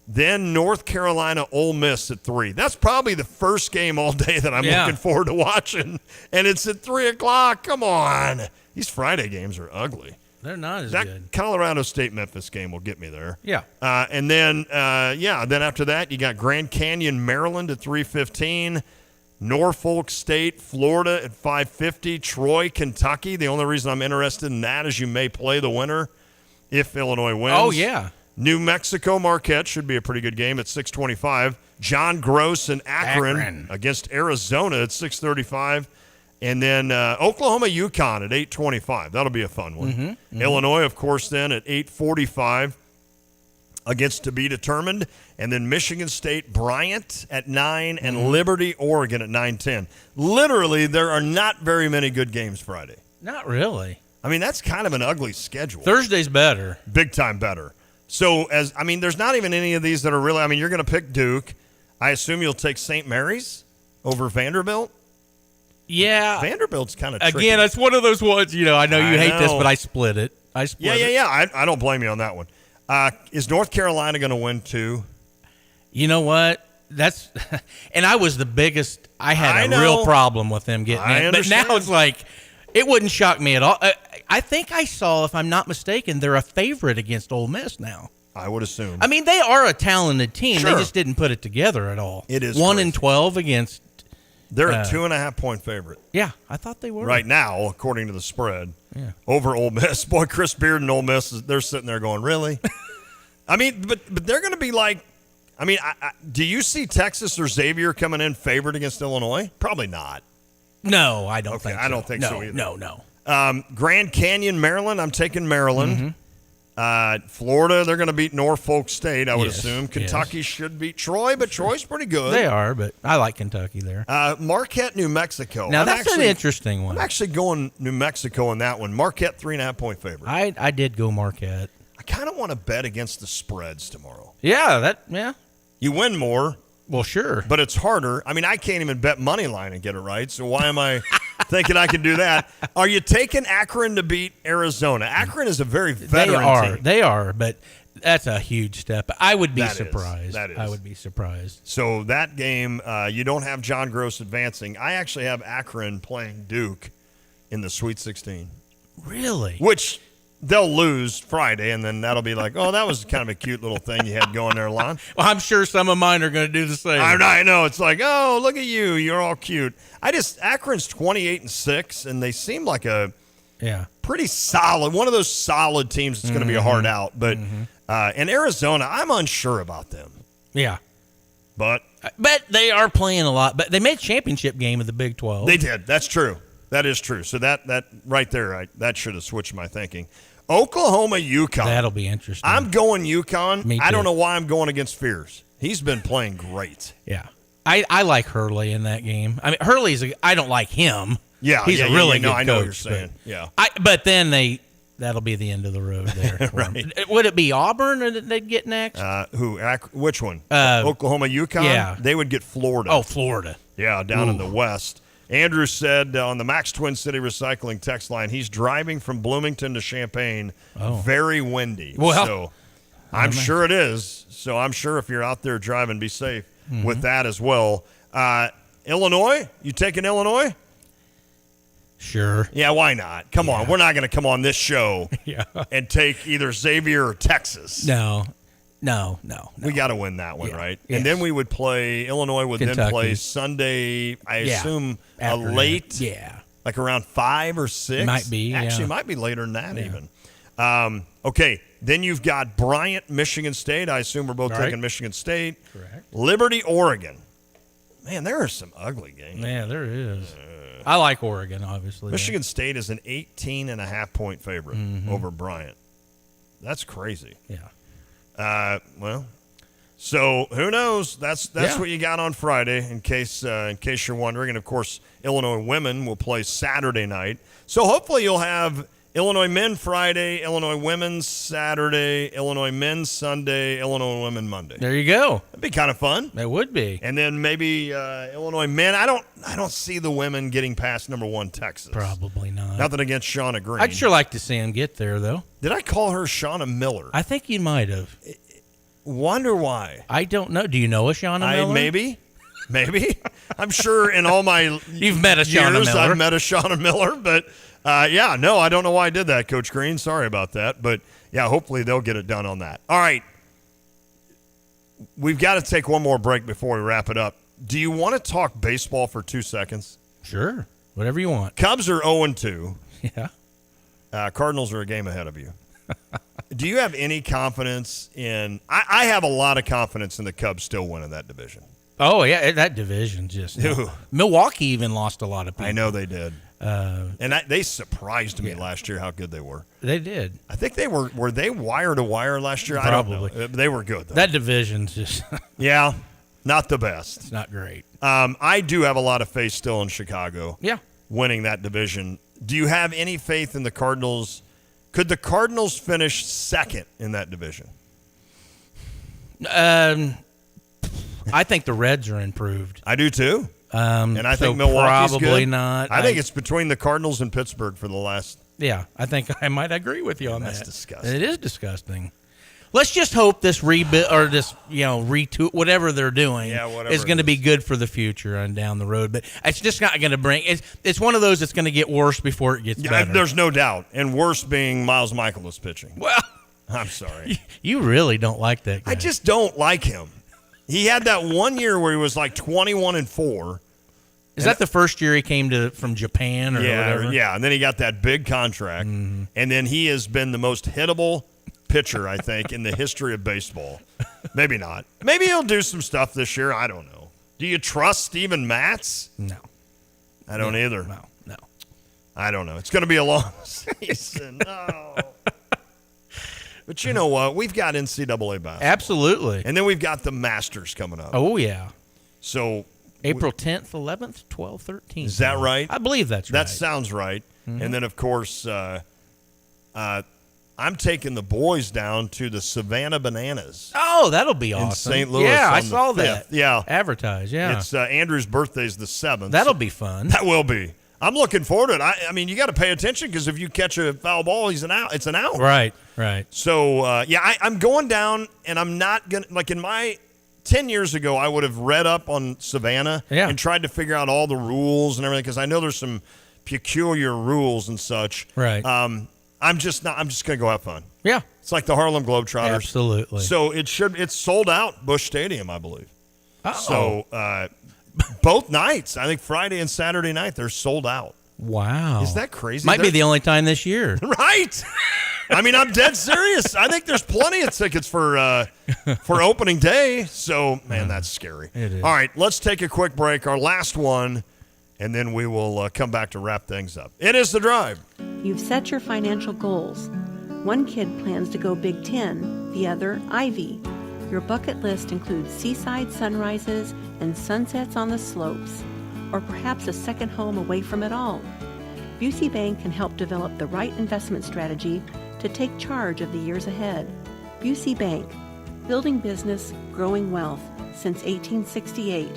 Then North Carolina Ole Miss at 3. That's probably the first game all day that I'm looking forward to watching. And it's at 3 o'clock. Come on. These Friday games are ugly. They're not as That good. Colorado State-Memphis game will get me there. Yeah. And then, then after that, you got Grand Canyon, Maryland at 3:15. Norfolk State, Florida at 5:50. Troy, Kentucky. The only reason I'm interested in that is you may play the winner if Illinois wins. Oh, yeah. New Mexico Marquette should be a pretty good game at 6:25. John Gross and Akron against Arizona at 6:35. And then Oklahoma UConn at 8:25. That'll be a fun one. Illinois, of course, then at 8:45 against to be determined. And then Michigan State Bryant at 9 and Liberty, Oregon at 9:10. Literally, there are not very many good games Friday. Not really. I mean, that's kind of an ugly schedule. Thursday's better. Big time better. So, there's not even any of these that are really, you're going to pick Duke. I assume you'll take St. Mary's over Vanderbilt. Yeah. Vanderbilt's kind of tricky. Again, it's one of those ones, I know you hate this, but I split it. Yeah. I don't blame you on that one. Is North Carolina going to win too? You know what? That's and I was the biggest. I had a real problem with them getting in. But now it's like it wouldn't shock me at all. I think I saw, if I'm not mistaken, they're a favorite against Ole Miss now. I would assume. I mean, they are a talented team. Sure. They just didn't put it together at all. It is 1-12 against. They're a 2.5-point favorite. Yeah, I thought they were. Right now, according to the spread. Yeah. Over Ole Miss. Boy, Chris Beard and Ole Miss, they're sitting there going, really? But they're going to be like, do you see Texas or Xavier coming in favored against Illinois? Probably not. No, I don't think so. I don't think so either. No. Grand Canyon, Maryland, I'm taking Maryland. Florida, they're going to beat Norfolk State, I would assume. Kentucky should beat Troy, but Troy's pretty good. They are, but I like Kentucky there. Marquette, New Mexico. Now, that's an interesting one. I'm actually going New Mexico in that one. Marquette, 3.5-point favorite. I did go Marquette. I kind of want to bet against the spreads tomorrow. Yeah, You win more. Well, sure. But it's harder. I can't even bet money line and get it right, so why am I thinking I can do that? Are you taking Akron to beat Arizona? Akron is a very veteran team. They are, but that's a huge step. I would be That surprised. is. I would be surprised. So that game, you don't have John Gross advancing. I actually have Akron playing Duke in the Sweet 16. Really? Which they'll lose Friday, and then that'll be like, oh, that was kind of a cute little thing you had going there, Lon. Well, I'm sure some of mine are going to do the same. I know. It's like, oh, look at you. You're all cute. Akron's 28-6, and they seem like a pretty solid, one of those solid teams that's going to be a hard out. But and Arizona, I'm unsure about them. Yeah. But they are playing a lot. But they made championship game of the Big 12. They did. That's true. That is true. So that right there, that should have switched my thinking. Oklahoma, UConn. That'll be interesting. I'm going UConn. Me too. I don't know why I'm going against Fears. He's been playing great. Yeah. I like Hurley in that game. Hurley's I don't like him. Yeah. He's a really good coach. I know what you're saying. But then that'll be the end of the road there. Right. Would it be Auburn or they'd get next? Which one? Oklahoma, UConn? Yeah. They would get Florida. Oh, Florida. Yeah, down in the West. Andrew said on the Max Twin City Recycling text line, he's driving from Bloomington to Champaign. Very windy. Well, so I'm sure it is. So I'm sure if you're out there driving, be safe with that as well. Illinois? You taking Illinois? Sure. Yeah, why not? Come on. We're not going to come on this show and take either Xavier or Texas. No. We got to win that one, right? Yes. And then we would play, Illinois would Kentucky. then play Sunday, I assume, Afternoon. a late, like around 5 or 6. Might be, Actually, might be later than that even. Okay, then you've got Bryant, Michigan State. I assume we're both taking Michigan State. Correct. Liberty, Oregon. Man, there are some ugly games. Yeah, there is. I like Oregon, obviously. Michigan State is an 18.5-point favorite over Bryant. That's crazy. Yeah. So who knows? That's what you got on Friday, in case you're wondering. And of course, Illinois women will play Saturday night. So hopefully you'll have Illinois men Friday, Illinois women Saturday, Illinois men Sunday, Illinois women Monday. There you go. That'd be kind of fun. It would be. And then maybe Illinois men. I don't see the women getting past number 1 Texas. Probably not. Nothing against Shauna Green. I'd sure like to see him get there, though. Did I call her Shauna Miller? I think you might have. Wonder why. I don't know. Do you know a Shauna Miller? Maybe. I'm sure in all my You've met a Shauna years, Miller. I've met a Shauna Miller, but no, I don't know why I did that, Coach Green. Sorry about that, but yeah, hopefully they'll get it done on that. All right, we've got to take one more break before we wrap it up. Do you want to talk baseball for 2 seconds? Sure, whatever you want. Cubs are 0-2. Yeah. Cardinals are a game ahead of you. Do you have any confidence in – I have a lot of confidence in the Cubs still winning that division. Oh, yeah, that division just – Milwaukee even lost a lot of people. I know they did. And they surprised me last year how good they were. They did. I think they were they wire to wire last year? Probably. I don't know. They were good, though. That division's just – yeah, not the best. It's not great. I do have a lot of faith still in Chicago. Yeah. Winning that division. Do you have any faith in the Cardinals? Could the Cardinals finish second in that division? I think the Reds are improved. I do too. And I think Milwaukee's probably good. not. I think it's between the Cardinals and Pittsburgh for the last. Yeah, I think I might agree with you on that. That's disgusting. It is disgusting. Let's just hope this rebuild or this, retool, whatever they're doing, is going to be good for the future and down the road. But it's just not going to bring. It's one of those that's going to get worse before it gets better. There's no doubt, and worse being Miles Michaelis pitching. Well, I'm sorry. You really don't like that guy. I just don't like him. He had that one year where he was like 21-4. Is that the first year he came from Japan or whatever? Yeah, and then he got that big contract, and then he has been the most hittable pitcher, I think, in the history of baseball. Maybe not. Maybe he'll do some stuff this year. I don't know. Do you trust Steven Matz? No. I don't either. No. I don't know. It's going to be a long season. No. But you know what? We've got NCAA basketball. Absolutely. And then we've got the Masters coming up. Oh, yeah. So April 10th, 11th, 12th, 13th. Is that right? I believe that's right. That sounds right. Mm-hmm. And then, of course, I'm taking the boys down to the Savannah Bananas. Oh, that'll be awesome. In St. Louis. Yeah, I saw that. Yeah. Advertised, yeah. It's Andrew's birthday's the 7th. That'll be fun. That will be. I'm looking forward to it. I mean, you got to pay attention because if you catch a foul ball, it's an out. Right. So, I'm going down, and I'm not going to – like in my 10 years ago, I would have read up on Savannah and tried to figure out all the rules and everything because I know there's some peculiar rules and such. Right. I'm just going to go have fun. Yeah. It's like the Harlem Globetrotters. Absolutely. So it's sold out, Busch Stadium, I believe. Uh-oh. So both nights, I think Friday and Saturday night, they're sold out. Wow. Is that crazy? Might be the only time this year. Right. I mean, I'm dead serious. I think there's plenty of tickets for opening day. So, man, that's scary. It is. All right, let's take a quick break, our last one, and then we will come back to wrap things up. It is The Drive. You've set your financial goals. One kid plans to go Big Ten, the other Ivy. Your bucket list includes seaside sunrises and sunsets on the slopes, or perhaps a second home away from it all. Busey Bank can help develop the right investment strategy to take charge of the years ahead. Busey Bank, building business, growing wealth since 1868.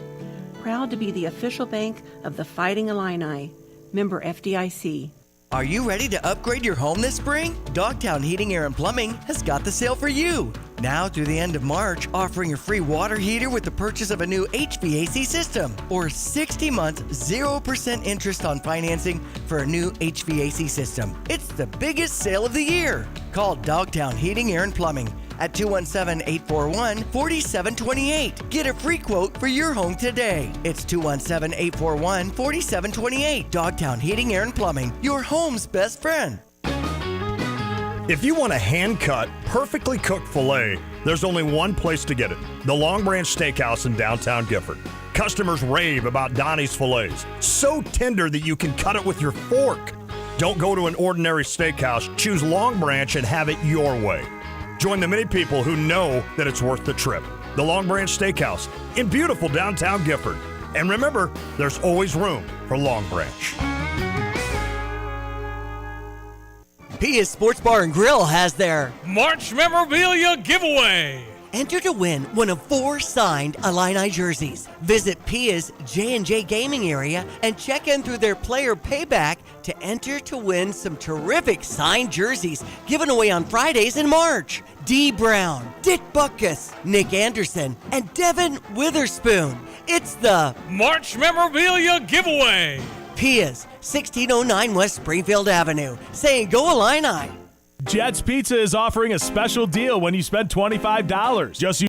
Proud to be the official bank of the Fighting Illini. Member FDIC. Are you ready to upgrade your home this spring? Dogtown Heating, Air, and Plumbing has got the sale for you. Now through the end of March, offering a free water heater with the purchase of a new HVAC system, or 60 months, 0% interest on financing for a new HVAC system. It's the biggest sale of the year. Call Dogtown Heating, Air, and Plumbing at 217-841-4728. Get a free quote for your home today. It's 217-841-4728. Dogtown Heating, Air, and Plumbing, your home's best friend. If you want a hand-cut, perfectly cooked filet, there's only one place to get it, the Long Branch Steakhouse in downtown Gifford. Customers rave about Donnie's fillets, so tender that you can cut it with your fork. Don't go to an ordinary steakhouse, choose Long Branch and have it your way. Join the many people who know that it's worth the trip. The Long Branch Steakhouse in beautiful downtown Gifford. And remember, there's always room for Long Branch. Pia's Sports Bar and Grill has their March Memorabilia Giveaway. Enter to win one of 4 signed Illini jerseys. Visit Pia's J&J Gaming area and check in through their player payback to enter to win some terrific signed jerseys given away on Fridays in March. D. Brown, Dick Butkus, Nick Anderson, and Devin Witherspoon. It's the March Memorabilia Giveaway. Pia's, 1609 West Springfield Avenue, saying go Illini. Jets Pizza is offering a special deal when you spend $25. Just